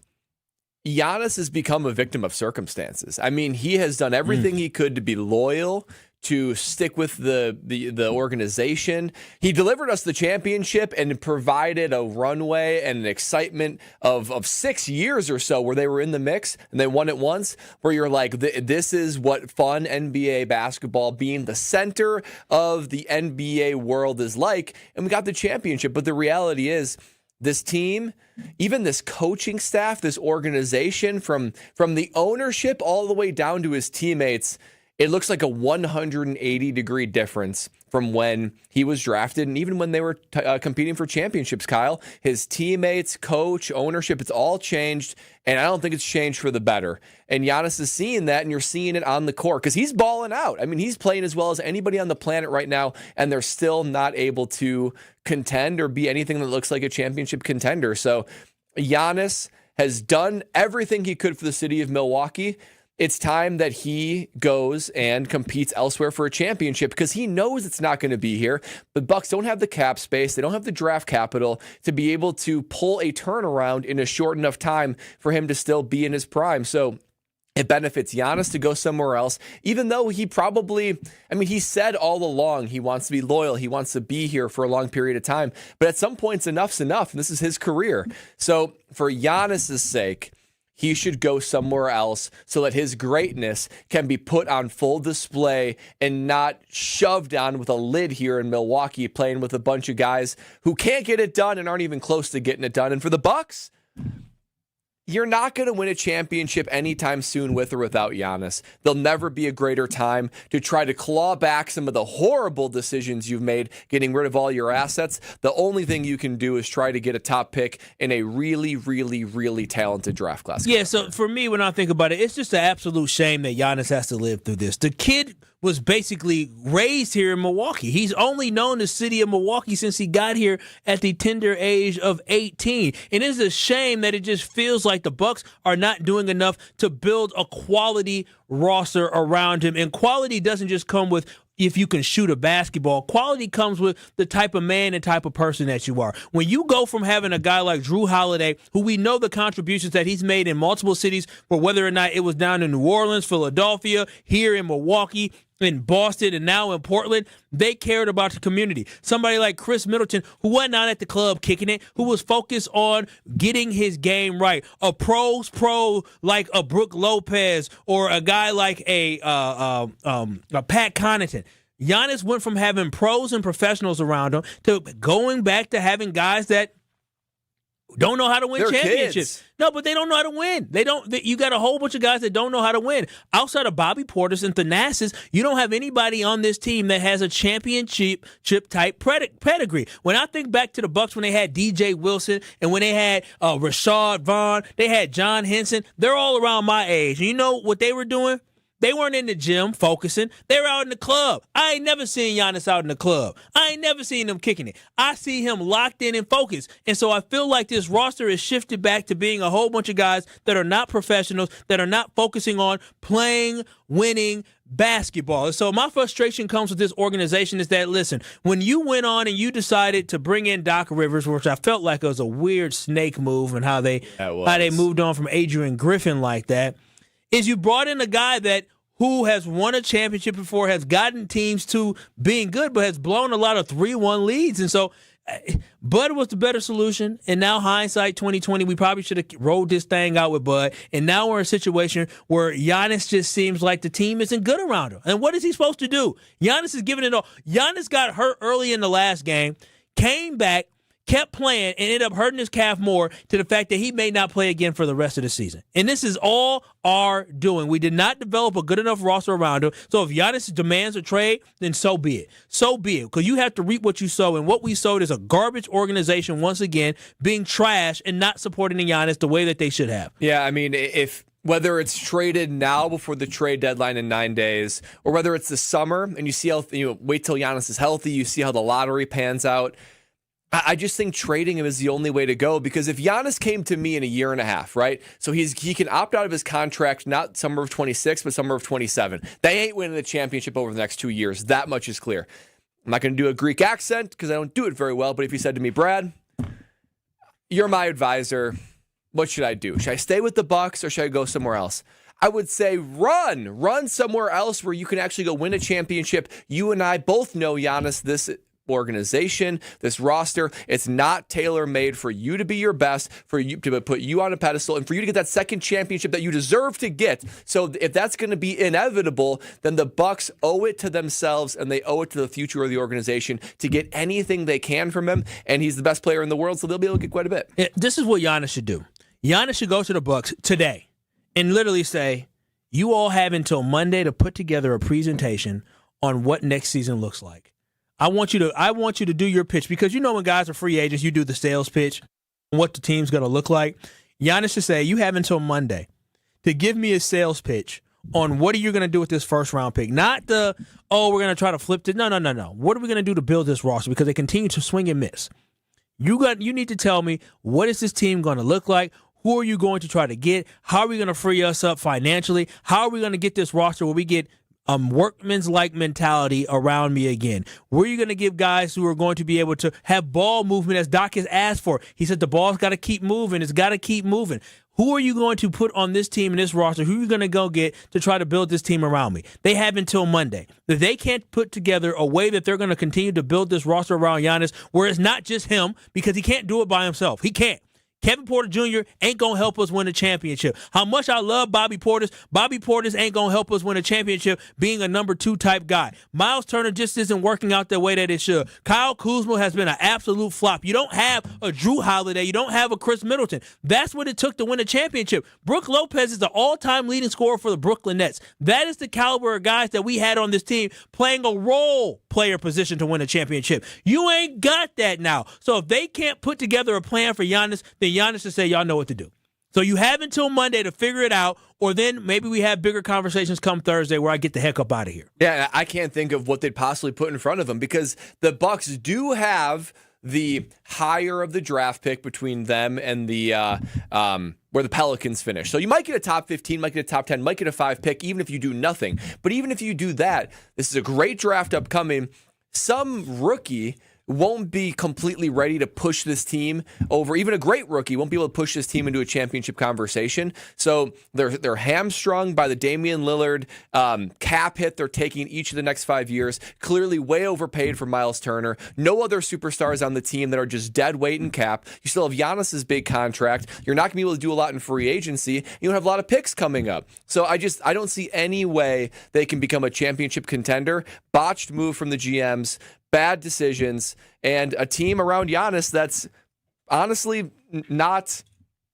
Giannis has become a victim of circumstances. I mean, he has done everything he could to be loyal, to stick with the organization. He delivered us the championship and provided a runway and an excitement of 6 years or so where they were in the mix and they won it once, where you're like, this is what fun NBA basketball, being the center of the NBA world, is like. And we got the championship. But the reality is, this team, even this coaching staff, this organization, from the ownership all the way down to his teammates, it looks like a 180-degree difference from when he was drafted and even when they were competing for championships, Kyle. His teammates, coach, ownership, it's all changed, and I don't think it's changed for the better. And Giannis is seeing that, and you're seeing it on the court because he's balling out. I mean, he's playing as well as anybody on the planet right now, and they're still not able to contend or be anything that looks like a championship contender. So Giannis has done everything he could for the city of Milwaukee. It's time that he goes and competes elsewhere for a championship, because he knows it's not going to be here. The Bucks don't have the cap space. They don't have the draft capital to be able to pull a turnaround in a short enough time for him to still be in his prime. So It benefits Giannis to go somewhere else, even though he said all along he wants to be loyal. He wants to be here for a long period of time. But at some points, enough's enough, and this is his career. So for Giannis's sake, he should go somewhere else so that his greatness can be put on full display and not shoved on with a lid here in Milwaukee, playing with a bunch of guys who can't get it done and aren't even close to getting it done. And for the Bucks, you're not going to win a championship anytime soon with or without Giannis. There'll never be a greater time to try to claw back some of the horrible decisions you've made, getting rid of all your assets. The only thing you can do is try to get a top pick in a really, really, really talented draft class. Yeah, so for me, when I think about it, it's just an absolute shame that Giannis has to live through this. The kid was basically raised here in Milwaukee. He's only known the city of Milwaukee since he got here at the tender age of 18. And it's a shame that it just feels like the Bucks are not doing enough to build a quality roster around him. And quality doesn't just come with if you can shoot a basketball. Quality comes with the type of man and type of person that you are. When you go from having a guy like Drew Holiday, who we know the contributions that he's made in multiple cities, for whether or not it was down in New Orleans, Philadelphia, here in Milwaukee, in Boston, and now in Portland, they cared about the community. Somebody like Chris Middleton, who wasn't out at the club kicking it, who was focused on getting his game right. A pro's pro like a Brook Lopez or a guy like a Pat Connaughton. Giannis went from having pros and professionals around him to going back to having guys that don't know how to win championships. Kids. No, but they don't know how to win. You got a whole bunch of guys that don't know how to win. Outside of Bobby Portis and Thanasis, you don't have anybody on this team that has a championship type pedigree. When I think back to the Bucks when they had DJ Wilson and when they had Rashad Vaughn, they had John Henson. They're all around my age. And you know what they were doing? They weren't in the gym focusing. They were out in the club. I ain't never seen Giannis out in the club. I ain't never seen him kicking it. I see him locked in and focused. And so I feel like this roster is shifted back to being a whole bunch of guys that are not professionals, that are not focusing on playing, winning basketball. And so my frustration comes with this organization is that, listen, when you went on and you decided to bring in Doc Rivers, which I felt like it was a weird snake move and how they moved on from Adrian Griffin like that, is you brought in a guy who has won a championship before, has gotten teams to being good, but has blown a lot of 3-1 leads. And so Bud was the better solution. And now hindsight 2020, we probably should have rolled this thing out with Bud. And now we're in a situation where Giannis just seems like the team isn't good around him. And what is he supposed to do? Giannis is giving it all. Giannis got hurt early in the last game, came back, kept playing, and ended up hurting his calf more to the fact that he may not play again for the rest of the season. And this is all our doing. We did not develop a good enough roster around him. So if Giannis demands a trade, then so be it. So be it. Because you have to reap what you sow. And what we sowed is a garbage organization, once again, being trash and not supporting Giannis the way that they should have. Yeah, I mean, whether it's traded now before the trade deadline in 9 days, or whether it's the summer and you see how wait till Giannis is healthy, you see how the lottery pans out. I just think trading him is the only way to go, because if Giannis came to me in a year and a half, right? So he can opt out of his contract, not summer of 26, but summer of 27. They ain't winning the championship over the next 2 years. That much is clear. I'm not going to do a Greek accent because I don't do it very well. But if you said to me, Brad, you're my advisor, what should I do? Should I stay with the Bucks or should I go somewhere else? I would say run somewhere else where you can actually go win a championship. You and I both know, Giannis, this organization, this roster, it's not tailor-made for you to be your best, for you to put you on a pedestal, and for you to get that second championship that you deserve to get. So if that's going to be inevitable, then the Bucks owe it to themselves and they owe it to the future of the organization to get anything they can from him. And he's the best player in the world, so they'll be able to get quite a bit. This is what Giannis should do. Giannis should go to the Bucks today and literally say, you all have until Monday to put together a presentation on what next season looks like. I want you to do your pitch, because you know when guys are free agents, you do the sales pitch, what the team's going to look like. Giannis should say, you have until Monday to give me a sales pitch on what are you going to do with this first round pick. Not we're going to try to flip it. No. What are we going to do to build this roster? Because they continue to swing and miss. You need to tell me, what is this team going to look like? Who are you going to try to get? How are we going to free us up financially? How are we going to get this roster where we get workman's-like mentality around me again? Where are you going to give guys who are going to be able to have ball movement as Doc has asked for? He said the ball's got to keep moving. It's got to keep moving. Who are you going to put on this team and this roster? Who are you going to go get to try to build this team around me? They have until Monday. If they can't put together a way that they're going to continue to build this roster around Giannis, where it's not just him, because he can't do it by himself. He can't. Kevin Porter Jr. ain't going to help us win a championship. How much I love Bobby Portis ain't going to help us win a championship being a number 2 type guy. Miles Turner just isn't working out the way that it should. Kyle Kuzma has been an absolute flop. You don't have a Drew Holiday. You don't have a Chris Middleton. That's what it took to win a championship. Brook Lopez is the all-time leading scorer for the Brooklyn Nets. That is the caliber of guys that we had on this team playing a role player position to win a championship. You ain't got that now. So if they can't put together a plan for Giannis, then Giannis to say, y'all know what to do. So you have until Monday to figure it out, or then maybe we have bigger conversations come Thursday where I get the heck up out of here. Yeah, I can't think of what they'd possibly put in front of them because the Bucks do have the higher of the draft pick between them and the where the Pelicans finish. So you might get a top 15, might get a top 10, might get a 5 pick, even if you do nothing. But even if you do that, this is a great draft upcoming. Some rookie won't be completely ready to push this team over. Even a great rookie won't be able to push this team into a championship conversation. So they're hamstrung by the Damian Lillard cap hit they're taking each of the next 5 years. Clearly way overpaid for Miles Turner. No other superstars on the team that are just dead weight in cap. You still have Giannis's big contract. You're not going to be able to do a lot in free agency. You don't have a lot of picks coming up. So I don't see any way they can become a championship contender. Botched move from the GMs. Bad decisions, and a team around Giannis that's honestly not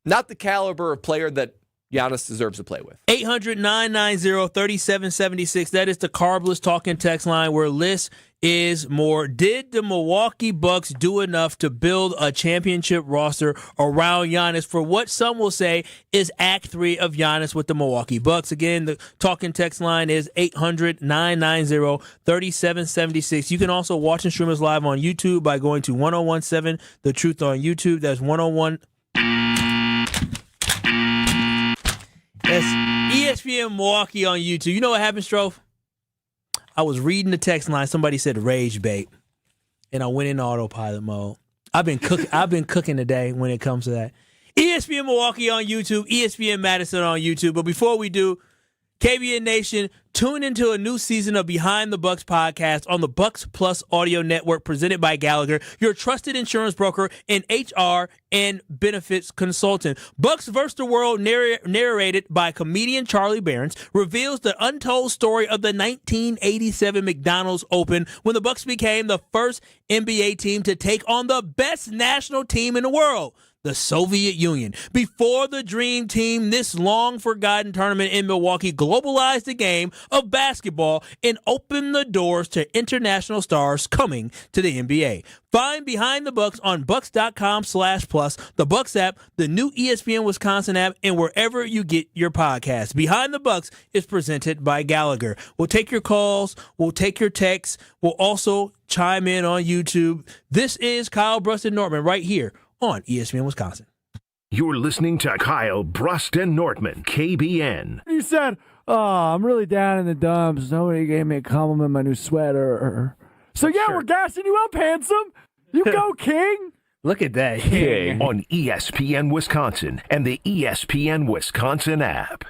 the caliber of player that Giannis deserves to play with. 800-990-3776. That is the Carbless talking text line where list is more. Did the Milwaukee Bucks do enough to build a championship roster around Giannis for what some will say is Act 3 of Giannis with the Milwaukee Bucks? Again, the talking text line is 800-990-3776. You can also watch and stream us live on YouTube by going to 1017 The Truth on YouTube. That's 101. That's ESPN Milwaukee on YouTube. You know what happened, Strofe? I was reading the text line. Somebody said rage bait, and I went in autopilot mode. I've been cooking today when it comes to that. ESPN Milwaukee on YouTube, ESPN Madison on YouTube. But before we do, KBN Nation, tune into a new season of Behind the Bucks podcast on the Bucks Plus Audio Network presented by Gallagher, your trusted insurance broker and HR and benefits consultant. Bucks vs. the World, narrated by comedian Charlie Barons, reveals the untold story of the 1987 McDonald's Open when the Bucks became the first NBA team to take on the best national team in the world, the Soviet Union. Before the Dream Team, this long-forgotten tournament in Milwaukee globalized the game of basketball and opened the doors to international stars coming to the NBA. Find Behind the Bucks on Bucks.com/plus, the Bucks app, the new ESPN Wisconsin app, and wherever you get your podcasts. Behind the Bucks is presented by Gallagher. We'll take your calls. We'll take your texts. We'll also chime in on YouTube. This is Kyle Brust Nortman right here on ESPN Wisconsin. You're listening to Kyle Brust Nortman, KBN. You said, I'm really down in the dumps. Nobody gave me a compliment on my new sweater. So, yeah, we're gassing you up, handsome. You go, King. Look at that. King on ESPN Wisconsin and the ESPN Wisconsin app.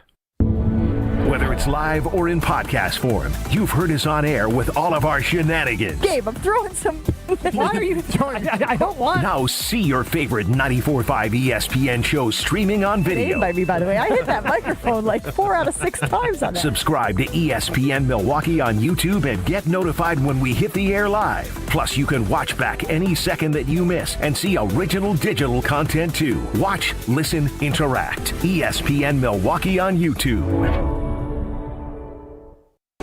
Whether it's live or in podcast form, you've heard us on air with all of our shenanigans. Gabe, I'm throwing some. Why are you throwing? I don't want. Now see your favorite 94.5 ESPN shows streaming on video. By me, by the way. I hit that microphone like 4 out of 6 times on that. Subscribe to ESPN Milwaukee on YouTube and get notified when we hit the air live. Plus, you can watch back any second that you miss and see original digital content too. Watch, listen, interact. ESPN Milwaukee on YouTube.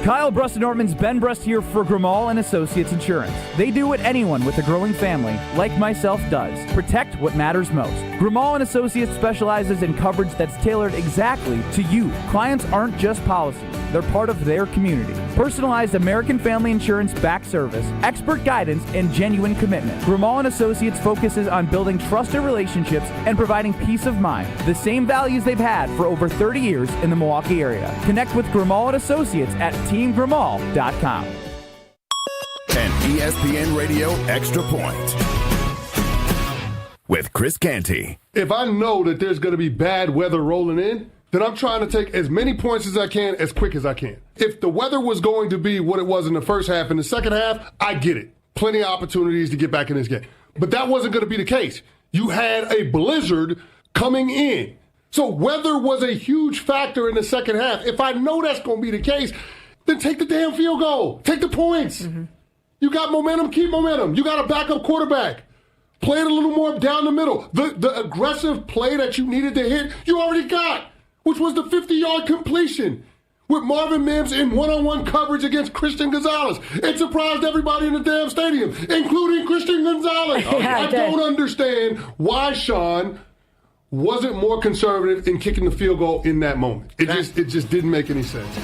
Kyle Brust Nortman's Ben Brust here for Grimal & Associates Insurance. They do what anyone with a growing family, like myself, does. Protect what matters most. Grimal & Associates specializes in coverage that's tailored exactly to you. Clients aren't just policies. They're part of their community. Personalized American Family Insurance back service, expert guidance, and genuine commitment. Grimal & Associates focuses on building trusted relationships and providing peace of mind. The same values they've had for over 30 years in the Milwaukee area. Connect with Grimal & Associates at teamgrimal.com. An ESPN Radio Extra Point. with Chris Canty. If I know that there's going to be bad weather rolling in, then I'm trying to take as many points as I can as quick as I can. If the weather was going to be what it was in the first half, in the second half, I get it. Plenty of opportunities to get back in this game. But that wasn't going to be the case. You had a blizzard coming in. So weather was a huge factor in the second half. If I know that's going to be the case, then take the damn field goal. Take the points. Mm-hmm. You got momentum, keep momentum. You got a backup quarterback. Play it a little more down the middle. The aggressive play that you needed to hit, you already got, which was the 50-yard completion with Marvin Mims in one-on-one coverage against Christian Gonzalez. It surprised everybody in the damn stadium, including Christian Gonzalez. I don't understand why Sean wasn't more conservative in kicking the field goal in that moment. It just didn't make any sense.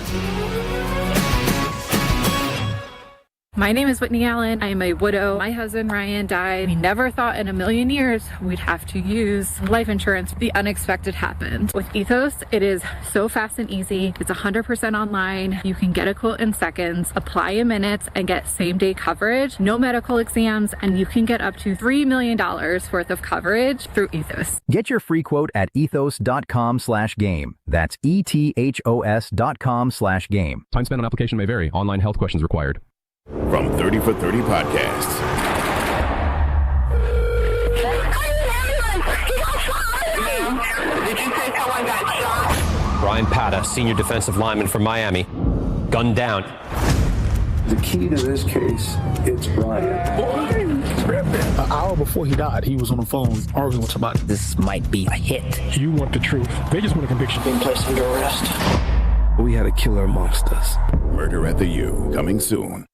My name is Whitney Allen. I am a widow. My husband, Ryan, died. We never thought in a million years we'd have to use life insurance. The unexpected happened. With Ethos, it is so fast and easy. It's 100% online. You can get a quote in seconds, apply in minutes, and get same-day coverage. No medical exams, and you can get up to $3 million worth of coverage through Ethos. Get your free quote at ethos.com/game. That's ETHOS.com/game. Time spent on application may vary. Online health questions required. From 30 for 30 Podcasts. Brian Pata, senior defensive lineman from Miami, gunned down. The key to this case, it's Brian. An hour before he died, he was on the phone arguing with somebody. This might be a hit. You want the truth. They just want a conviction. Being placed under arrest. We had a killer amongst us. Murder at the U, coming soon.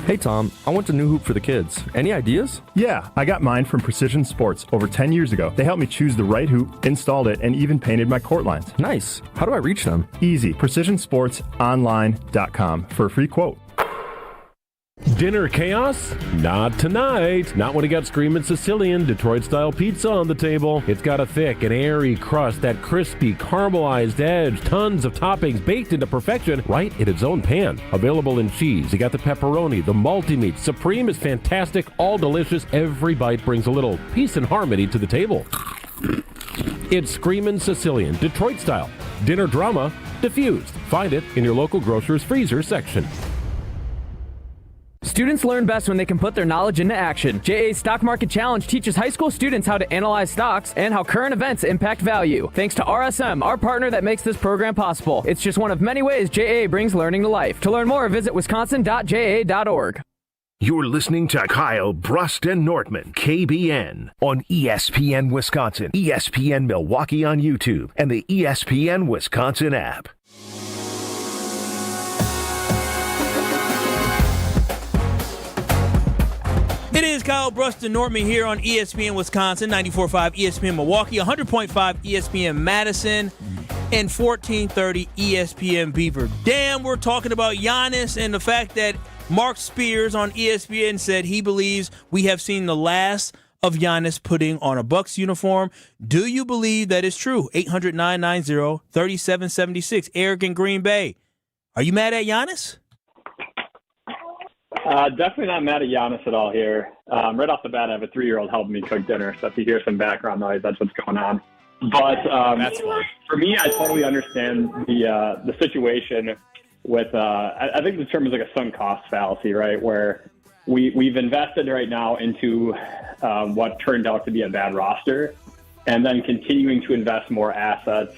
Hey Tom, I want a new hoop for the kids. Any ideas? Yeah, I got mine from Precision Sports over 10 years ago. They helped me choose the right hoop, installed it, and even painted my court lines. Nice. How do I reach them? Easy. PrecisionSportsOnline.com for a free quote. Dinner chaos? Not tonight. Not when you got Screamin' Sicilian Detroit-style pizza on the table. It's got a thick and airy crust, that crispy, caramelized edge, tons of toppings baked into perfection right in its own pan. Available in cheese. You got the pepperoni, the multi-meat. Supreme is fantastic, all delicious. Every bite brings a little peace and harmony to the table. It's Screamin' Sicilian Detroit-style. Dinner drama diffused. Find it in your local grocer's freezer section. Students learn best when they can put their knowledge into action. JA's Stock Market Challenge teaches high school students how to analyze stocks and how current events impact value. Thanks to RSM, our partner that makes this program possible. It's just one of many ways JA brings learning to life. To learn more, visit wisconsin.ja.org. You're listening to Kyle Brust and Nortman, KBN, on ESPN Wisconsin, ESPN Milwaukee on YouTube, and the ESPN Wisconsin app. It is Kyle Brust and Nortman here on ESPN Wisconsin, 94.5 ESPN Milwaukee, 100.5 ESPN Madison, and 1430 ESPN Beaver Dam. We're talking about Giannis and the fact that Mark Spears on ESPN said he believes we have seen the last of Giannis putting on a Bucks uniform. Do you believe that is true? 800-990-3776. Eric in Green Bay. Are you mad at Giannis? Definitely not mad at Giannis at all here. Right off the bat, I have a 3-year-old helping me cook dinner, so if you hear some background noise, that's what's going on. But for me, I totally understand the situation with, I think the term is like a sunk cost fallacy, right? Where we've invested right now into what turned out to be a bad roster, and then continuing to invest more assets,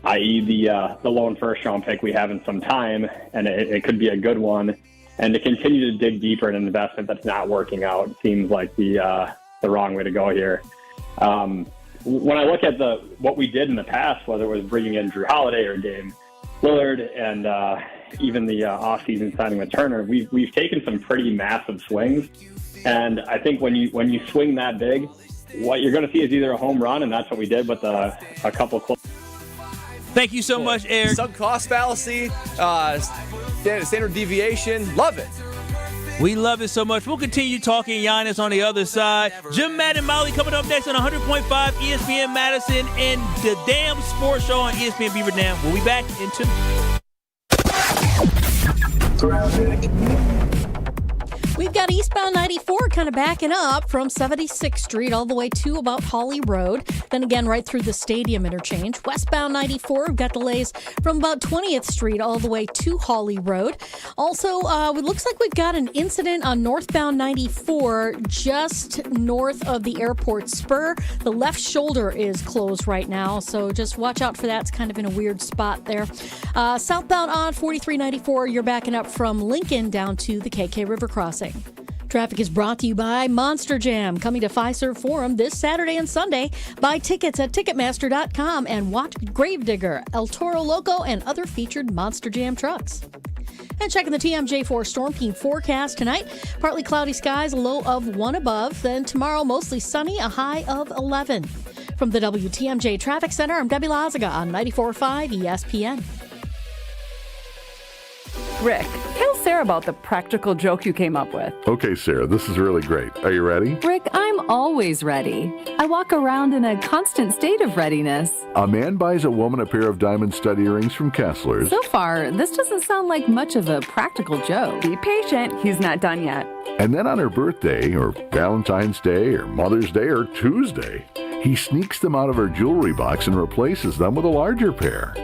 i.e. the lone first-round pick we have in some time, and it could be a good one. And to continue to dig deeper in an investment that's not working out seems like the wrong way to go here. When I look at what we did in the past, whether it was bringing in Drew Holiday or Dame Lillard, and even the offseason signing with Turner, we've taken some pretty massive swings. And I think when you swing that big, what you're going to see is either a home run, and that's what we did with a couple close. Thank you so much, Eric. Sunk cost fallacy, standard deviation. Love it. We love it so much. We'll continue talking Giannis on the other side. Jim, Matt, and Molly coming up next on 100.5 ESPN Madison and the Damn Sports Show on ESPN Beaver Dam. We'll be back in 2 minutes. We've got eastbound 94 kind of backing up from 76th Street all the way to about Holly Road. Then again, right through the stadium interchange. Westbound 94, we've got delays from about 20th Street all the way to Holly Road. Also, it looks like we've got an incident on northbound 94 just north of the airport spur. The left shoulder is closed right now, so just watch out for that. It's kind of in a weird spot there. Southbound on 4394, you're backing up from Lincoln down to the KK River Crossing. Traffic is brought to you by Monster Jam, coming to Fiserv Forum this Saturday and Sunday. Buy tickets at Ticketmaster.com and watch Gravedigger, El Toro Loco, and other featured Monster Jam trucks. And checking the TMJ4 Storm Team forecast tonight. Partly cloudy skies, a low of 1 above. Then tomorrow, mostly sunny, a high of 11. From the WTMJ Traffic Center, I'm Debbie Lazaga on 94.5 ESPN. Rick, tell Sarah about the practical joke you came up with. Okay, Sarah, this is really great. Are you ready? Rick, I'm always ready. I walk around in a constant state of readiness. A man buys a woman a pair of diamond stud earrings from Kessler's. So far, this doesn't sound like much of a practical joke. Be patient, he's not done yet. And then on her birthday, or Valentine's Day, or Mother's Day, or Tuesday, he sneaks them out of her jewelry box and replaces them with a larger pair.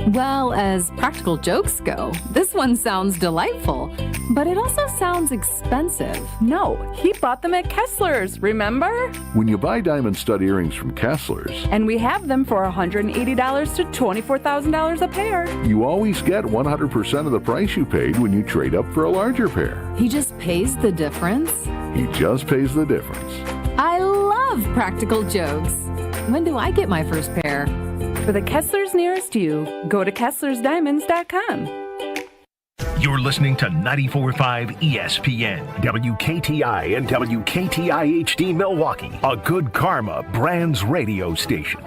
Well, as practical jokes go, this one sounds delightful, but it also sounds expensive. No, he bought them at Kessler's, remember? When you buy diamond stud earrings from Kessler's, and we have them for $180 to $24,000 a pair, you always get 100% of the price you paid when you trade up for a larger pair. He just pays the difference? He just pays the difference. I love practical jokes. When do I get my first pair? For the Kesslers nearest you, go to KesslersDiamonds.com. You're listening to 94.5 ESPN, WKTI and WKTI HD Milwaukee, a Good Karma Brands radio station.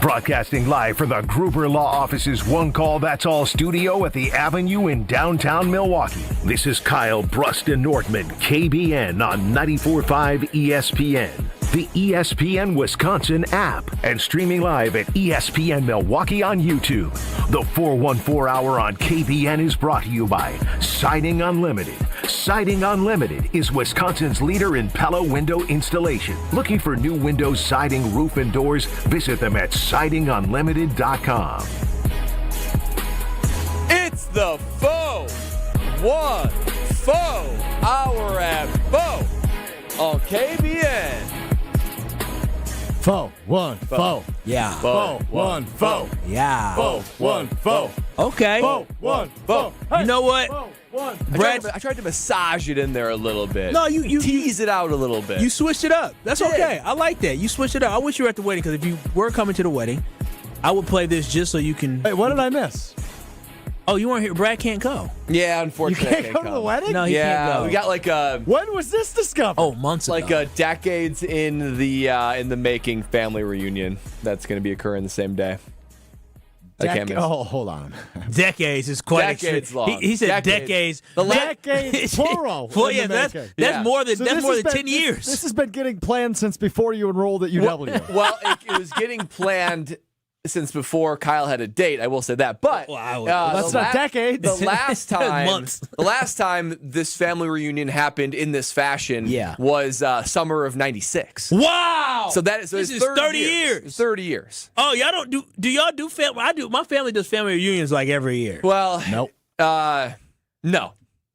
Broadcasting live from the Gruber Law Office's One Call That's All studio at the Avenue in downtown Milwaukee. This is Kyle Bruston Nortman, KBN on 94.5 ESPN. The ESPN Wisconsin app, and streaming live at ESPN Milwaukee on YouTube. The 414 Hour on KBN is brought to you by Siding Unlimited. Siding Unlimited is Wisconsin's leader in Pella window installation. Looking for new windows, siding, roof, and doors? Visit them at sidingunlimited.com. It's the 414 Hour at Bo on KBN. 414. Yeah. 414. Yeah. 414. Okay. 414. You know what? Brad, I tried to massage it in there a little bit. No, you tease it out a little bit. You switched it up. That's okay. I like that. You switched it up. I wish you were at the wedding, because if you were coming to the wedding, I would play this just so you can. Hey, what did I miss? Oh, you weren't here. Brad can't go. Yeah, unfortunately. You can't go to the wedding? No, he can't go. We got like a. When was this discovered? Oh, months ago. Like a decades in the making family reunion that's going to be occurring the same day. Oh, hold on. Decades is quite decades long. He said decades. Decades plural. Well, yeah, that's more than 10 years. This has been getting planned since before you enrolled at UW. Well, it was getting planned since before Kyle had a date. I will say that, but that's not decades. The last time this family reunion happened in this fashion was summer of '96. Wow! So this is 30 years. 30 years. Oh, y'all don't do? Do y'all do family? I do. My family does family reunions like every year. Well, nope. No.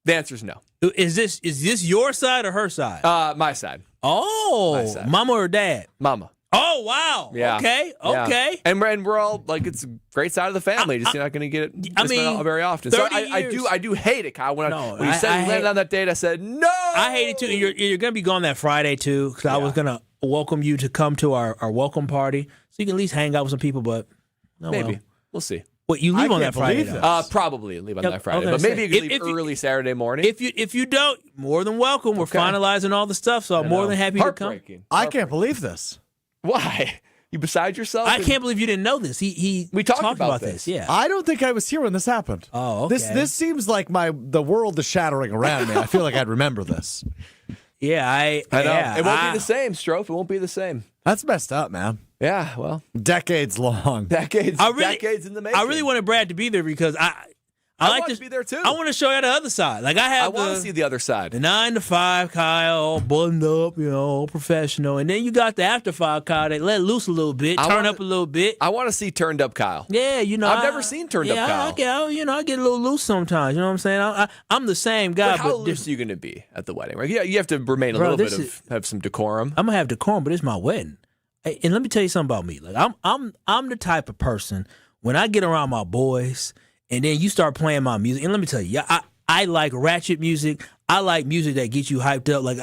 The answer is no. Is this your side or her side? My side. Oh, my side. Mama or dad? Mama. Oh, wow. Yeah. Okay. Yeah. And we're all like, it's a great side of the family. Just you're not going to get it very often. So I do hate it, Kyle. When you said you landed on that date, I said no. I hate it too. And you're going to be gone that Friday too, because I was going to welcome you to come to our welcome party, so you can at least hang out with some people. But maybe we'll see. What, you leave on that Friday? Probably leave on that Friday, but maybe you can leave early Saturday morning. If you don't, more than welcome. We're finalizing all the stuff, so I'm more than happy to come. I can't believe this. Why? You beside yourself? I can't believe you didn't know this. We talked about this. Yeah. I don't think I was here when this happened. Oh, okay. This seems like the world is shattering around me. I feel like I'd remember this. Yeah, I know. It won't be the same, Strofe. It won't be the same. That's messed up, man. Yeah, well. Decades long. Decades in the making. I really wanted Brad to be there because I like to be there too. I want to show you the other side. Like I want to see the other side. The 9 to 5 Kyle, all buttoned up, all professional, and then you got the after 5 Kyle that let loose a little bit, turn up a little bit. I want to see turned up Kyle. Yeah, I've never seen turned up Kyle. I get a little loose sometimes. You know what I'm saying? I'm the same guy. But how loose are you going to be at the wedding? Right? Yeah, you have to remain a little bit have some decorum. I'm gonna have decorum, but it's my wedding. And let me tell you something about me. Like I'm the type of person when I get around my boys. And then you start playing my music. And let me tell you, I like ratchet music. I like music that gets you hyped up. Like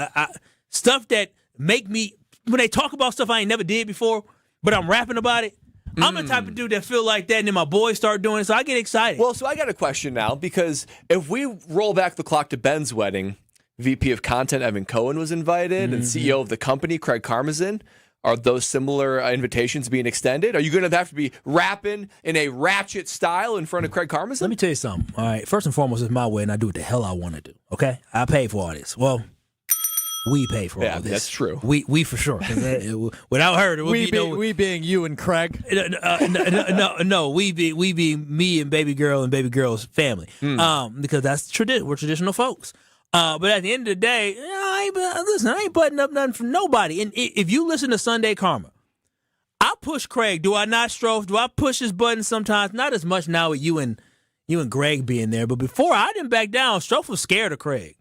stuff that make me, when they talk about stuff I ain't never did before, but I'm rapping about it. I'm the type of dude that feel like that, and then my boys start doing it, so I get excited. Well, so I got a question now, because if we roll back the clock to Ben's wedding, VP of Content Evan Cohen was invited, and CEO of the company, Craig Karmazin. Are those similar invitations being extended? Are you going to have to be rapping in a ratchet style in front of Craig Karmazin? Let me tell you something. All right, first and foremost, it's my wedding. I do what the hell I want to do. Okay, I pay for all this. Well, we pay for all this. That's true. We for sure. Without her, it would we being you and Craig. No, we be me and baby girl and baby girl's family. Because that's tradition. We're traditional folks. But at the end of the day, I ain't butting up nothing from nobody. And if you listen to Sunday Karma, I push Craig. Do I not, Strofe? Do I push his button sometimes? Not as much now with you and Greg being there. But before, I didn't back down. Strofe was scared of Craig.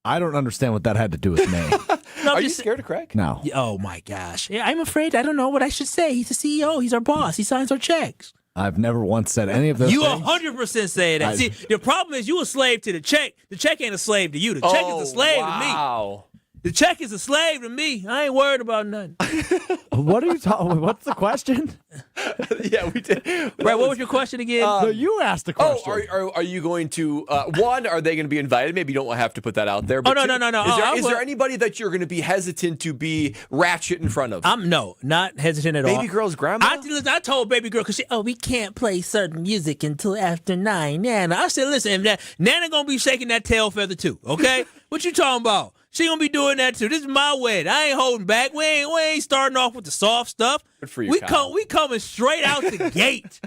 I don't understand what that had to do with me. Are you scared of Craig? No. Oh, my gosh. Yeah, I'm afraid. I don't know what I should say. He's the CEO. He's our boss. He signs our checks. I've never once said any of those you things. 100% say that. See, the problem is you a slave to the check. The check ain't a slave to you. The check is a slave to me. The check is a slave to me. I ain't worried about nothing. What are you talking? What's the question? Yeah, we did. Right, what was your question again? No, you asked the question. Are you going to, one, are they going to be invited? Maybe you don't have to put that out there. But no. Is there anybody that you're going to be hesitant to be ratchet in front of? No, not hesitant at all. Baby girl's grandma? I told baby girl, because we can't play certain music until after 9. Nana. I said, listen, Nana going to be shaking that tail feather too, okay? What you talking about? She gonna be doing that too. This is my wedding. I ain't holding back. We ain't starting off with the soft stuff. Good for you, Kyle. We coming straight out the gate.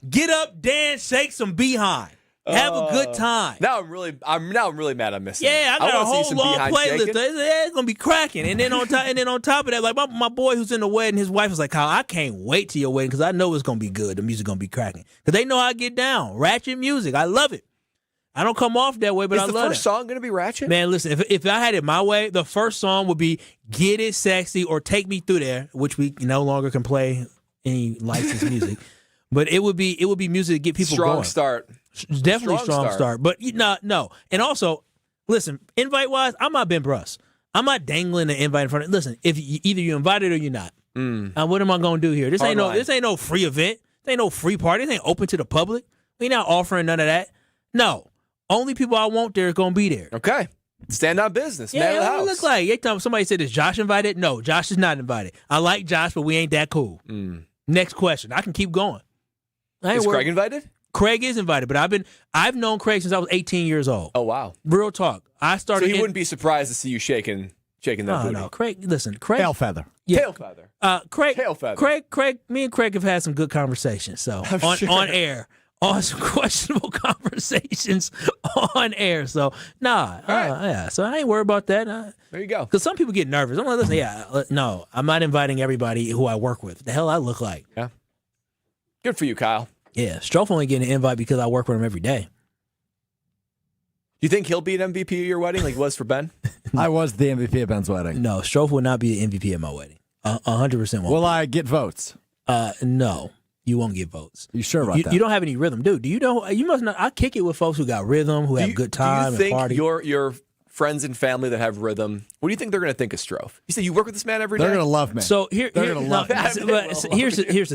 Get up, dance, shake some behind. Have a good time. Now I'm really mad I'm missing. Yeah, I got a whole long playlist. It's gonna be cracking. And then on top of that, like my boy who's in the wedding, his wife was like, Kyle, I can't wait till your wedding because I know it's gonna be good. The music's gonna be cracking. Because they know I get down. Ratchet music. I love it. I don't come off that way, but I love it. Is the first song going to be ratchet? Man, listen, if I had it my way, the first song would be Get It Sexy or Take Me Through There, which we no longer can play any licensed music. But it would be music to get people going. Strong start. Definitely strong start. But no. And also, listen, invite-wise, I'm not Ben Bruss. I'm not dangling the invite in front of. Listen, if either you invited or you're not. What am I going to do here? This ain't no free event. This ain't no free party. This ain't open to the public. We not offering none of that. No. Only people I want there are going to be there. Okay. Stand on business. Yeah, man of the what it look like? Somebody said, is Josh invited? No, Josh is not invited. I like Josh, but we ain't that cool. Next question. I can keep going. Is Craig invited? Craig is invited, but I've known Craig since I was 18 years old. Oh, wow. Real talk. So he wouldn't be surprised to see you shaking that booty. No, Craig, listen, Craig. Tail feather. Yeah. Tail feather. Tail feather. Craig, me and Craig have had some good conversations. So on air. On some questionable conversations on air. So, yeah. So I ain't worried about that. There you go. Because some people get nervous. I'm like, listen, no, I'm not inviting everybody who I work with. The hell I look like. Yeah. Good for you, Kyle. Yeah. Strofe only getting an invite because I work with him every day. Do you think he'll be an MVP at your wedding like he was for Ben? I was the MVP at Ben's wedding. No, Strofe will not be the MVP at my wedding. 100% won't. Will I get votes? No. You won't get votes. You sure about that? You don't have any rhythm, dude. Do you know? You must not. I kick it with folks who got rhythm, who have good time do you and party. Think your friends and family that have rhythm, what do you think they're going to think of Strofe? You said you work with this man every day? They're going to love me. So here's the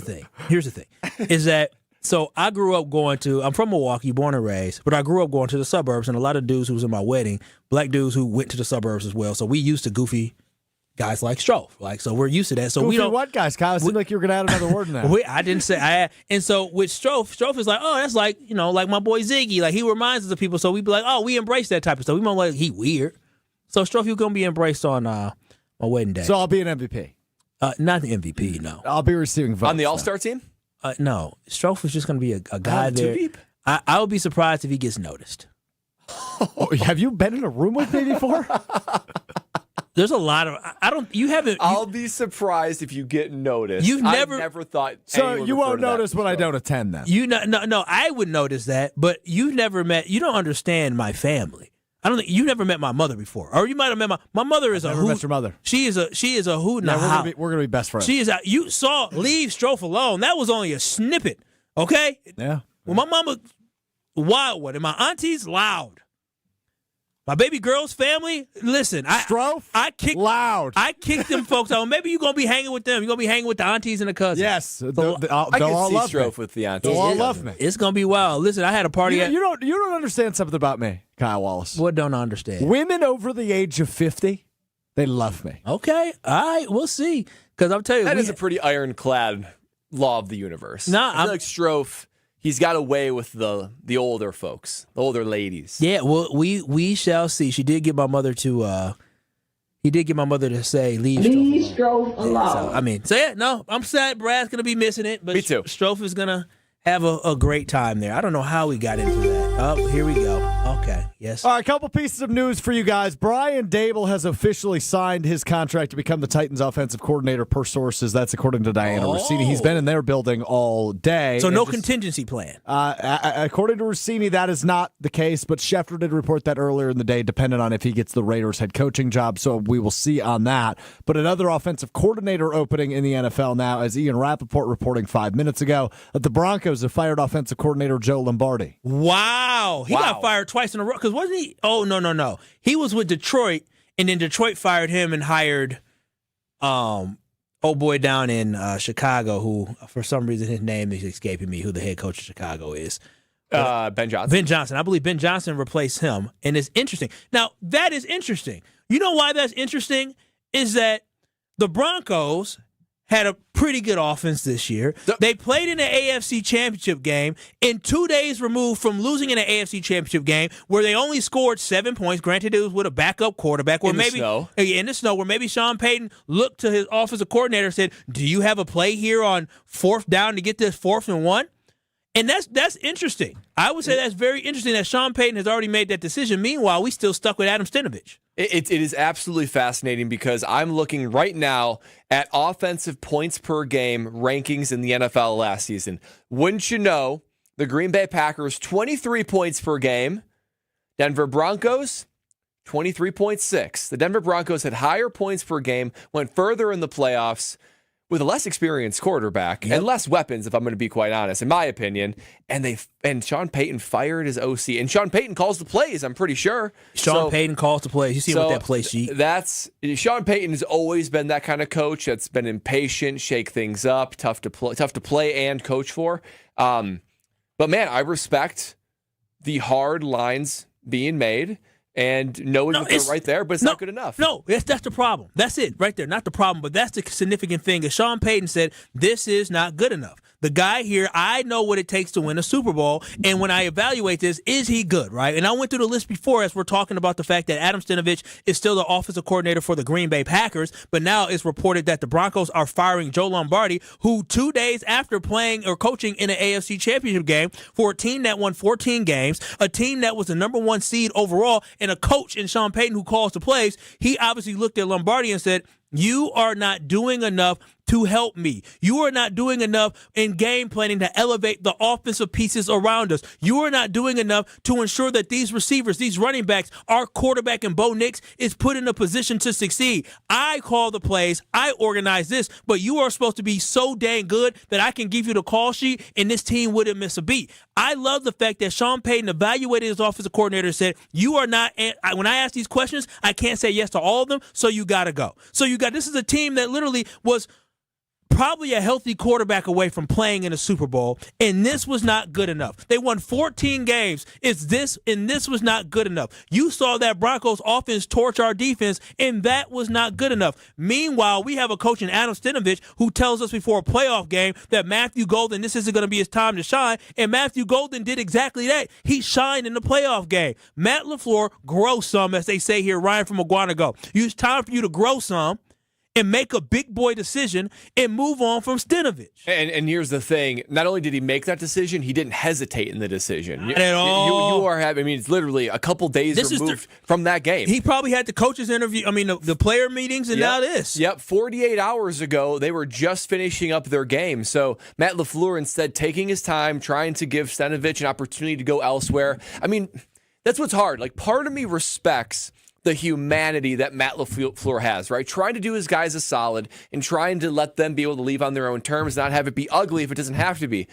thing. Here's the thing. Is that so I grew up I'm from Milwaukee, born and raised, but I grew up going to the suburbs, and a lot of dudes who was in my wedding, black dudes who went to the suburbs as well. So we used to goofy guys like Strofe, so we're used to that. So goofy we don't. What guys, Kyle? It seemed like you were gonna add another word in that. I didn't say. And so with Strofe is like, oh, that's like like my boy Ziggy. Like he reminds us of people. So we be like, oh, we embrace that type of stuff. We don't like he weird. So Strofe, you're gonna be embraced on my wedding day. So I'll be an MVP. Not the MVP, no. I'll be receiving votes on the All-Star team. No, Strofe is just gonna be a guy there. I would be surprised if he gets noticed. Have you been in a room with me before? There's a lot of I'll be surprised if you get noticed. I never thought. So you won't notice when I don't attend then. No, I would notice that, but you don't understand my family. I don't think you never met my mother before, or you might have met my mother. Is a hoot. Met your mother. She is a hoot. Yeah, we're gonna be best friends. She is. You saw leave Strofe alone. That was only a snippet. Okay. Yeah. Well, my mama wild one, and my auntie's loud. My baby girl's family, listen, I kicked them folks out. Maybe you're going to be hanging with them. You're going to be hanging with the aunties and the cousins. Yes. I they'll can all see love Strofe me. with the aunties. They'll all love me. It's going to be wild. Listen, I had a party You don't understand something about me, Kyle Wallace. What don't I understand? Women over the age of 50, they love me. Okay. All right. We'll see. Because I'm telling you. That is a pretty ironclad law of the universe. I feel like Strofe, he's got away with the older folks, the older ladies. Yeah, well, we shall see. She did get my mother to he did get my mother to say leave Strofe alone. I'm sad Brad's gonna be missing it, but me too. Strofe is gonna have a great time there. I don't know how we got into that. Oh, here we go. Okay, yes. All right, a couple pieces of news for you guys. Brian Dable has officially signed his contract to become the Titans' offensive coordinator per sources. That's according to Diana Rossini. He's been in their building all day. So no contingency plan. According to Rossini, that is not the case, but Schefter did report that earlier in the day, dependent on if he gets the Raiders head coaching job, so we will see on that. But another offensive coordinator opening in the NFL now, as Ian Rappaport reporting 5 minutes ago, that the Broncos have fired offensive coordinator Joe Lombardi. Wow. He got fired twice in a row. Because wasn't he? Oh, no. He was with Detroit, and then Detroit fired him and hired boy down in Chicago, who, for some reason, his name is escaping me, who the head coach of Chicago is. Ben Johnson. Ben Johnson. I believe Ben Johnson replaced him, and it's interesting. Now, that is interesting. You know why that's interesting? Is that the Broncos had a pretty good offense this year. They played in the AFC Championship game in 2 days removed from losing in the AFC Championship game where they only scored 7 points. Granted, it was with a backup quarterback. In the snow, where maybe Sean Payton looked to his offensive coordinator and said, do you have a play here on 4th down to get this 4th and 1? And that's interesting. I would say that's very interesting that Sean Payton has already made that decision. Meanwhile, we still stuck with Adam Stenavich. It is absolutely fascinating because I'm looking right now at offensive points per game rankings in the NFL last season. Wouldn't you know, the Green Bay Packers, 23 points per game. Denver Broncos, 23.6. The Denver Broncos had higher points per game, went further in the playoffs with a less experienced quarterback and less weapons, if I'm going to be quite honest, in my opinion. And Sean Payton fired his OC. And Sean Payton calls the plays, I'm pretty sure. Sean Payton calls the plays. You see what that play sheet. Sean Payton has always been that kind of coach that's been impatient, shake things up, tough to play and coach for. But man, I respect the hard lines being made and knowing that they're right there, but it's not good enough. No, that's the problem. That's it right there. Not the problem, but that's the significant thing. Is Sean Payton said, this is not good enough. The guy here, I know what it takes to win a Super Bowl, and when I evaluate this, is he good, right? And I went through the list before as we're talking about the fact that Adam Stenavich is still the offensive coordinator for the Green Bay Packers, but now it's reported that the Broncos are firing Joe Lombardi, who 2 days after playing or coaching in an AFC Championship game for a team that won 14 games, a team that was the number 1 seed overall, and a coach in Sean Payton who calls the plays, he obviously looked at Lombardi and said, you are not doing enough to help me. You are not doing enough in game planning to elevate the offensive pieces around us. You are not doing enough to ensure that these receivers, these running backs, our quarterback and Bo Nix is put in a position to succeed. I call the plays. I organize this, but you are supposed to be so dang good that I can give you the call sheet and this team wouldn't miss a beat. I love the fact that Sean Payton evaluated his offensive coordinator and said, you are not, when I ask these questions, I can't say yes to all of them, so you got to go. This is a team that literally was probably a healthy quarterback away from playing in a Super Bowl, and this was not good enough. They won 14 games. This was not good enough. You saw that Broncos offense torch our defense, and that was not good enough. Meanwhile, we have a coach in Adam Stenavich who tells us before a playoff game that Matthew Golden, this isn't going to be his time to shine, and Matthew Golden did exactly that. He shined in the playoff game. Matt LaFleur, grow some, as they say here, Ryan from Aguanago. It's time for you to grow some. and make a big boy decision and move on from Stenavich. And here's the thing. Not only did he make that decision, he didn't hesitate in the decision. Not at all. You are having, it's literally a couple days removed from that game. He probably had the coaches interview, the player meetings, and now this. Yep, 48 hours ago, they were just finishing up their game. So Matt LaFleur, instead, taking his time, trying to give Stenavich an opportunity to go elsewhere. That's what's hard. Like, part of me respects the humanity that Matt LaFleur has, right? Trying to do his guys a solid and trying to let them be able to leave on their own terms, not have it be ugly if it doesn't have to be.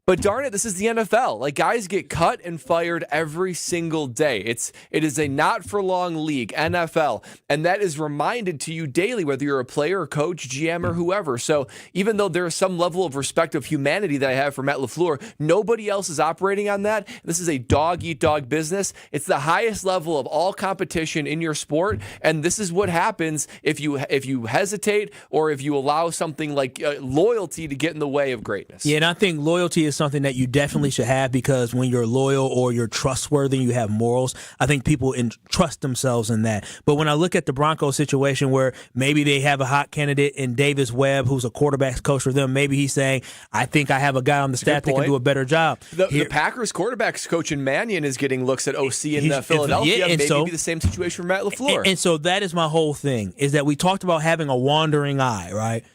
But darn it, this is the NFL. Like, guys get cut and fired every single day. It is a not-for-long league, NFL, and that is reminded to you daily, whether you're a player, coach, GM, or whoever. So even though there is some level of respect of humanity that I have for Matt LaFleur, nobody else is operating on that. This is a dog-eat-dog business. It's the highest level of all competition in your sport, and this is what happens if you hesitate or if you allow something like loyalty to get in the way of greatness. Yeah, and I think loyalty is something that you definitely should have, because when you're loyal or you're trustworthy, you have morals. I think people trust themselves in that. But when I look at the Broncos situation where maybe they have a hot candidate in Davis Webb, who's a quarterback's coach for them, maybe he's saying, I think I have a guy on the staff that can do a better job. The Packers quarterback's coach in Mannion is getting looks at OC in Philadelphia. Yeah, and maybe be the same situation for Matt LaFleur. And so that is my whole thing, is that we talked about having a wandering eye, right?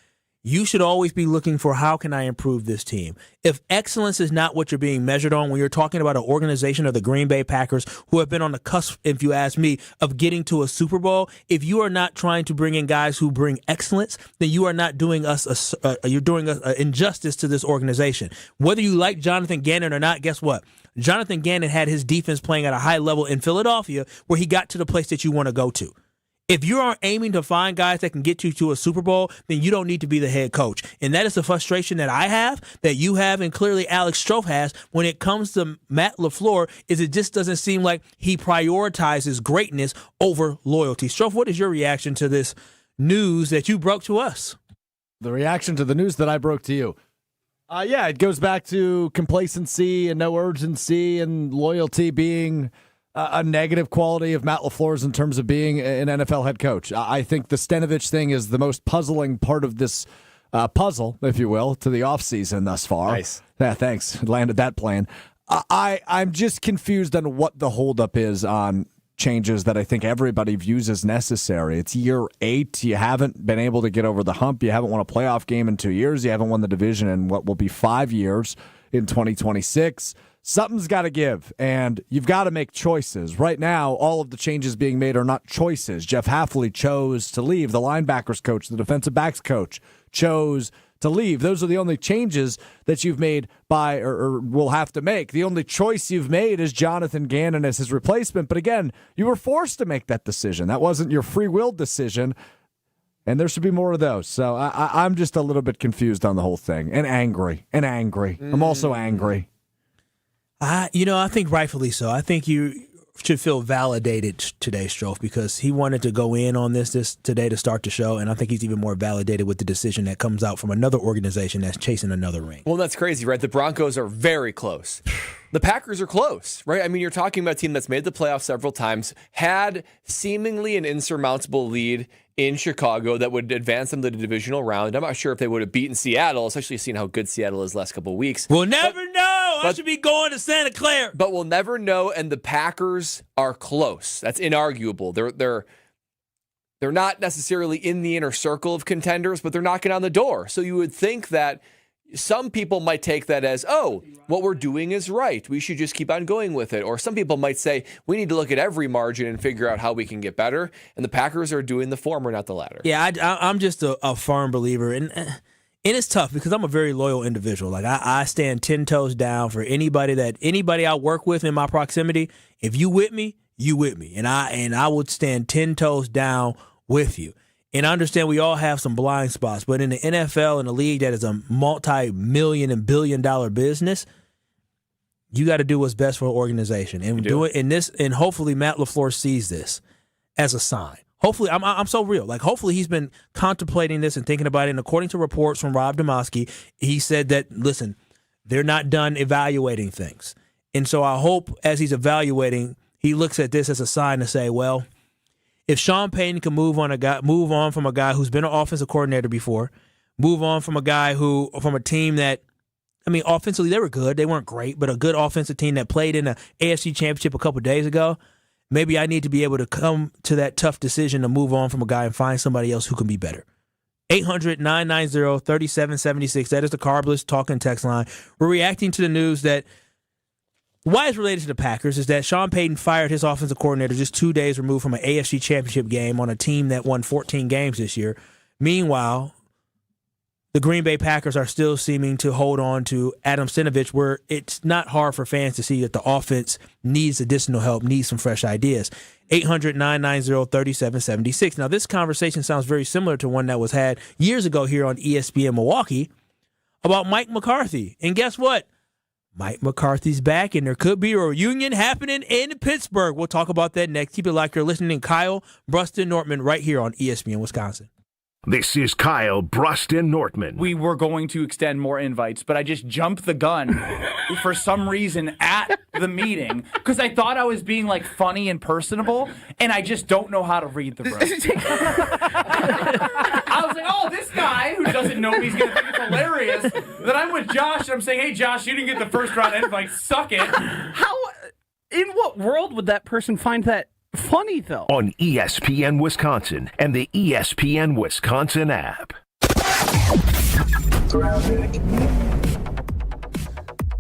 You should always be looking for, how can I improve this team? If excellence is not what you're being measured on, when you're talking about an organization of the Green Bay Packers who have been on the cusp, if you ask me, of getting to a Super Bowl, if you are not trying to bring in guys who bring excellence, then you are not doing us you're doing us injustice to this organization. Whether you like Jonathan Gannon or not, guess what? Jonathan Gannon had his defense playing at a high level in Philadelphia, where he got to the place that you want to go to. If you aren't aiming to find guys that can get you to a Super Bowl, then you don't need to be the head coach. And that is the frustration that I have, that you have, and clearly Alex Stroh has when it comes to Matt LaFleur, is it just doesn't seem like he prioritizes greatness over loyalty. Stroh, what is your reaction to this news that you broke to us? The reaction to the news that I broke to you. It goes back to complacency and no urgency, and loyalty being a negative quality of Matt LaFleur's in terms of being an NFL head coach. I think the Stenavich thing is the most puzzling part of this puzzle, if you will, to the offseason thus far. Nice. Yeah, thanks. Landed that plane. I'm just confused on what the holdup is on changes that I think everybody views as necessary. It's year 8. You haven't been able to get over the hump. You haven't won a playoff game in 2 years. You haven't won the division in what will be 5 years in 2026. Something's got to give, and you've got to make choices. Right now, all of the changes being made are not choices. Jeff Hafley chose to leave. The linebackers coach, the defensive backs coach chose to leave. Those are the only changes that you've made or will have to make. The only choice you've made is Jonathan Gannon as his replacement. But again, you were forced to make that decision. That wasn't your free will decision, and there should be more of those. So I'm just a little bit confused on the whole thing, and angry. I'm also angry. I think rightfully so. I think you should feel validated today, Stroh, because he wanted to go in on this today to start the show, and I think he's even more validated with the decision that comes out from another organization that's chasing another ring. Well, that's crazy, right? The Broncos are very close. The Packers are close, right? I mean, you're talking about a team that's made the playoffs several times, had seemingly an insurmountable lead in Chicago that would advance them to the divisional round. I'm not sure if they would have beaten Seattle, especially seeing how good Seattle is the last couple of weeks. We'll never know. I should be going to Santa Clara. But we'll never know, and the Packers are close. That's inarguable. They're not necessarily in the inner circle of contenders, but they're knocking on the door. So you would think that some people might take that as, what we're doing is right. We should just keep on going with it. Or some people might say, we need to look at every margin and figure out how we can get better. And the Packers are doing the former, not the latter. Yeah, I'm just a firm believer. And it's tough because I'm a very loyal individual. Like I stand 10 toes down for anybody I work with in my proximity. If you with me, you with me. And I would stand 10 toes down with you. And I understand we all have some blind spots, but in the NFL, in a league that is a multi-million and billion-dollar business, you got to do what's best for an organization, and do it in this. And hopefully, Matt LaFleur sees this as a sign. Hopefully, I'm so real. Like, hopefully, he's been contemplating this and thinking about it. And according to reports from Rob Demoski, he said that, listen, they're not done evaluating things, and so I hope as he's evaluating, he looks at this as a sign to say, well, if Sean Payton can move on from a guy who's been an offensive coordinator before, move on from from a team that, I mean, offensively they were good. They weren't great, but a good offensive team that played in the AFC Championship a couple days ago. Maybe I need to be able to come to that tough decision to move on from a guy and find somebody else who can be better. 800-990-3776. That is the Carbless talking text line. We're reacting to the news that why it's related to the Packers is that Sean Payton fired his offensive coordinator just 2 days removed from an AFC Championship game on a team that won 14 games this year. Meanwhile, the Green Bay Packers are still seeming to hold on to Adam Stenavich, where it's not hard for fans to see that the offense needs additional help, needs some fresh ideas. 800-990-3776. Now, this conversation sounds very similar to one that was had years ago here on ESPN Milwaukee about Mike McCarthy. And guess what? Mike McCarthy's back, and there could be a reunion happening in Pittsburgh. We'll talk about that next. Keep it like you're listening to Kyle Bruston Nortman right here on ESPN Wisconsin. This is Kyle Bruston Nortman. We were going to extend more invites, but I just jumped the gun for some reason at the meeting because I thought I was being like funny and personable, and I just don't know how to read the room. I was like, oh, this guy who doesn't know me is going to think it's hilarious. Then I'm with Josh, and I'm saying, hey, Josh, you didn't get the first round invite. Suck it. In what world would that person find that funny, though? On ESPN Wisconsin and the ESPN Wisconsin app.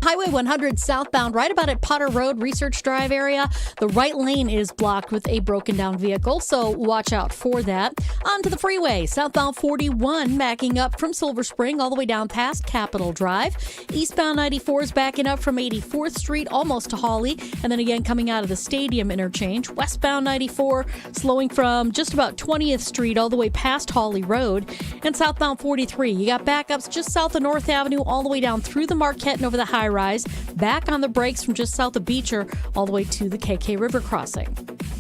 Highway 100 southbound, right about at Potter Road, Research Drive area. The right lane is blocked with a broken down vehicle, so watch out for that. Onto the freeway, southbound 41, backing up from Silver Spring all the way down past Capitol Drive. Eastbound 94 is backing up from 84th Street almost to Hawley, and then again coming out of the Stadium interchange. Westbound 94 slowing from just about 20th Street all the way past Hawley Road. And southbound 43, you got backups just south of North Avenue all the way down through the Marquette and over the high rise, back on the brakes from just south of Beecher all the way to the KK River crossing.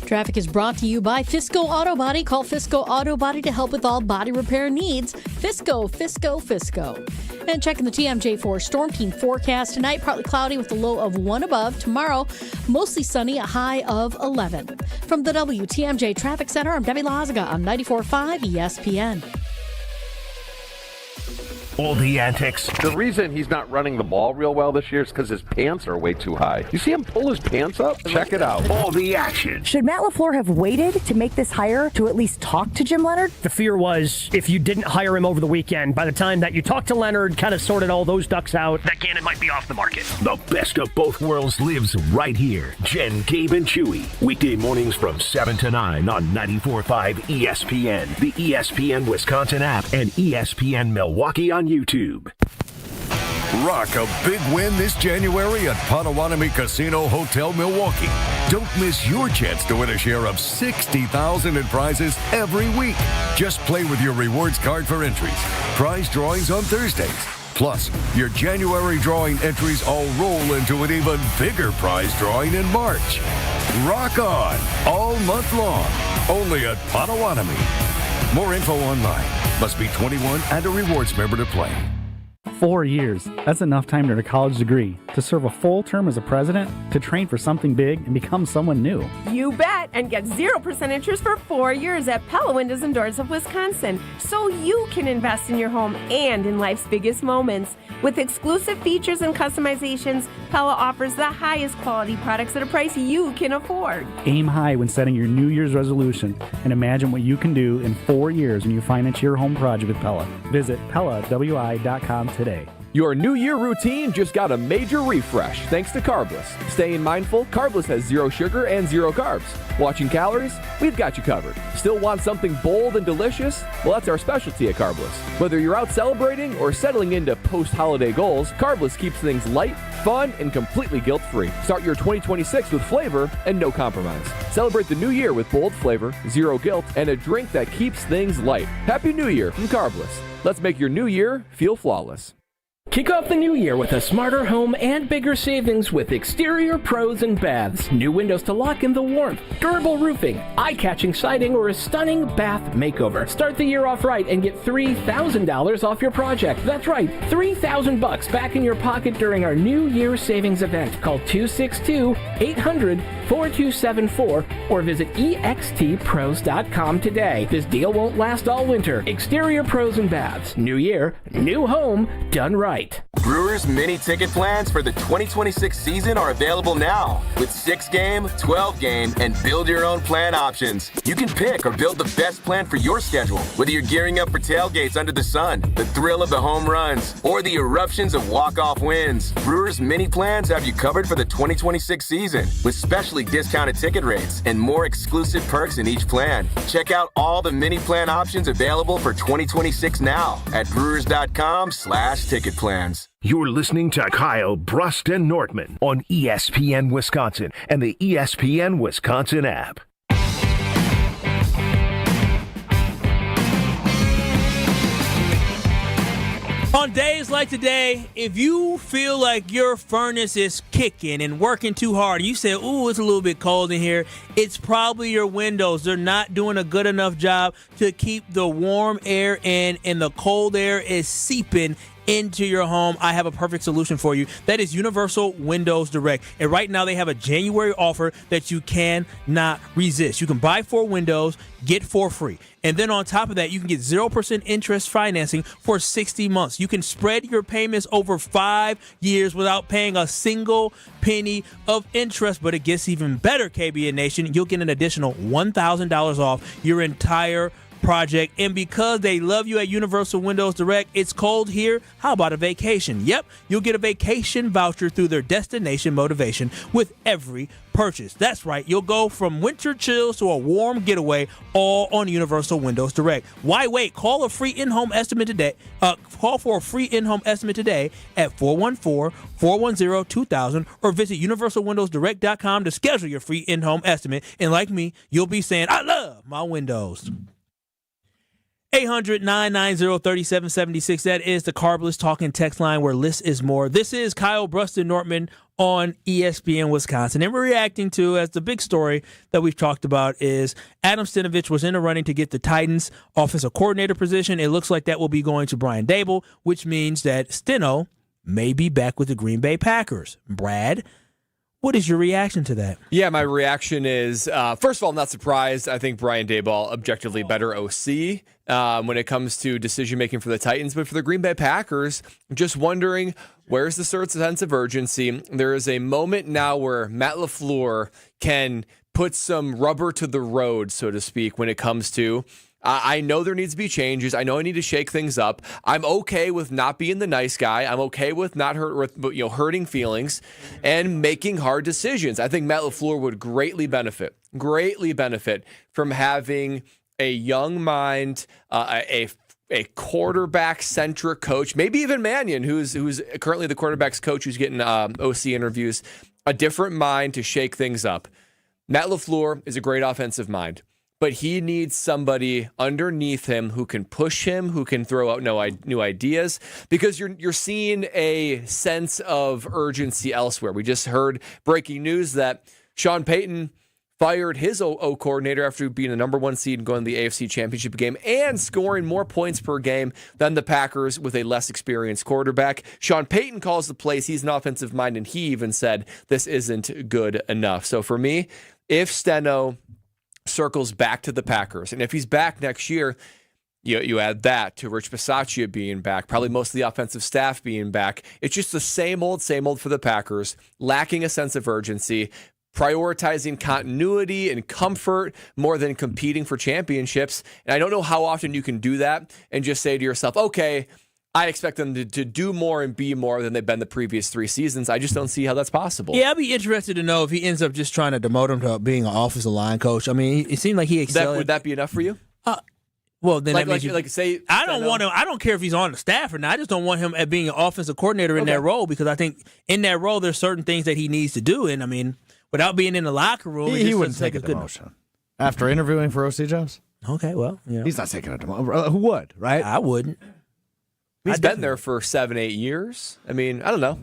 Traffic is brought to you by Fisco Auto Body. Call Fisco Auto Body to help with all body repair needs. Fisco, Fisco, Fisco. And checking the TMJ4 Storm Team forecast tonight, partly cloudy with a low of 1 above. Tomorrow, mostly sunny, a high of 11. From the WTMJ Traffic Center, I'm Debbie Lazaga on 94.5 ESPN. All the antics. The reason he's not running the ball real well this year is because his pants are way too high. You see him pull his pants up? Check it out. All the action. Should Matt LaFleur have waited to make this hire to at least talk to Jim Leonhard? The fear was if you didn't hire him over the weekend, by the time that you talked to Leonhard, kind of sorted all those ducks out, that Gannon might be off the market. The best of both worlds lives right here. Jen, Gabe, and Chewy. Weekday mornings from 7 to 9 on 94.5 ESPN, the ESPN Wisconsin app, and ESPN Milwaukee on YouTube. Rock a big win this January at Potawatomi Casino Hotel Milwaukee. Don't miss your chance to win a share of $60,000 in prizes every week. Just play with your rewards card for entries. Prize drawings on Thursdays. Plus, your January drawing entries all roll into an even bigger prize drawing in March. Rock on all month long, only at Potawatomi. More info online. Must be 21 and a rewards member to play. 4 years. That's enough time to earn a college degree, to serve a full term as a president, to train for something big and become someone new. You bet, and get 0% interest for 4 years at Pella Windows and Doors of Wisconsin, so you can invest in your home and in life's biggest moments. With exclusive features and customizations, Pella offers the highest quality products at a price you can afford. Aim high when setting your New Year's resolution, and imagine what you can do in 4 years when you finance your home project with Pella. Visit PellaWI.com today. Your New Year routine just got a major refresh thanks to Carbless. Staying mindful, Carbless has 0 sugar and 0 carbs. Watching calories? We've got you covered. Still want something bold and delicious? Well, that's our specialty at Carbless. Whether you're out celebrating or settling into post-holiday goals, Carbless keeps things light, fun, and completely guilt-free. Start your 2026 with flavor and no compromise. Celebrate the new year with bold flavor, 0 guilt, and a drink that keeps things light. Happy New Year from Carbless. Let's make your new year feel flawless. Kick off the new year with a smarter home and bigger savings with Exterior Pros and Baths. New windows to lock in the warmth, durable roofing, eye-catching siding, or a stunning bath makeover. Start the year off right and get $3,000 off your project. That's right, $3,000 back in your pocket during our New Year savings event. Call 262-800 4274 or visit extpros.com today. This deal won't last all winter. Exterior Pros and Baths. New year, new home, done right. Brewers mini ticket plans for the 2026 season are available now with 6-game, 12-game, and build your own plan options. You can pick or build the best plan for your schedule, whether you're gearing up for tailgates under the sun, the thrill of the home runs, or the eruptions of walk-off wins. Brewers mini plans have you covered for the 2026 season with specially discounted ticket rates and more exclusive perks in each plan. Check out all the mini plan options available for 2026 now at brewers.com/ticket plans. You're listening to Kyle Brust and Nortman on ESPN Wisconsin and the ESPN Wisconsin app. On days like today, if you feel like your furnace is kicking and working too hard, and you say, ooh, it's a little bit cold in here, it's probably your windows. They're not doing a good enough job to keep the warm air in, and the cold air is seeping into your home. I have a perfect solution for you. That is Universal Windows Direct. And right now they have a January offer that you cannot resist. You can buy 4 windows, get 4 free. And then on top of that, you can get 0% interest financing for 60 months. You can spread your payments over 5 years without paying a single penny of interest. But it gets even better, KBN Nation. You'll get an additional $1,000 off your entire project. And because they love you at Universal Windows Direct, it's cold here. How about a vacation? Yep, you'll get a vacation voucher through their Destination Motivation with every purchase. That's right. You'll go from winter chills to a warm getaway, all on Universal Windows Direct. Why wait? Call a free in-home estimate today. Call for a free in-home estimate today at 414-410-2000 or visit universalwindowsdirect.com to schedule your free in-home estimate. And like me, you'll be saying, I love my windows. 800-990-3776. That is the Carbless Talking text line where less is more. This is Kyle Brust and Nortman on ESPN Wisconsin. And we're reacting to, as the big story that we've talked about is Adam Stenavich was in the running to get the Titans offensive coordinator position. It looks like that will be going to Brian Daboll, which means that Steno may be back with the Green Bay Packers. Brad, what is your reaction to that? Yeah, my reaction is, first of all, I'm not surprised. I think Brian Daboll, objectively better OC when it comes to decision-making for the Titans. But for the Green Bay Packers, just wondering, where's the sense of urgency? There is a moment now where Matt LaFleur can put some rubber to the road, so to speak, when it comes to, I know there needs to be changes. I know I need to shake things up. I'm okay with not being the nice guy. I'm okay with not hurting feelings and making hard decisions. I think Matt LaFleur would greatly benefit from having a young mind, a quarterback-centric coach, maybe even Mannion, who's currently the quarterback's coach who's getting OC interviews, a different mind to shake things up. Matt LaFleur is a great offensive mind, but he needs somebody underneath him who can push him, who can throw out new ideas, because you're seeing a sense of urgency elsewhere. We just heard breaking news that Sean Payton fired his O coordinator after being the number 1 seed and going to the AFC Championship game and scoring more points per game than the Packers with a less experienced quarterback. Sean Payton calls the plays. He's an offensive mind, and he even said this isn't good enough. So for me, if Steno circles back to the Packers, and if he's back next year, you add that to Rich Bisaccia being back, probably most of the offensive staff being back. It's just the same old for the Packers, lacking a sense of urgency, prioritizing continuity and comfort more than competing for championships. And I don't know how often you can do that and just say to yourself, okay, I expect them to do more and be more than they've been the previous 3 seasons. I just don't see how that's possible. Yeah, I'd be interested to know if he ends up just trying to demote him to being an offensive line coach. I mean, it seemed like he excelled. Would that be enough for you? Well, then that means say I don't want him. I don't care if he's on the staff or not. I just don't want him at being an offensive coordinator in that role, because I think in that role there's certain things that he needs to do. And I mean, without being in the locker room, he wouldn't take a demotion after interviewing for OC Jones. Okay, well, he's not taking a demotion. Who would? Right? I wouldn't. He's been there for 7-8 years. I mean, I don't know.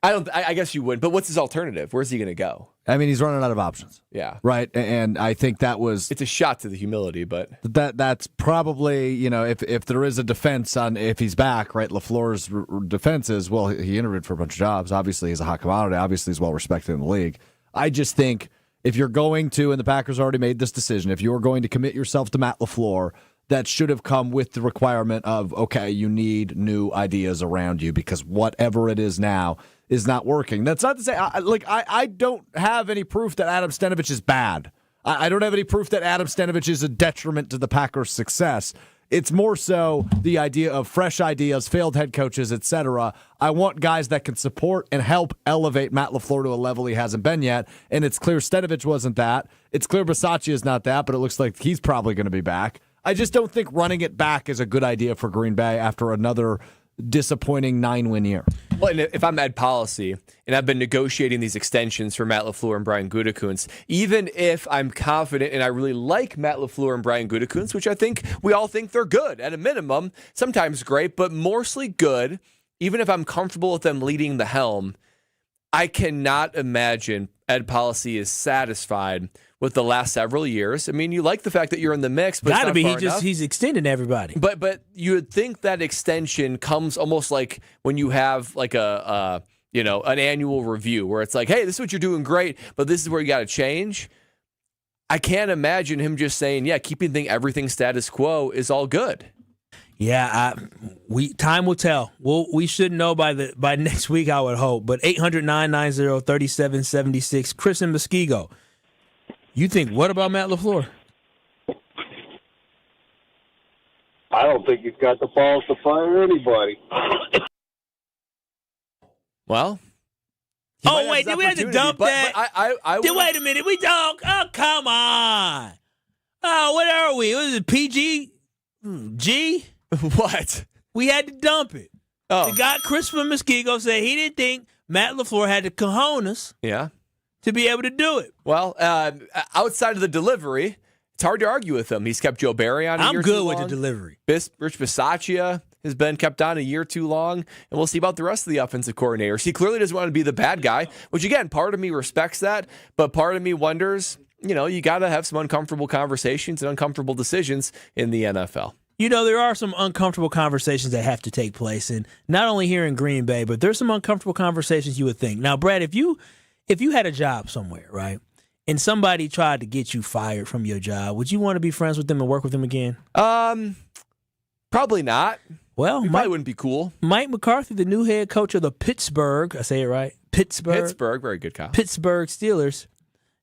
I guess you would, but what's his alternative? Where's he going to go? I mean, he's running out of options. Yeah. Right? And I think that was... It's a shot to the humility, but... That's probably, if there is a defense on if he's back, right, LaFleur's defense is, well, he interviewed for a bunch of jobs. Obviously, he's a hot commodity. Obviously, he's well-respected in the league. I just think if you're going to, and the Packers already made this decision, if you're going to commit yourself to Matt LaFleur, that should have come with the requirement of, okay, you need new ideas around you because whatever it is now is not working. That's not to say, I don't have any proof that Adam Stenavich is bad. I don't have any proof that Adam Stenavich is a detriment to the Packers' success. It's more so the idea of fresh ideas, failed head coaches, etc. I want guys that can support and help elevate Matt LaFleur to a level he hasn't been yet. And it's clear Stenavich wasn't that. It's clear Bisaccia is not that, but it looks like he's probably going to be back. I just don't think running it back is a good idea for Green Bay after another disappointing 9-win year. Well, and if I'm Ed Policy and I've been negotiating these extensions for Matt LaFleur and Brian Gutekunst, even if I'm confident and I really like Matt LaFleur and Brian Gutekunst, which I think we all think they're good at a minimum, sometimes great, but mostly good, even if I'm comfortable with them leading the helm, I cannot imagine Ed Policy is satisfied with the last several years. I mean, you like the fact that you're in the mix, but gotta it's be. not far enough. He's extending everybody. But you would think that extension comes almost like when you have like an annual review where it's like, hey, this is what you're doing great, but this is where you got to change. I can't imagine him just saying, yeah, keeping everything status quo is all good. Yeah, time will tell. We should know by next week, I would hope. But 800-990-3776, Chris and Muskego. You think what about Matt LaFleur? I don't think he's got the balls to fire anybody. Well, wait, did we have to dump that? Wait a minute, we don't. Oh, come on. Oh, what are we? Was it PG? G? What? We had to dump it. Oh. The guy, Christopher Muskego, said he didn't think Matt LaFleur had the cojones. Yeah. To be able to do it. Well, outside of the delivery, it's hard to argue with him. He's kept Joe Barry on a year too long. I'm good with the delivery. Rich Bisaccia has been kept on a year too long, and we'll see about the rest of the offensive coordinators. He clearly doesn't want to be the bad guy, which, again, part of me respects that, but part of me wonders, you got to have some uncomfortable conversations and uncomfortable decisions in the NFL. There are some uncomfortable conversations that have to take place, and not only here in Green Bay, but there's some uncomfortable conversations you would think. Now, Brad, if you had a job somewhere, right, and somebody tried to get you fired from your job, would you want to be friends with them and work with them again? Probably not. Well, probably wouldn't be cool. Mike McCarthy, the new head coach of the Pittsburgh, I say it right? Pittsburgh, very good, Kyle. Pittsburgh Steelers,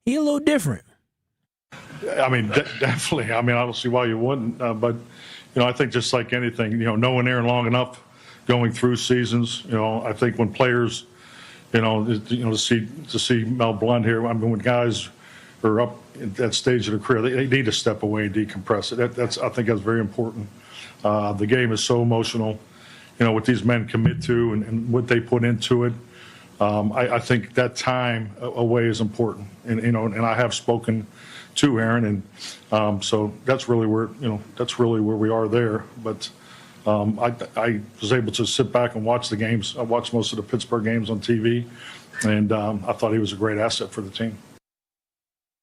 he a little different. I mean, definitely. I mean, I don't see why you wouldn't. But, I think just like anything, knowing Aaron long enough, going through seasons, I think when players – to see Mel Blunt here. I mean, when guys are up at that stage of their career, they need to step away and decompress it. I think that's very important. The game is so emotional, what these men commit to and what they put into it. I think that time away is important, and I have spoken to Aaron, and so that's really where we are there. But. I was able to sit back and watch the games. I watched most of the Pittsburgh games on TV, and I thought he was a great asset for the team.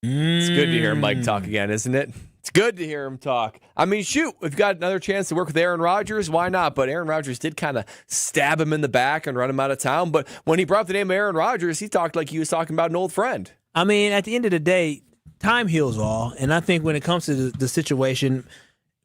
It's good to hear Mike talk again, isn't it? It's good to hear him talk. I mean, shoot, we've got another chance to work with Aaron Rodgers. Why not? But Aaron Rodgers did kind of stab him in the back and run him out of town. But when he brought up the name of Aaron Rodgers, he talked like he was talking about an old friend. I mean, at the end of the day, time heals all. And I think when it comes to the situation,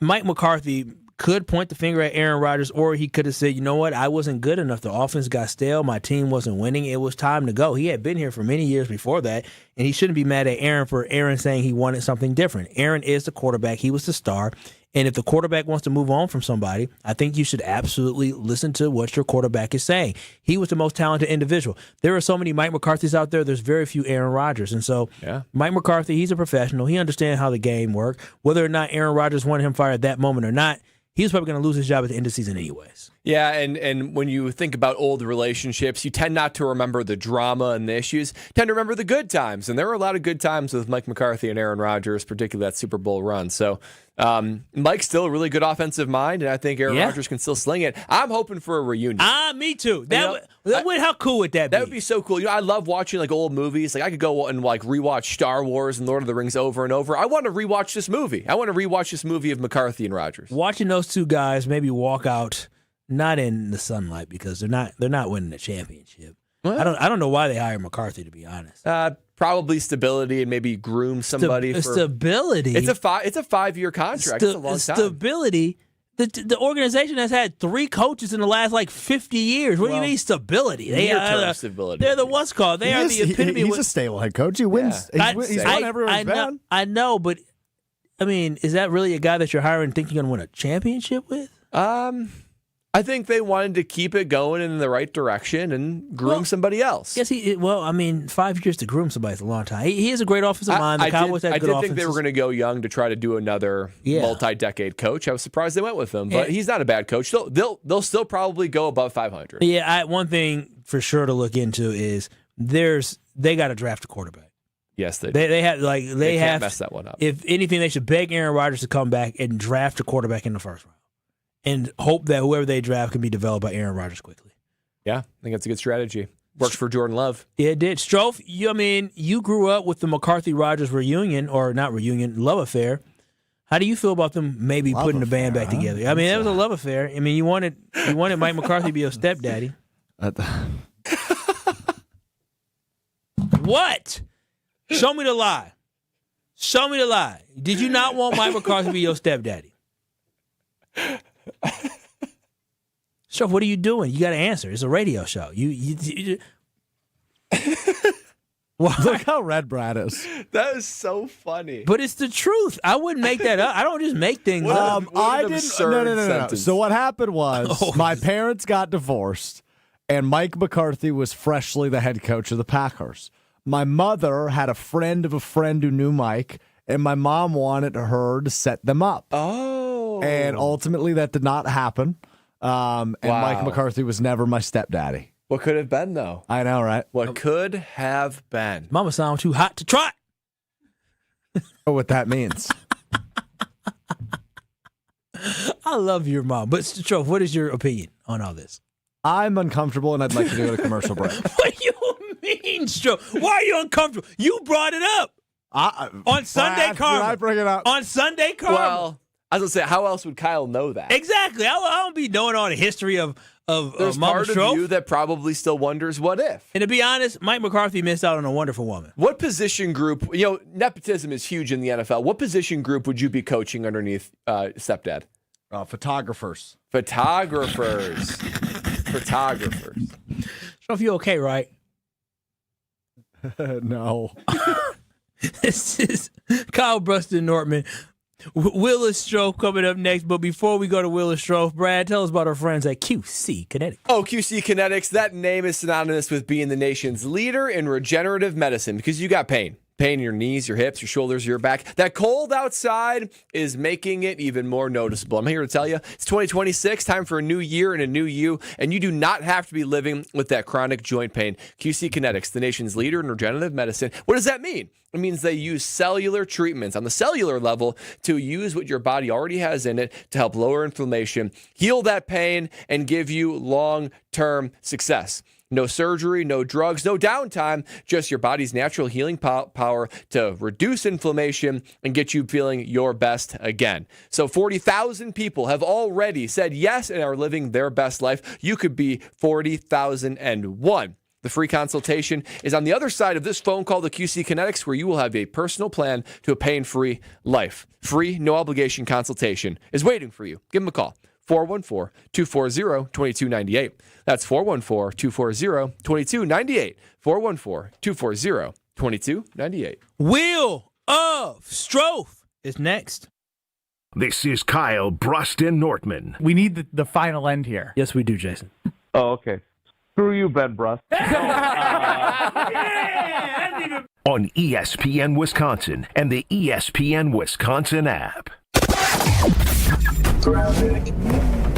Mike McCarthy could point the finger at Aaron Rodgers, or he could have said, you know what, I wasn't good enough. The offense got stale. My team wasn't winning. It was time to go. He had been here for many years before that, and he shouldn't be mad at Aaron for Aaron saying he wanted something different. Aaron is the quarterback. He was the star. And if the quarterback wants to move on from somebody, I think you should absolutely listen to what your quarterback is saying. He was the most talented individual. There are so many Mike McCarthys out there. There's very few Aaron Rodgers. And so Mike McCarthy, he's a professional. He understands how the game works. Whether or not Aaron Rodgers wanted him fired at that moment or not, he was probably going to lose his job at the end of the season anyways. Yeah, and when you think about old relationships, you tend not to remember the drama and the issues. You tend to remember the good times. And there were a lot of good times with Mike McCarthy and Aaron Rodgers, particularly that Super Bowl run. So Mike's still a really good offensive mind, and I think Aaron Rodgers can still sling it. I'm hoping for a reunion. Me too. How cool would that be? That would be so cool. I love watching like old movies. Like I could go and like rewatch Star Wars and Lord of the Rings over and over. I want to rewatch this movie. I want to rewatch this movie of McCarthy and Rodgers. Watching those two guys maybe walk out not in the sunlight because they're not winning the championship. Well, I don't know why they hired McCarthy, to be honest. probably stability and maybe groom somebody for stability. It's a 5-year contract. It's a long time. Stability. The organization has had 3 coaches in the last 50 years. What do you mean stability? Stability. They're the what's called. They are the epitome. He's a stable head coach. He wins. Yeah. He's won everywhere he's been. I know, but I mean, is that really a guy that you're hiring think you're going to win a championship with? I think they wanted to keep it going in the right direction and groom somebody else. Yes, 5 years to groom somebody is a long time. He is a great offensive mind. The Cowboys had good offenses. I did think they were going to go young to try to do another multi-decade coach. I was surprised they went with him, but he's not a bad coach. They'll still probably go above 500. Yeah, one thing for sure to look into is they got to draft a quarterback. Yes, they can't mess that one up. If anything, they should beg Aaron Rodgers to come back and draft a quarterback in the first round. And hope that whoever they draft can be developed by Aaron Rodgers quickly. Yeah, I think that's a good strategy. Works for Jordan Love. Yeah, it did. Strofe, you grew up with the McCarthy-Rodgers reunion, or not reunion, love affair. How do you feel about them maybe putting the band back together? I mean, that was a love affair. I mean, you wanted Mike McCarthy to be your stepdaddy. What? Show me the lie. Show me the lie. Did you not want Mike McCarthy to be your stepdaddy? So what are you doing? You got to answer. It's a radio show. You Look how red Brad is. That is so funny. But it's the truth. I wouldn't make that up. I don't just make things up. I didn't. No. So what happened was my parents got divorced, and Mike McCarthy was freshly the head coach of the Packers. My mother had a friend of a friend who knew Mike, and my mom wanted her to set them up. And ultimately, that did not happen. And Mike McCarthy was never my stepdaddy. What could have been, though? I know, right? What could have been? Mama sounds too hot to try. Know what that means. I love your mom. But, Strofe, what is your opinion on all this? I'm uncomfortable, and I'd like to go to commercial break. What do you mean, Strofe? Why are you uncomfortable? You brought it up. On Sunday Carmen. Did I bring it up? On Sunday Carmen. Well, I was going to say, how else would Kyle know that? Exactly. I don't be knowing all the history of There's Mama part Strofe. of you that probably still wonders, what if? And to be honest, Mike McCarthy missed out on a wonderful woman. What position group, nepotism is huge in the NFL. What position group would you be coaching underneath stepdad? Photographers. Photographers. Strofe, you okay, right? No. This is Kyle Bruston Nortman. Willis Strofe coming up next. But before we go to Willis Strofe, Brad, tell us about our friends at QC Kinetics. Oh, QC Kinetics. That name is synonymous with being the nation's leader in regenerative medicine because you got pain. Pain in your knees, your hips, your shoulders, your back. That cold outside is making it even more noticeable. I'm here to tell you, it's 2026, time for a new year and a new you, and you do not have to be living with that chronic joint pain. QC Kinetics, the nation's leader in regenerative medicine. What does that mean? It means they use cellular treatments on the cellular level to use what your body already has in it to help lower inflammation, heal that pain, and give you long-term success. No surgery, no drugs, no downtime, just your body's natural healing power to reduce inflammation and get you feeling your best again. So 40,000 people have already said yes and are living their best life. You could be 40,001. The free consultation is on the other side of this phone call to QC Kinetics, where you will have a personal plan to a pain-free life. Free, no obligation consultation is waiting for you. Give them a call. 414-240-2298. That's 414-240-2298. 414-240-2298. Wheel of Strofe is next. This is Kyle Bruston Nortman. We need the final end here. Yes, we do, Jason. Oh, okay. Screw you, Ben Brust. On ESPN Wisconsin and the ESPN Wisconsin app.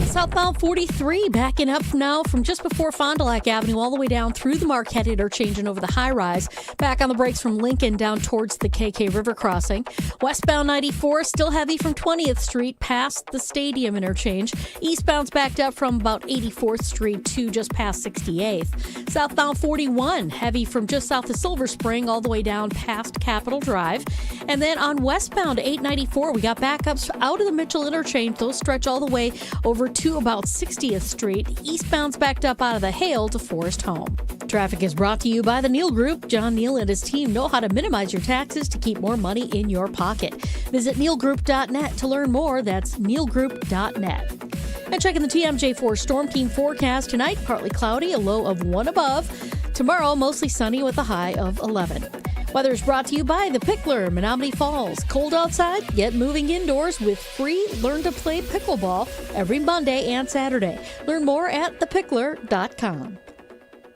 Southbound 43 backing up now from just before Fond du Lac Avenue all the way down through the Marquette interchange and over the high rise. Back on the brakes from Lincoln down towards the KK River crossing. Westbound 94 still heavy from 20th Street past the Stadium interchange. Eastbound's backed up from about 84th Street to just past 68th. Southbound 41 heavy from just south of Silver Spring all the way down past Capitol Drive. And then on westbound 894 we got backups out of the Mitchell interchange. Those stretch all the way over to about 60th Street. Eastbound's backed up out of the Hale to Forest Home. Traffic is brought to you by the Neal Group. John Neal and his team know how to minimize your taxes to keep more money in your pocket. Visit nealgroup.net to learn more. That's nealgroup.net. And checking the TMJ4 Storm Team forecast tonight, partly cloudy, a low of 1 above. Tomorrow, mostly sunny with a high of 11. Weather is brought to you by The Pickler, Menominee Falls. Cold outside? Get moving indoors with free Learn to Play Pickleball every Monday and Saturday. Learn more at thepickler.com.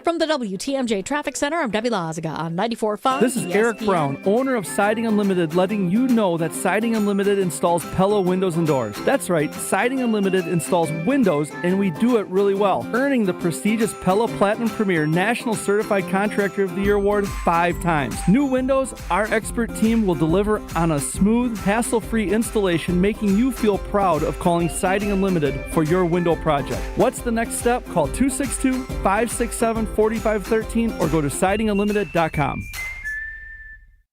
From the WTMJ Traffic Center, I'm Debbie Lazaga on 94.5. This is Eric Brown, owner of Siding Unlimited, letting you know that Siding Unlimited installs Pella windows and doors. That's right, Siding Unlimited installs windows, and we do it really well, earning the prestigious Pella Platinum Premier National Certified Contractor of the Year award 5 times. New windows, our expert team will deliver on a smooth, hassle-free installation, making you feel proud of calling Siding Unlimited for your window project. What's the next step? Call 262-567-4513 or go to sidingunlimited.com.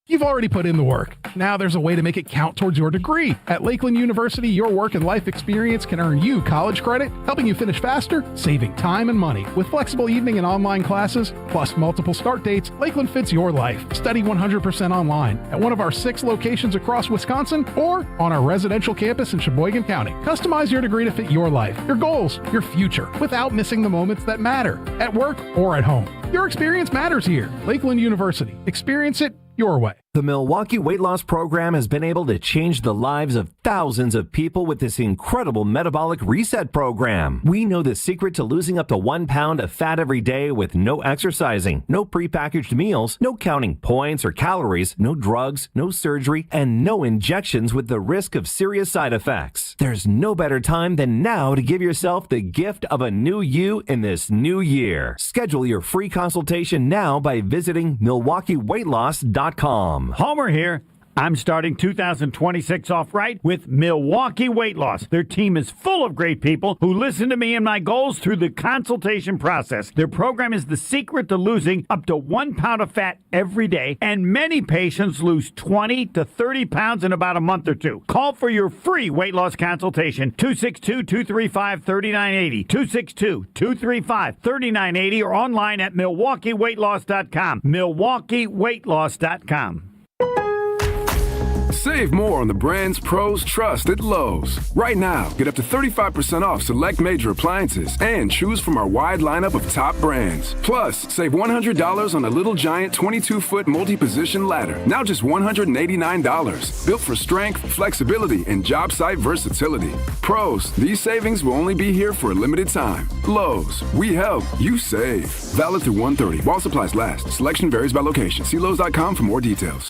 You've already put in the work. Now there's a way to make it count towards your degree. At Lakeland University, your work and life experience can earn you college credit, helping you finish faster, saving time and money. With flexible evening and online classes, plus multiple start dates, Lakeland fits your life. Study 100% online at one of our 6 locations across Wisconsin or on our residential campus in Sheboygan County. Customize your degree to fit your life, your goals, your future, without missing the moments that matter, at work or at home. Your experience matters here. Lakeland University. Experience it your way. The Milwaukee Weight Loss Program has been able to change the lives of thousands of people with this incredible metabolic reset program. We know the secret to losing up to 1 pound of fat every day with no exercising, no prepackaged meals, no counting points or calories, no drugs, no surgery, and no injections with the risk of serious side effects. There's no better time than now to give yourself the gift of a new you in this new year. Schedule your free consultation now by visiting MilwaukeeWeightLoss.com. Homer here. I'm starting 2026 off right with Milwaukee Weight Loss. Their team is full of great people who listen to me and my goals through the consultation process. Their program is the secret to losing up to 1 pound of fat every day, and many patients lose 20 to 30 pounds in about a month or 2. Call for your free weight loss consultation, 262-235-3980, 262-235-3980, or online at MilwaukeeWeightLoss.com, MilwaukeeWeightLoss.com. Save more on the brands pros trust at Lowe's. Right now, get up to 35% off select major appliances and choose from our wide lineup of top brands. Plus, save $100 on a Little Giant 22-foot multi-position ladder, now just $189. Built for strength, flexibility, and job site versatility. Pros, these savings will only be here for a limited time. Lowe's, we help, you save. Valid through 1/30 while supplies last. Selection varies by location. See Lowe's.com for more details.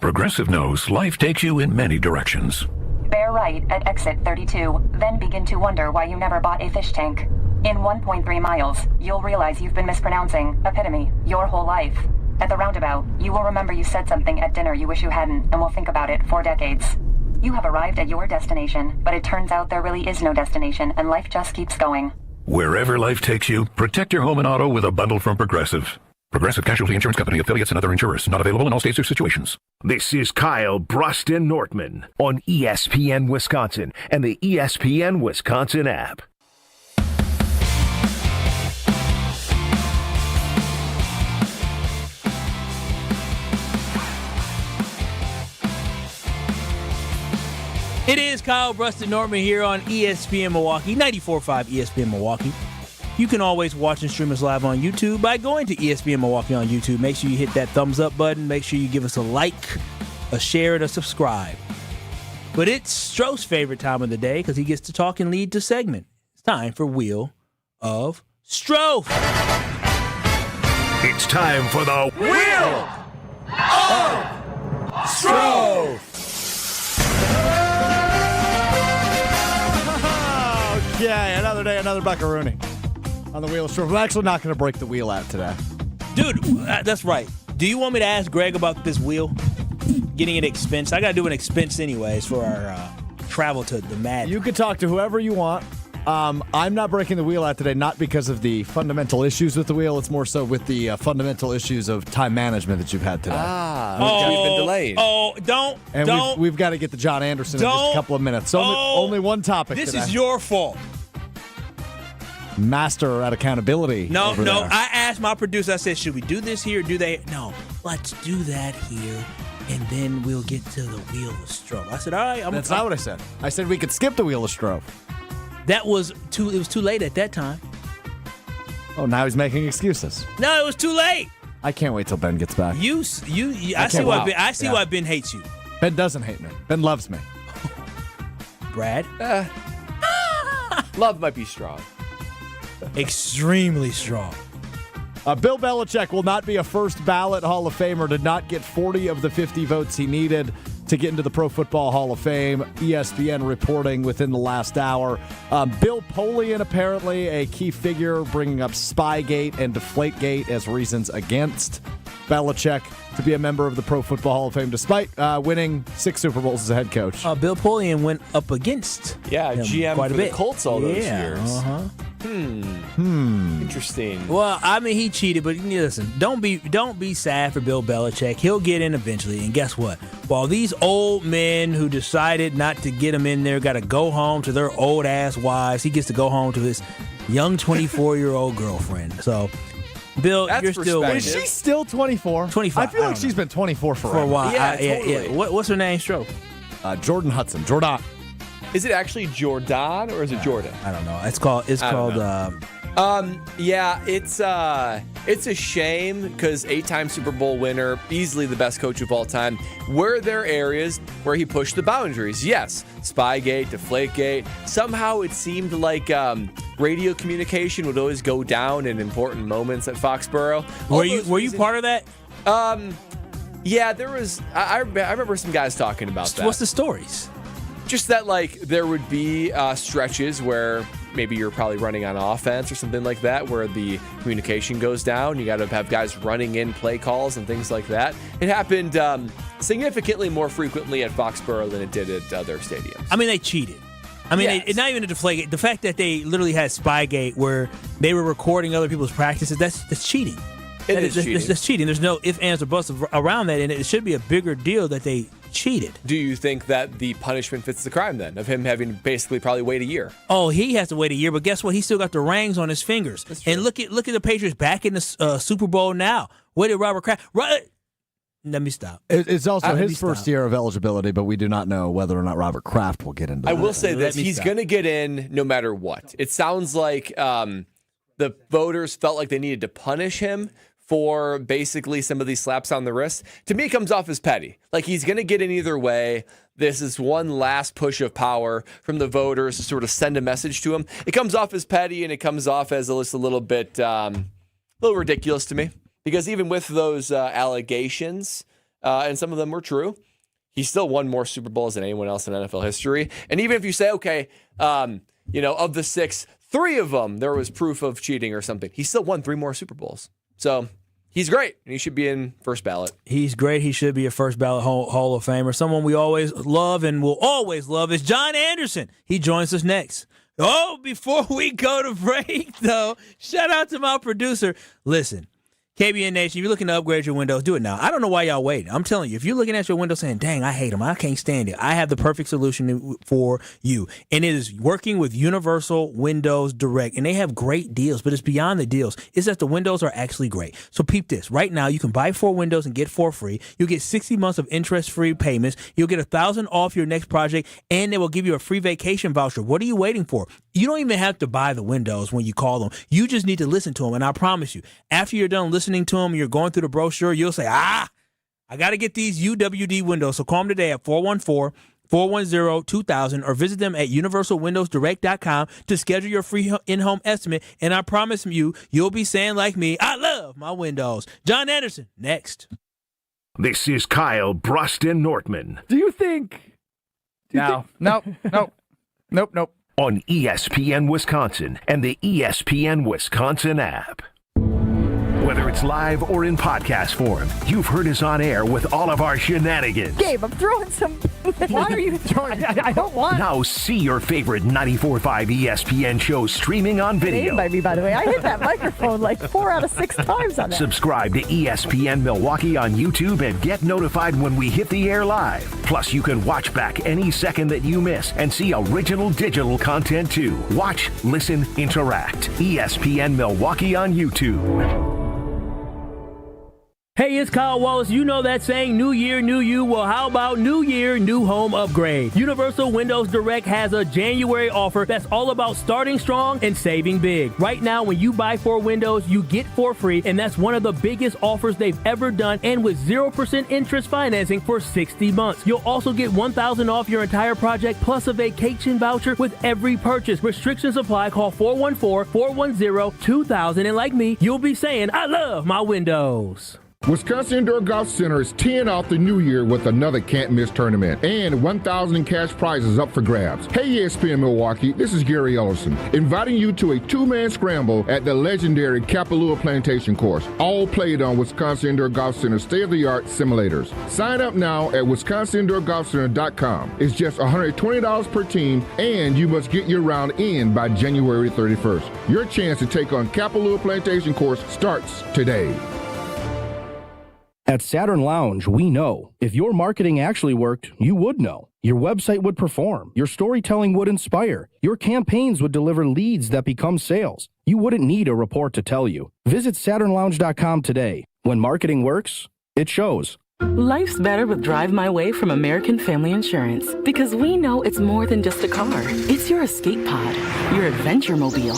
Progressive knows life takes you in many directions. Bear right at exit 32, then begin to wonder why you never bought a fish tank. In 1.3 miles, you'll realize you've been mispronouncing epitome your whole life. At the roundabout, you will remember you said something at dinner you wish you hadn't, and will think about it for decades. You have arrived at your destination, but it turns out there really is no destination, and life just keeps going. Wherever life takes you, protect your home and auto with a bundle from Progressive. Progressive Casualty Insurance Company, affiliates, and other insurers. Not available in all states or situations. This is Kyle Brust and Nortman on ESPN Wisconsin and the ESPN Wisconsin app. It is Kyle Brust and Nortman here on ESPN Milwaukee, 94.5 ESPN Milwaukee. You can always watch and stream us live on YouTube by going to ESPN Milwaukee on YouTube. Make sure you hit that thumbs up button. Make sure you give us a like, a share, and a subscribe. But it's Stroh's favorite time of the day because he gets to talk and lead the segment. It's time for Wheel of Stroh. It's time for the Wheel of Stroh. Okay, another day, another buckaroonie on the Wheel of Stroh. I'm actually not going to break the wheel out today. Dude, that's right. Do you want me to ask Greg about this wheel? Getting it expensed? I got to do an expense anyways for our travel to the Mad. You can talk to whoever you want. I'm not breaking the wheel out today, not because of the fundamental issues with the wheel. It's more so with the fundamental issues of time management that you've had today. We've been delayed. We've got to get to John Anderson in just a couple of minutes. So only one topic This today. is your fault. Master at accountability. No. I asked my producer, I said, should we do this here or do that? No, let's do that here, and then we'll get to the Wheel of Strove. I said, all right. That's not what I said. I said we could skip the Wheel of Strove. It was too late at that time. Oh, now he's making excuses. No, it was too late. I can't wait till Ben gets back. I see why Ben hates you. Ben doesn't hate me. Ben loves me. Brad? Love might be strong. Extremely strong. Bill Belichick will not be a first ballot Hall of Famer, did not get 40 of the 50 votes he needed to get into the Pro Football Hall of Fame. ESPN reporting within the last hour. Bill Polian, apparently a key figure, bringing up Spygate and Deflategate as reasons against Belichick to be a member of the Pro Football Hall of Fame, despite winning 6 Super Bowls as a head coach. Bill Polian went up against GM quite for a bit. the Colts all those years. Uh-huh. Interesting. Well, I mean, he cheated, but listen, don't be sad for Bill Belichick. He'll get in eventually, and guess what? While these old men who decided not to get him in there got to go home to their old ass wives, he gets to go home to his young 24-year-old girlfriend. So, Bill, you're still. Is she still 24? 25. I feel like she's been 24 for a while. Yeah, totally. What's her name? Stroke. Jordan Hudson. Jordan. Is it actually Jordan or is it Jordan? I don't know. It's called. Yeah, it's a shame because 8-time Super Bowl winner, easily the best coach of all time. Were there areas where he pushed the boundaries? Yes. Spygate, Deflategate. Somehow it seemed like radio communication would always go down in important moments at Foxborough. Were you part of that? Yeah, there was. I remember some guys talking about that. What's the stories? Just that, like, there would be stretches where maybe you're probably running on offense or something like that, where the communication goes down. You got to have guys running in play calls and things like that. It happened significantly more frequently at Foxborough than it did at other stadiums. I mean, they cheated. I mean, Yes. not even a Deflategate. The fact that they literally had Spygate where they were recording other people's practices, that's cheating. It is cheating. That's cheating. There's no ifs, ands, or buts around that, and it should be a bigger deal that they cheated. Do you think that the punishment fits the crime then, of him having basically probably wait a year? Oh, he has to wait a year, but guess what? He still got the rings on his fingers. And look at the Patriots back in the Super Bowl now. Where did Robert Kraft? Let me stop. It's also his first year of eligibility, but we do not know whether or not Robert Kraft will get into that. I will say this. He's going to get in no matter what. It sounds like the voters felt like they needed to punish him for basically some of these slaps on the wrist. To me, it comes off as petty. Like, he's going to get in either way. This is one last push of power from the voters to sort of send a message to him. It comes off as petty, and it comes off as a little bit ridiculous to me. Because even with those allegations, and some of them were true, he still won more Super Bowls than anyone else in NFL history. And even if you say, okay, of the 6, 3 of them, there was proof of cheating or something, he still won 3 more Super Bowls. So he's great, and he should be in first ballot. He's great. He should be a first ballot Hall of Famer. Someone we always love and will always love is John Anderson. He joins us next. Oh, before we go to break, though, shout out to my producer. Listen, KBN Nation, if you're looking to upgrade your windows, do it now. I don't know why y'all waiting. I'm telling you, if you're looking at your window saying, dang, I hate them, I can't stand it, I have the perfect solution for you. And it is working with Universal Windows Direct. And they have great deals, but it's beyond the deals. It's that the windows are actually great. So peep this. Right now, you can buy 4 windows and get 4 free. You'll get 60 months of interest-free payments. You'll get $1,000 off your next project, and they will give you a free vacation voucher. What are you waiting for? You don't even have to buy the windows when you call them. You just need to listen to them. And I promise you, after you're done listening to them, you're going through the brochure, you'll say, I got to get these UWD windows. So call them today at 414-410-2000 or visit them at universalwindowsdirect.com to schedule your free in-home estimate. And I promise you'll be saying like me, I love my windows. John Anderson, next. This is Kyle Bruston Nortman. Do you think? Nope. On ESPN Wisconsin and the ESPN Wisconsin app. Whether it's live or in podcast form, you've heard us on air with all of our shenanigans. Gabe, I'm throwing some. Why are you throwing? I don't want. Now see your favorite 94.5 ESPN shows streaming on video. By me, by the way. I hit that microphone like 4 out of 6 times on that. Subscribe to ESPN Milwaukee on YouTube and get notified when we hit the air live. Plus, you can watch back any second that you miss and see original digital content too. Watch, listen, interact. ESPN Milwaukee on YouTube. Hey, it's Kyle Wallace. You know that saying, new year, new you. Well, how about new year, new home upgrade? Universal Windows Direct has a January offer that's all about starting strong and saving big. Right now, when you buy 4 windows, you get 4 free, and that's one of the biggest offers they've ever done, and with 0% interest financing for 60 months. You'll also get $1,000 off your entire project, plus a vacation voucher with every purchase. Restrictions apply. Call 414-410-2000, and like me, you'll be saying, I love my windows. Wisconsin Indoor Golf Center is teeing off the new year with another can't-miss tournament, and 1,000 in cash prizes up for grabs. Hey, ESPN Milwaukee, this is Gary Ellison, inviting you to a 2-man scramble at the legendary Kapalua Plantation Course, all played on Wisconsin Indoor Golf Center state-of-the-art simulators. Sign up now at wisconsindoorgolfcenter.com. It's just $120 per team, and you must get your round in by January 31st. Your chance to take on Kapalua Plantation Course starts today. At Saturn Lounge, we know. If your marketing actually worked, you would know. Your website would perform. Your storytelling would inspire. Your campaigns would deliver leads that become sales. You wouldn't need a report to tell you. Visit SaturnLounge.com today. When marketing works, it shows. Life's better with Drive My Way from American Family Insurance, because we know it's more than just a car. It's your escape pod, your adventure mobile,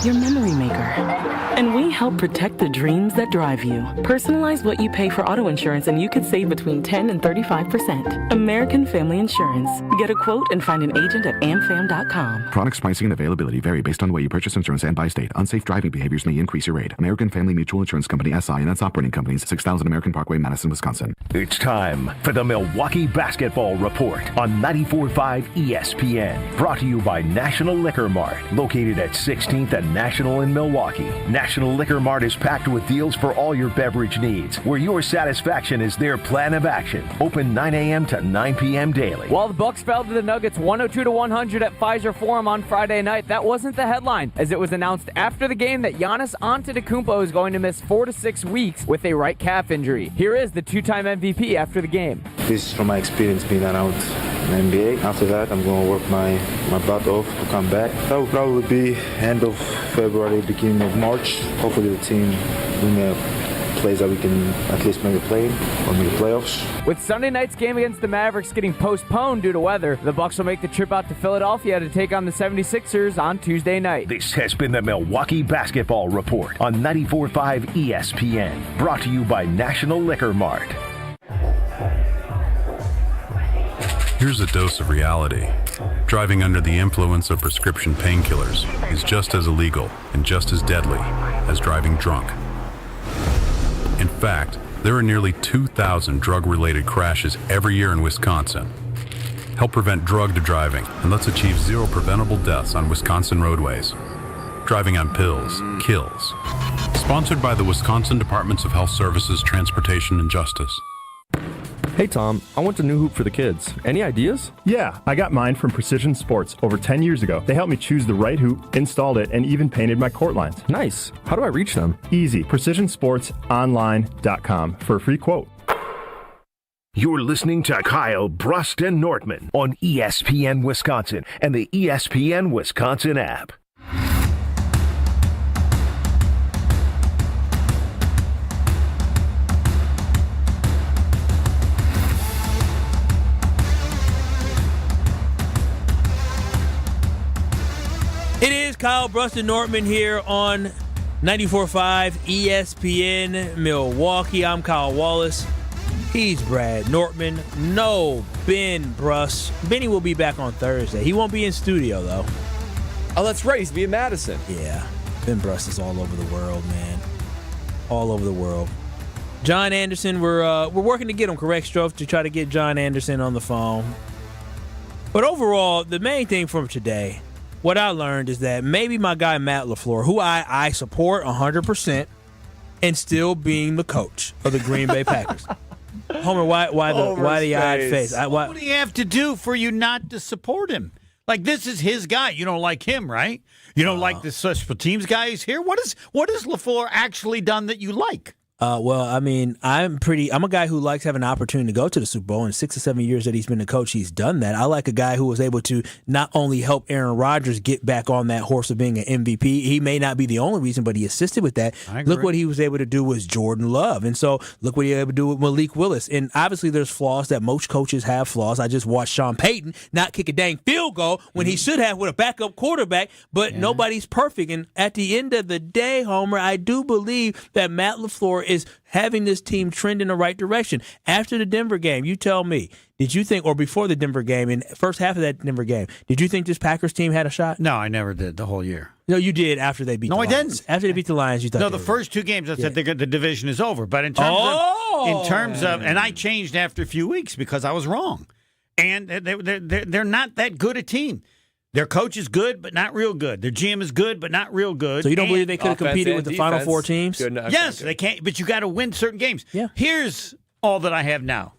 your memory maker. And we help protect the dreams that drive you. Personalize what you pay for auto insurance and you could save between 10 and 35%. American Family Insurance. Get a quote and find an agent at amfam.com. Products, pricing, and availability vary based on the way you purchase insurance and by state. Unsafe driving behaviors may increase your rate. American Family Mutual Insurance Company, SI, and its operating companies, 6000 American Parkway, Madison, Wisconsin. It's time for the Milwaukee Basketball Report on 94.5 ESPN. Brought to you by National Liquor Mart, located at 16th and National in Milwaukee. National Liquor Mart is packed with deals for all your beverage needs, where your satisfaction is their plan of action. Open 9 a.m. to 9 p.m. daily. While the Bucks fell to the Nuggets 102-100 at Pfizer Forum on Friday night, that wasn't the headline, as it was announced after the game that Giannis Antetokounmpo is going to miss 4 to 6 weeks with a right calf injury. Here is the two-time MVP after the game. This is from my experience being around the NBA. After that, I'm going to work my butt off to come back. That will probably be end of February, beginning of March. Hopefully the team win plays that we can at least maybe play or make the playoffs. With Sunday night's game against the Mavericks getting postponed due to weather, the Bucks will make the trip out to Philadelphia to take on the 76ers on Tuesday night. This has been the Milwaukee Basketball Report on 94.5 ESPN. Brought to you by National Liquor Mart. Here's a dose of reality. Driving under the influence of prescription painkillers is just as illegal and just as deadly as driving drunk. In fact, there are nearly 2,000 drug-related crashes every year in Wisconsin. Help prevent drug driving, and let's achieve 0 preventable deaths on Wisconsin roadways. Driving on pills kills. Sponsored by the Wisconsin Departments of Health Services, Transportation, and Justice. Hey Tom, I want a new hoop for the kids. Any ideas? Yeah, I got mine from Precision Sports over 10 years ago. They helped me choose the right hoop, installed it, and even painted my court lines. Nice. How do I reach them? Easy. PrecisionSportsOnline.com for a free quote. You're listening to Kyle Brust and Nortman on ESPN Wisconsin and the ESPN Wisconsin app. It is Kyle Brust and Nortman here on 94.5 ESPN Milwaukee. I'm Kyle Wallace. He's Brad Nortman. No Ben Brust. Benny will be back on Thursday. He won't be in studio, though. Oh, that's right. He's be in Madison. Yeah. Ben Brust is all over the world, man. All over the world. John Anderson, we're working to get him, correct, Strofe, to try to get John Anderson on the phone. But overall, the main thing from today, what I learned is that maybe my guy Matt LaFleur, who I support 100%, and still being the coach of the Green Bay Packers. Homer, why the odd face? What do you have to do for you not to support him? Like, this is his guy. You don't like him, right? You don't like the special teams guy who's here? What has LaFleur actually done that you like? Well, I mean, I'm a guy who likes having an opportunity to go to the Super Bowl. In 6 or 7 years that he's been a coach, he's done that. I like a guy who was able to not only help Aaron Rodgers get back on that horse of being an MVP. He may not be the only reason, but he assisted with that. Look what he was able to do with Jordan Love. And so look what he was able to do with Malik Willis. And obviously there's flaws that most coaches have flaws. I just watched Sean Payton not kick a dang field goal when he should have with a backup quarterback, but nobody's perfect. And at the end of the day, Homer, I do believe that Matt LaFleur is having this team trend in the right direction. After the Denver game, you tell me, did you think, or before the Denver game, in the first half of that Denver game, did you think this Packers team had a shot? No, I never did the whole year. No, you did after they beat the Lions. No, I didn't. After they beat the Lions, you thought. No, the first 2 games I said the division is over. But in terms of, and I changed after a few weeks because I was wrong. And they're not that good a team. Their coach is good, but not real good. Their GM is good, but not real good. So you don't believe they could have competed with the Final Four teams? Yes, they can't. But you got to win certain games. Yeah. Here's all that I have now: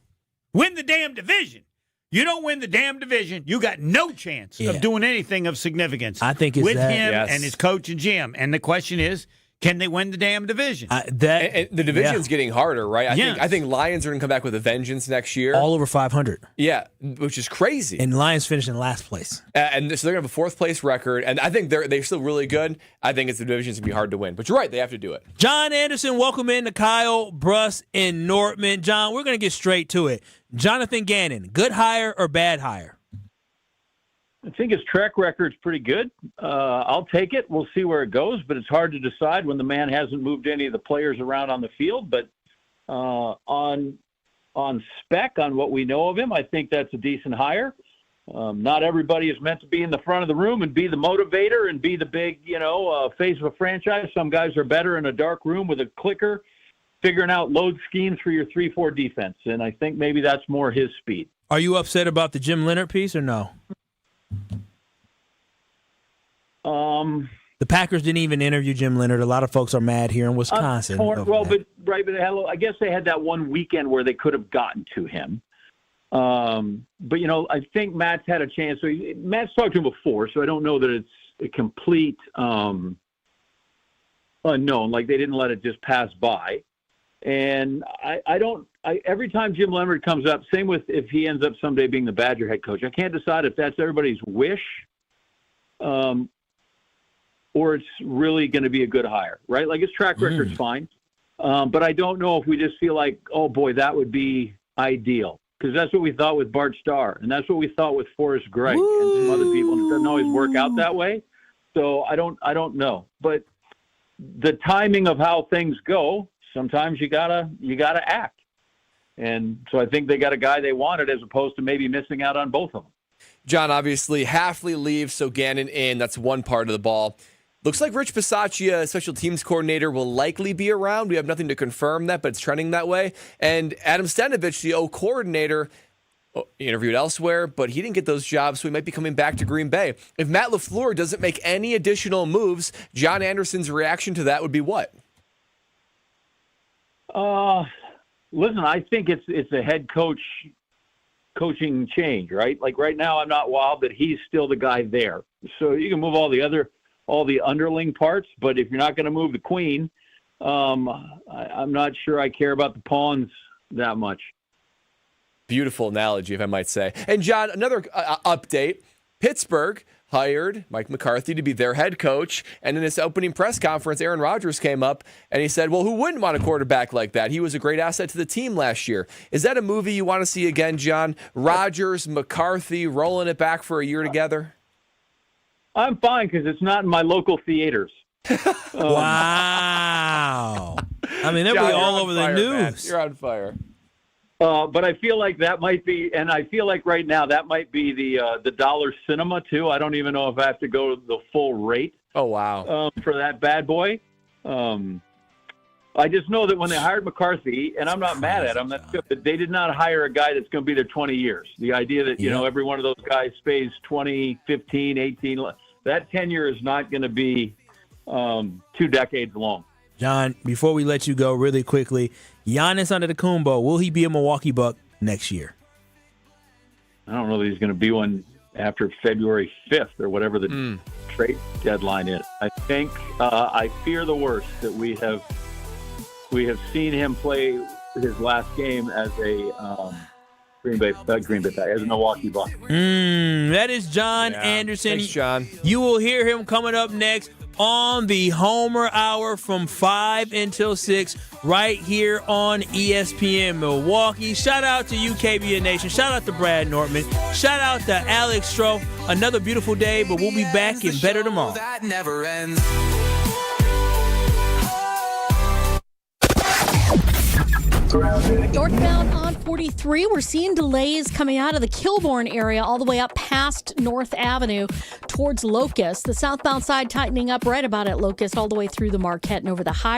win the damn division. You don't win the damn division, you got no chance of doing anything of significance. I think it's with that. him and his coach and GM. And the question is, can they win the damn division? And the division's getting harder, right? I think Lions are going to come back with a vengeance next year. All over 500. Yeah, which is crazy. And Lions finished in last place. And so they're going to have a 4th place record. And I think they're still really good. I think the division's going to be hard to win. But you're right, they have to do it. John Anderson, welcome in to Kyle, Bruss, and Nortman. John, we're going to get straight to it. Jonathan Gannon, good hire or bad hire? I think his track record's pretty good. I'll take it. We'll see where it goes, but it's hard to decide when the man hasn't moved any of the players around on the field. But on spec, on what we know of him, I think that's a decent hire. Not everybody is meant to be in the front of the room and be the motivator and be the big, face of a franchise. Some guys are better in a dark room with a clicker, figuring out load schemes for your 3-4 defense. And I think maybe that's more his speed. Are you upset about the Jim Leonard piece or no? The Packers didn't even interview Jim Leonard. A lot of folks are mad here in Wisconsin. I guess they had that one weekend where they could have gotten to him. But I think Matt's had a chance. So Matt's talked to him before, so I don't know that it's a complete unknown. Like they didn't let it just pass by. And every time Jim Leonard comes up, same with if he ends up someday being the Badger head coach, I can't decide if that's everybody's wish, or it's really going to be a good hire, right? Like his track record's fine. But I don't know if we just feel like, oh boy, that would be ideal. Because that's what we thought with Bart Starr. And that's what we thought with Forrest Gregg and some other people. And it doesn't always work out that way. So I don't know. But the timing of how things go, sometimes you gotta act. And so I think they got a guy they wanted as opposed to maybe missing out on both of them. John, obviously, Hafley leaves, so Gannon in. That's one part of the ball. Looks like Rich Bisaccia, special teams coordinator, will likely be around. We have nothing to confirm that, but it's trending that way. And Adam Stenavich, the O coordinator, interviewed elsewhere, but he didn't get those jobs, so he might be coming back to Green Bay. If Matt LaFleur doesn't make any additional moves, John Anderson's reaction to that would be what? Listen, I think it's a head coaching change, right? Like right now, I'm not wild that he's still the guy there. So you can move all the underling parts, but if you're not going to move the queen, I'm not sure I care about the pawns that much. Beautiful analogy, if I might say. And John, another update. Pittsburgh hired Mike McCarthy to be their head coach. And in this opening press conference, Aaron Rodgers came up and he said, well, who wouldn't want a quarterback like that? He was a great asset to the team last year. Is that a movie you want to see again, John? Rodgers, McCarthy, rolling it back for a year together? I'm fine because it's not in my local theaters. Wow. I mean, they'll be all over the news. Man. You're on fire. But I feel like that might be, and I feel like right now that might be the dollar cinema too. I don't even know if I have to go the full rate. Oh, wow. For that bad boy. I just know that when they hired McCarthy, and I'm not mad at them, that's good, but they did not hire a guy that's going to be there 20 years. The idea that, every one of those guys stays 20, 15, 18, that tenure is not going to be 2 decades long. John, before we let you go really quickly, Giannis Antetokounmpo, will he be a Milwaukee Buck next year? I don't know that he's going to be one after February 5th or whatever the trade deadline is. I think I fear the worst, that we have we have seen him play his last game as a Green Bay as a Milwaukee Buck. That is John Anderson. Thanks, John. You will hear him coming up next on the Homer Hour from 5 until 6 right here on ESPN Milwaukee. Shout out to UKBN Nation. Shout out to Brad Nortman. Shout out to Alex Stroh. Another beautiful day, but we'll be back and better tomorrow. That never ends. Northbound on 43, we're seeing delays coming out of the Kilbourne area all the way up past North Avenue towards Locust. The southbound side tightening up right about at Locust all the way through the Marquette and over the high